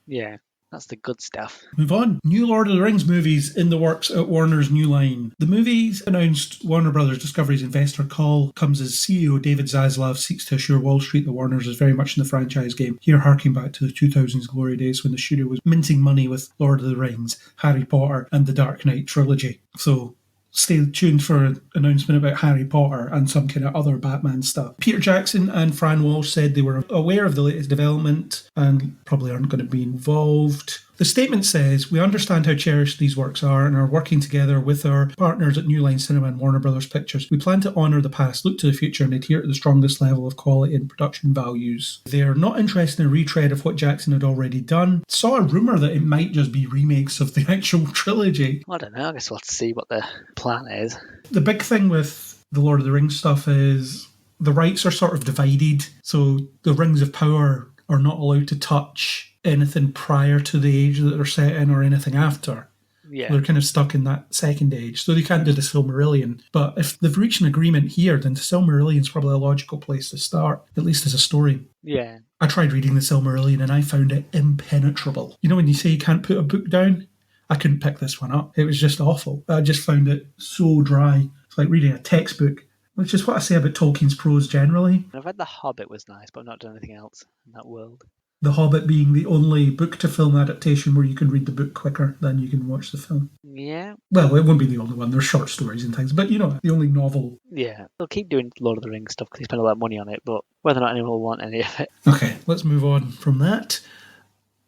Yeah, that's the good stuff. Move on. New Lord of the Rings movies in the works at Warner's New Line. The movies announced Warner Brothers Discovery's investor call comes as CEO David Zaslav seeks to assure Wall Street that Warner's is very much in the franchise game. Here harking back to the 2000s glory days when the studio was minting money with Lord of the Rings, Harry Potter and the Dark Knight trilogy. So stay tuned for an announcement about Harry Potter and some kind of other Batman stuff. Peter Jackson and Fran Walsh said they were aware of the latest development and probably aren't going to be involved. The statement says, "We understand how cherished these works are and are working together with our partners at New Line Cinema and Warner Brothers Pictures. We plan to honour the past, look to the future and adhere to the strongest level of quality and production values." They are not interested in a retread of what Jackson had already done. Saw a rumour that it might just be remakes of the actual trilogy. I don't know. I guess we'll have to see what the plan is. The big thing with the Lord of the Rings stuff is the rights are sort of divided. So the Rings of Power are not allowed to touch anything prior to the age that they're set in or anything after. Yeah. They're kind of stuck in that second age. So they can't do the Silmarillion. But if they've reached an agreement here, then the Silmarillion's probably a logical place to start, at least as a story. Yeah. I tried reading the Silmarillion and I found it impenetrable. You know when you say you can't put a book down? I couldn't pick this one up. It was just awful. I just found it so dry. It's like reading a textbook, which is what I say about Tolkien's prose generally. I've read The Hobbit was nice, but I've not done anything else in that world. The Hobbit being the only book-to-film adaptation where you can read the book quicker than you can watch the film. Yeah. Well, it won't be the only one. There's short stories and things, but you know, the only novel. Yeah. They'll keep doing Lord of the Rings stuff because they spend all that money on it, but whether or not anyone will want any of it. Okay, let's move on from that.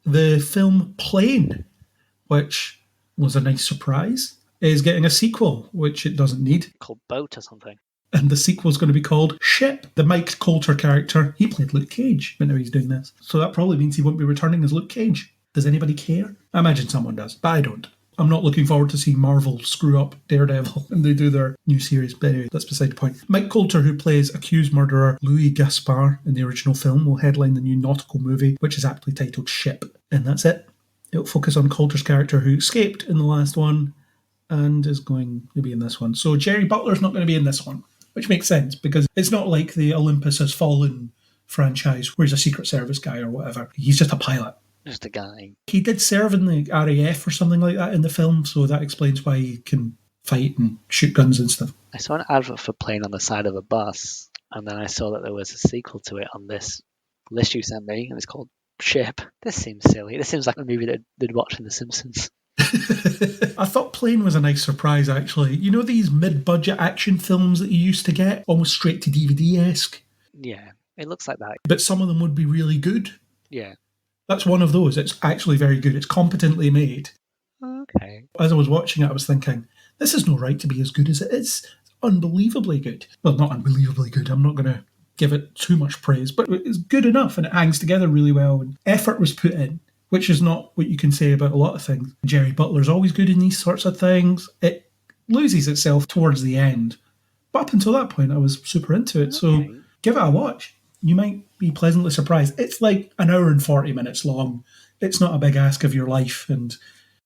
The film Plane, which was a nice surprise, is getting a sequel, which it doesn't need. Called Boat or something. And the sequel's going to be called Ship. The Mike Coulter character, he played Luke Cage, but now he's doing this. So that probably means he won't be returning as Luke Cage. Does anybody care? I imagine someone does, but I don't. I'm not looking forward to seeing Marvel screw up Daredevil when they do their new series. But anyway, that's beside the point. Mike Coulter, who plays accused murderer Louis Gaspard in the original film, will headline the new nautical movie, which is aptly titled Ship. And that's it. It'll focus on Coulter's character who escaped in the last one and is going to be in this one. So Jerry Butler's not going to be in this one, which makes sense because it's not like the Olympus Has Fallen franchise where he's a Secret Service guy or whatever. He's just a pilot. Just a guy. He did serve in the RAF or something like that in the film, so that explains why he can fight and shoot guns and stuff. I saw an advert for Plane on the side of a bus, and then I saw that there was a sequel to it on this list you sent me, and it's called Ship. This seems silly. This seems like a movie that they'd watch in The Simpsons. I thought Plane was a nice surprise, actually. You know these mid-budget action films that you used to get, almost straight to DVD-esque? Yeah, it looks like that. But some of them would be really good. Yeah. That's one of those. It's actually very good. It's competently made. Okay. As I was watching it, I was thinking, this is no right to be as good as it is. It's unbelievably good. Well, not unbelievably good. I'm not going to give it too much praise, but it's good enough and it hangs together really well. And effort was put in, which is not what you can say about a lot of things. Jerry Butler's always good in these sorts of things. It loses itself towards the end. But up until that point, I was super into it. So give it a watch. you might be pleasantly surprised. It's like an hour and 40 minutes long. It's not a big ask of your life, and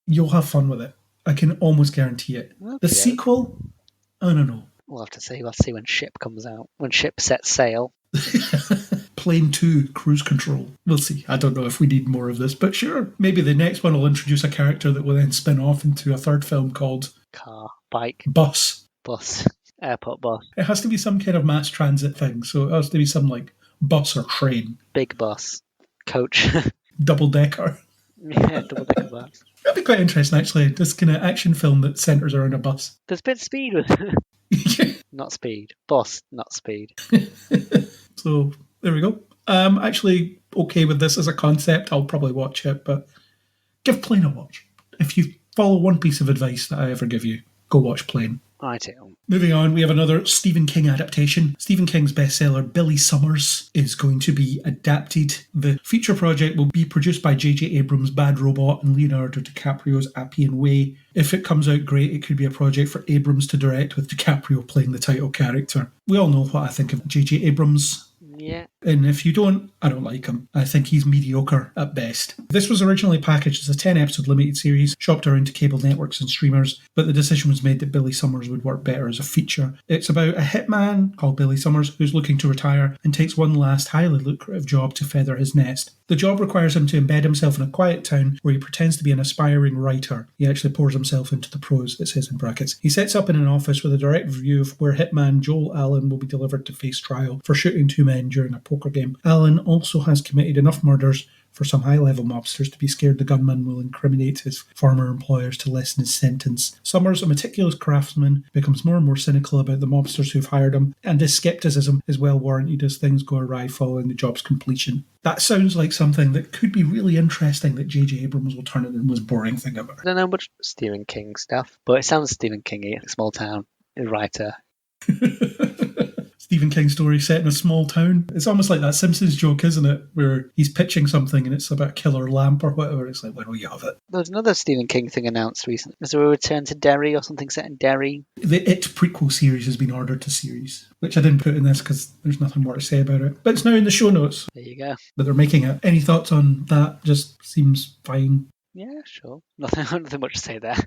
you'll have fun with it. I can almost guarantee it. Okay. The sequel, I don't know. We'll have to see. We'll see when Ship comes out. When Ship sets sail. Plane 2, Cruise Control. We'll see. I don't know if we need more of this, but sure. Maybe the next one will introduce a character that will then spin off into a third film called Car, bike, Bus. airport bus. It has to be some kind of mass transit thing, so it has to be some like bus or train. Big bus, coach. Double decker. Yeah, double decker bus. That'd be quite interesting, actually. This kind of action film that centres around a bus. There's a bit of speed with it. Not speed. Bus, not speed. So, there we go. I'm actually okay with this as a concept. I'll probably watch it, but give Plane a watch. If you follow one piece of advice that I ever give you, go watch Plane. I do. Moving on, we have another Stephen King adaptation. Stephen King's bestseller, Billy Summers, is going to be adapted. The feature project will be produced by J.J. Abrams' Bad Robot and Leonardo DiCaprio's Appian Way. If it comes out great, it could be a project for Abrams to direct with DiCaprio playing the title character. We all know what I think of J.J. Abrams. Yeah. And if you don't, I don't like him. I think he's mediocre at best. This was originally packaged as a 10-episode limited series, shopped around to cable networks and streamers, but the decision was made that Billy Summers would work better as a feature. It's about a hitman called Billy Summers who's looking to retire and takes one last highly lucrative job to feather his nest. The job requires him to embed himself in a quiet town where he pretends to be an aspiring writer. He actually pours himself into the prose, it says in brackets. He sets up in an office with a direct view of where hitman Joel Allen will be delivered to face trial for shooting two men during a poker game. Allen also has committed enough murders for some high-level mobsters to be scared the gunman will incriminate his former employers to lessen his sentence. Summers, a meticulous craftsman, becomes more and more cynical about the mobsters who've hired him, and his scepticism is well warranted as things go awry following the job's completion. That sounds like something that could be really interesting that J.J. Abrams will turn it into the most boring thing ever. I don't know much Stephen King stuff, but it sounds Stephen King-y. Small town, a writer. Stephen King story set in a small town. It's almost like that Simpsons joke, isn't it? Where he's pitching something and it's about a killer lamp or whatever. It's like, when will you have it? There was another Stephen King thing announced recently. Is there a return to Derry or something set in Derry? The It prequel series has been ordered to series, which I didn't put in this because there's nothing more to say about it. But it's now in the show notes. There you go. But they're making it. Any thoughts on that? Just seems fine. Yeah, sure. Nothing much to say there.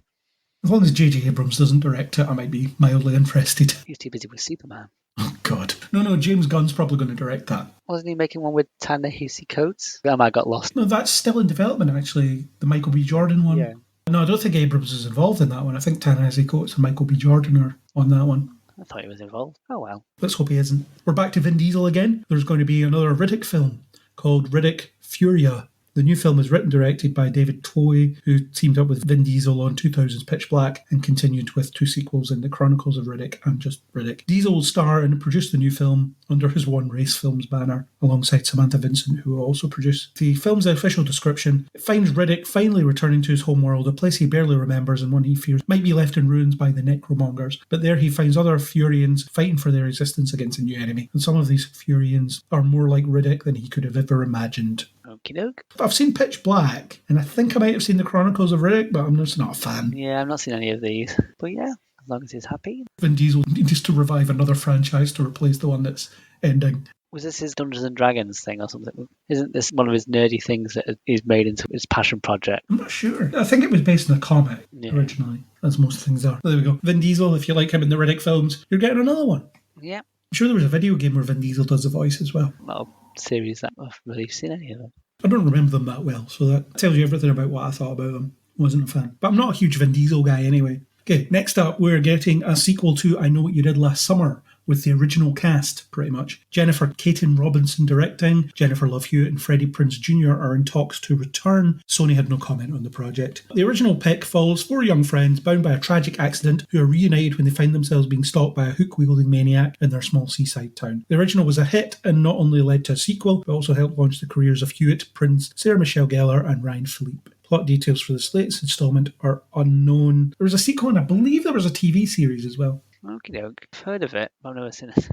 As long as J.J. Abrams doesn't direct it, I might be mildly interested. He's too busy with Superman. Oh, God. No, James Gunn's probably going to direct that. Wasn't he making one with Ta-Nehisi Coates? I got lost. No, that's still in development, actually. The Michael B. Jordan one. Yeah. No, I don't think Abrams is involved in that one. I think Ta-Nehisi Coates and Michael B. Jordan are on that one. I thought he was involved. Oh, well. Let's hope he isn't. We're back to Vin Diesel again. There's going to be another Riddick film called Riddick Furia. The new film is written and directed by David Toy, who teamed up with Vin Diesel on 2000's Pitch Black and continued with two sequels in The Chronicles of Riddick and just Riddick. Diesel will star and produce the new film under his One Race Films banner, alongside Samantha Vincent, who will also produce. The film's official description: it finds Riddick finally returning to his homeworld, a place he barely remembers and one he fears might be left in ruins by the Necromongers. But there he finds other Furians fighting for their existence against a new enemy, and some of these Furians are more like Riddick than he could have ever imagined. Okie doke. I've seen Pitch Black, and I think I might have seen The Chronicles of Riddick, but I'm just not a fan. Yeah, I've not seen any of these. But yeah, as long as he's happy. Vin Diesel needs to revive another franchise to replace the one that's ending. Was this his Dungeons and Dragons thing or something? Isn't this one of his nerdy things that he's made into his passion project? I'm not sure. I think it was based on a comic originally, as most things are. There we go. Vin Diesel, if you like him in the Riddick films, you're getting another one. Yeah. I'm sure there was a video game where Vin Diesel does the voice as well. Not a series that I've really seen any of them. I don't remember them that well, so that tells you everything about what I thought about them. Wasn't a fan. But I'm not a huge Vin Diesel guy anyway. Okay, next up, we're getting a sequel to I Know What You Did Last Summer, with the original cast, pretty much. Jennifer Caton Robinson directing, Jennifer Love Hewitt and Freddie Prinze Jr. are in talks to return. Sony had no comment on the project. The original pick follows four young friends bound by a tragic accident who are reunited when they find themselves being stalked by a hook-wielding maniac in their small seaside town. The original was a hit and not only led to a sequel, but also helped launch the careers of Hewitt, Prinze, Sarah Michelle Gellar and Ryan Philippe. Plot details for this latest instalment are unknown. There was a sequel and I believe there was a TV series as well. Okie doke. I've heard of it, but I've never seen it.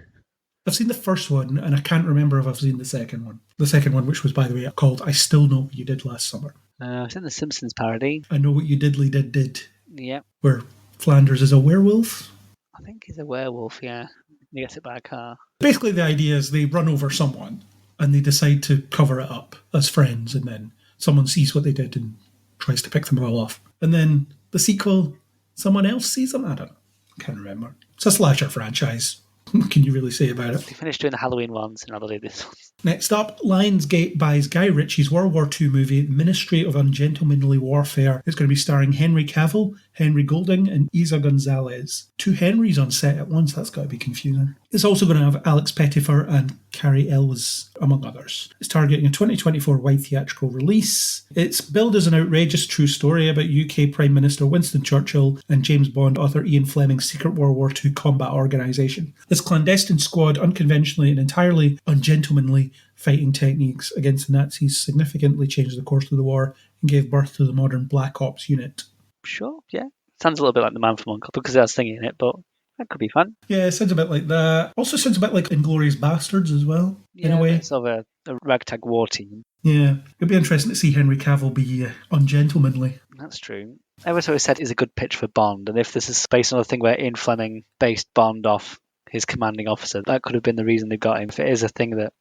I've seen the first one, and I can't remember if I've seen the second one. The second one, which was, by the way, called I Still Know What You Did Last Summer. I've seen the Simpsons parody. I Know What You Diddly Did. Yep. Where Flanders is a werewolf. I think he's a werewolf, yeah. He gets hit by a car. Basically, the idea is they run over someone and they decide to cover it up as friends, and then someone sees what they did and tries to pick them all off. And then the sequel, someone else sees them? I don't know. I can't remember. It's a slasher franchise. What can you really say about it? They finished doing the Halloween ones, and now they'll do this one. Next up, Lionsgate buys Guy Ritchie's World War II movie, Ministry of Ungentlemanly Warfare. It's going to be starring Henry Cavill, Henry Golding, and Isa Gonzalez. 2 Henrys on set at once, that's got to be confusing. It's also going to have Alex Pettyfer and Carrie Elwes, among others. It's targeting a 2024 wide theatrical release. It's billed as an outrageous true story about UK Prime Minister Winston Churchill and James Bond author Ian Fleming's secret World War II combat organisation. This clandestine squad, unconventionally and entirely ungentlemanly fighting techniques against the Nazis, significantly changed the course of the war and gave birth to the modern Black Ops unit. Sure, yeah. Sounds a little bit like The Man from U.N.C.L.E. because there's singing in it, but that could be fun. Yeah, it sounds a bit like that. Also sounds a bit like Inglourious Bastards as well, in a way. It's sort of a ragtag war team. Yeah, it'd be interesting to see Henry Cavill be ungentlemanly. That's true. I always said is a good pitch for Bond, and if this is based on a thing where Ian Fleming based Bond off his commanding officer, that could have been the reason they got him. If it is a thing that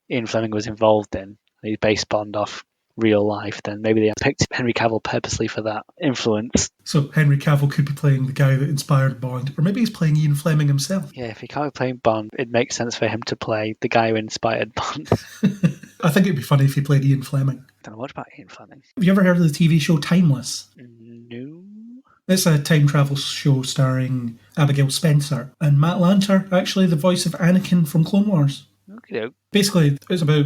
Ian Fleming was involved in, and he based Bond off real life, then maybe they picked Henry Cavill purposely for that influence. So Henry Cavill could be playing the guy that inspired Bond, or maybe he's playing Ian Fleming himself. Yeah, if he can't be playing Bond, it makes sense for him to play the guy who inspired Bond. I think it'd be funny if he played Ian Fleming. I don't know much about Ian Fleming. Have you ever heard of the TV show Timeless? No. It's a time travel show starring Abigail Spencer and Matt Lanter, actually the voice of Anakin from Clone Wars. Okay. Basically, it's about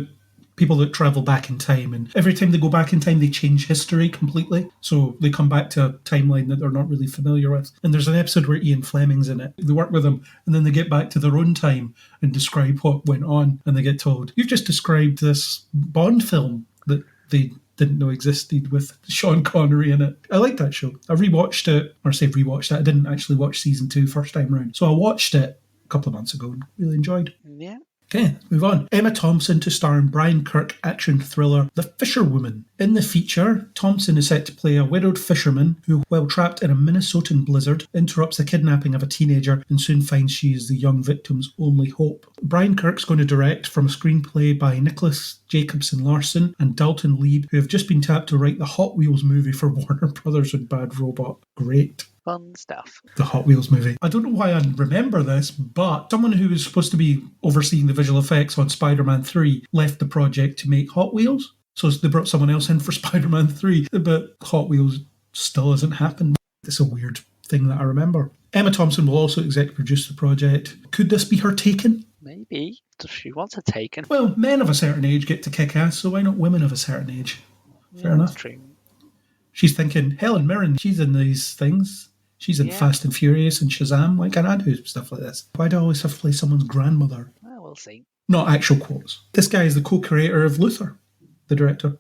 people that travel back in time, and every time they go back in time they change history completely, so they come back to a timeline that they're not really familiar with. And there's an episode where Ian Fleming's in it. They work with him and then they get back to their own time and describe what went on, and they get told, you've just described this Bond film that they didn't know existed with Sean Connery in it. I like that show. I rewatched it, or say rewatched it, I didn't actually watch season 2 first time round, so I watched it a couple of months ago and really enjoyed. Yeah. Okay, move on. Emma Thompson to star in Brian Kirk action thriller The Fisherwoman. In the feature, Thompson is set to play a widowed fisherman who, while trapped in a Minnesotan blizzard, interrupts the kidnapping of a teenager and soon finds she is the young victim's only hope. Brian Kirk's going to direct from a screenplay by Nicholas Jacobson Larson and Dalton Lieb, who have just been tapped to write the Hot Wheels movie for Warner Brothers and Bad Robot. Great. Fun stuff. The Hot Wheels movie. I don't know why I remember this, but someone who was supposed to be overseeing the visual effects on Spider-Man 3 left the project to make Hot Wheels. So they brought someone else in for Spider-Man 3, but Hot Wheels still hasn't happened. It's a weird thing that I remember. Emma Thompson will also executive produce the project. Could this be her Taken? Maybe. Does she want a Taken? Well, men of a certain age get to kick ass, so why not women of a certain age? Fair enough. True. She's thinking, Helen Mirren, she's in these things. She's in Fast and Furious and Shazam. Why can't I do stuff like this? Why do I always have to play someone's grandmother? Well, we'll see. Not actual quotes. This guy is the co-creator of Luther, the director.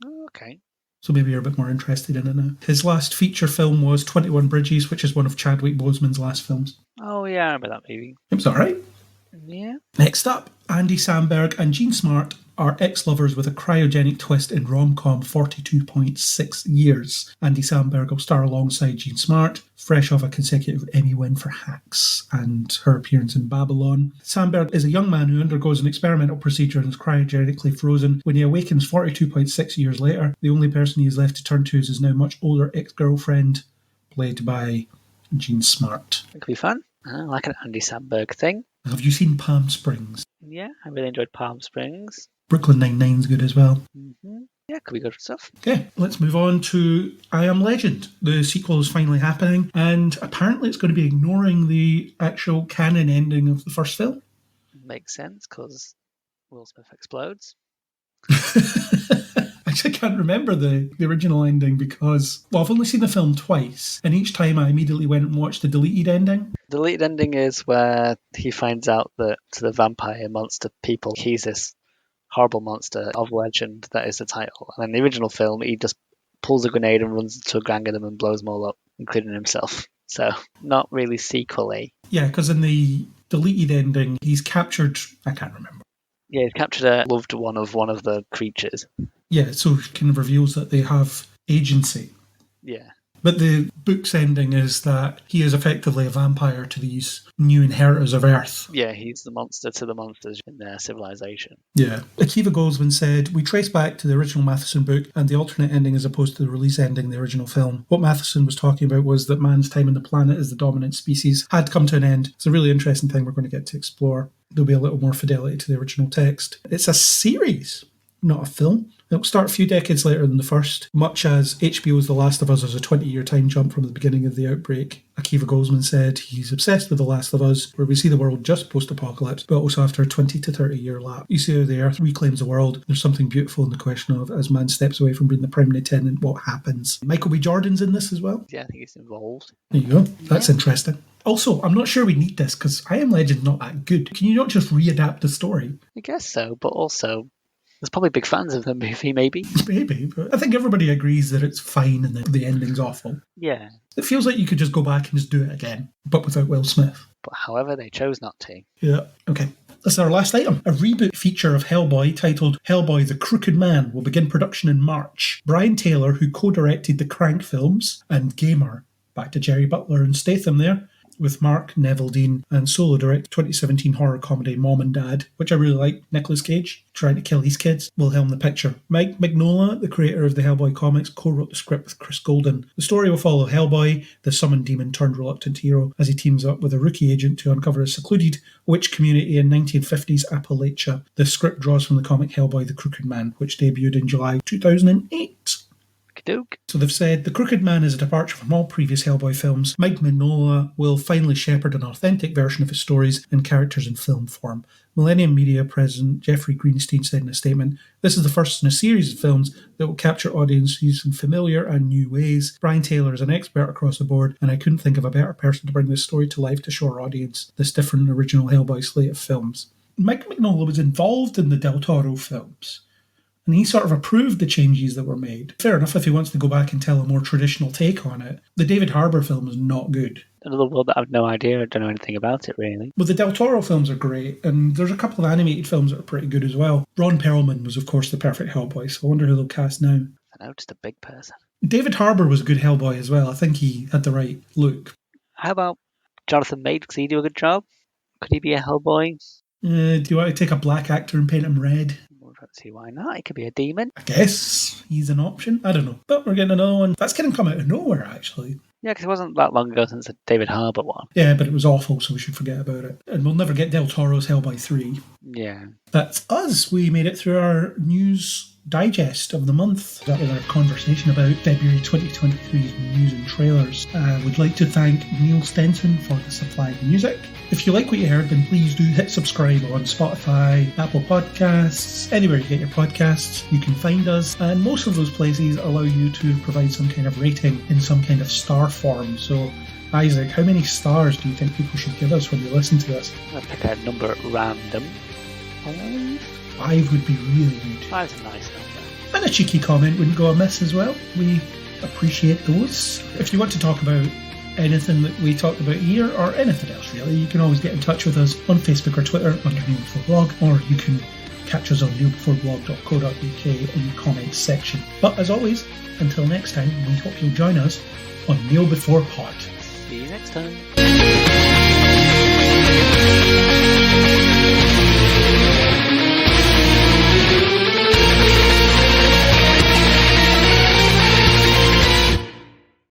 Oh, okay. So maybe you're a bit more interested in it now. His last feature film was 21 Bridges, which is one of Chadwick Boseman's last films. Oh, yeah, I remember that movie. It was alright. Yeah. Next up, Andy Samberg and Jean Smart are ex-lovers with a cryogenic twist in rom-com 42.6 years. Andy Samberg will star alongside Jean Smart, fresh off a consecutive Emmy win for Hacks and her appearance in Babylon. Samberg is a young man who undergoes an experimental procedure and is cryogenically frozen. When he awakens 42.6 years later, the only person he is left to turn to is his now much older ex-girlfriend, played by Jean Smart. It could be fun. I like an Andy Samberg thing. Have you seen Palm Springs? Yeah, I really enjoyed Palm Springs. Brooklyn Nine-Nine's good as well. Mm-hmm. Yeah, could be good stuff. Okay, let's move on to I Am Legend. The sequel is finally happening, and apparently it's going to be ignoring the actual canon ending of the first film. Makes sense, because Will Smith explodes. Actually, I can't remember the original ending because, well, I've only seen the film twice, and each time I immediately went and watched the deleted ending. The deleted ending is where he finds out that to the vampire monster people, he's this horrible monster of legend that is the title. And in the original film, he just pulls a grenade and runs into a gang of them and blows them all up, including himself. So, not really sequel-y. Yeah, because in the deleted ending, he's captured, I can't remember. Yeah, he's captured a loved one of the creatures. Yeah, so it kind of reveals that they have agency. Yeah. But the book's ending is that he is effectively a vampire to these new inheritors of Earth. Yeah, he's the monster to the monsters in their civilization. Yeah. Akiva Goldsman said, "We trace back to the original Matheson book and the alternate ending as opposed to the release ending in the original film. What Matheson was talking about was that man's time on the planet as the dominant species had come to an end. It's a really interesting thing we're going to get to explore. There'll be a little more fidelity to the original text. It's a series, not a film. It'll start a few decades later than the first, much as HBO's The Last of Us is a 20-year time jump from the beginning of the outbreak." Akiva Goldsman said he's obsessed with The Last of Us, where we see the world just post-apocalypse, but also after a 20 to 30-year lap. You see how the Earth reclaims the world. There's something beautiful in the question of, as man steps away from being the primary tenant, what happens? Michael B. Jordan's in this as well. Yeah, I think he's involved. There you go. That's interesting. Also, I'm not sure we need this, because I Am Legend's not that good. Can you not just readapt the story? I guess so, but also... there's probably big fans of the movie, maybe. Maybe, but I think everybody agrees that it's fine and that the ending's awful. Yeah. It feels like you could just go back and just do it again, but without Will Smith. But however, they chose not to. Yeah, okay. This is our last item. A reboot feature of Hellboy titled Hellboy the Crooked Man will begin production in March. Brian Taylor, who co-directed the Crank films and Gamer, back to Jerry Butler and Statham there, with Mark Neville-Dean, and solo direct 2017 horror comedy Mom and Dad, which I really like. Nicolas Cage trying to kill his kids will helm the picture. Mike Mignola, the creator of the Hellboy comics, co-wrote the script with Chris Golden. The story will follow Hellboy, the summoned demon turned reluctant hero, as he teams up with a rookie agent to uncover a secluded witch community in 1950s Appalachia. The script draws from the comic Hellboy the Crooked Man, which debuted in July 2008. So they've said the Crooked Man is a departure from all previous Hellboy films. Mike Mignola will finally shepherd an authentic version of his stories and characters in film form. Millennium Media president Jeffrey Greenstein said in a statement, "This is the first in a series of films that will capture audiences in familiar and new ways. Brian Taylor is an expert across the board, and I couldn't think of a better person to bring this story to life to show our audience this different original Hellboy slate of films." Mike Mignola was involved in the Del Toro films, and he sort of approved the changes that were made. Fair enough if he wants to go back and tell a more traditional take on it. The David Harbour film is not good. Another world that I have no idea. I don't know anything about it, really. But the Del Toro films are great, and there's a couple of animated films that are pretty good as well. Ron Perlman was, of course, the perfect Hellboy, so I wonder who they'll cast now. I know, just a big person. David Harbour was a good Hellboy as well. I think he had the right look. How about Jonathan Majors? Does he do a good job? Could he be a Hellboy? Do you want to take a black actor and paint him red? I don't see why not. He could be a demon. I guess he's an option. I don't know. But we're getting another one. That's going to come out of nowhere, actually. Yeah, because it wasn't that long ago since the David Harbour one. Yeah, but it was awful, so we should forget about it. And we'll never get Del Toro's Hellboy 3. Yeah. That's us. We made it through our news digest of the month. That was our conversation about February 2023's news and trailers. I would like to thank Neil Stenson for the supplied music. If you like what you heard, then please do hit subscribe on Spotify, Apple Podcasts, anywhere you get your podcasts. You can find us, and most of those places allow you to provide some kind of rating in some kind of star form. So, Isaac, how many stars do you think people should give us when they listen to us? I'm going to pick a number at random. 5 would be really good. 5's a nice number. And a cheeky comment wouldn't go amiss as well. We appreciate those. If you want to talk about anything that we talked about here, or anything else really, you can always get in touch with us on Facebook or Twitter under Kneel Before Blog, or you can catch us on kneelbeforeblog.co.uk in the comments section. But as always, until next time, we hope you'll join us on Kneel Before Pod. See you next time.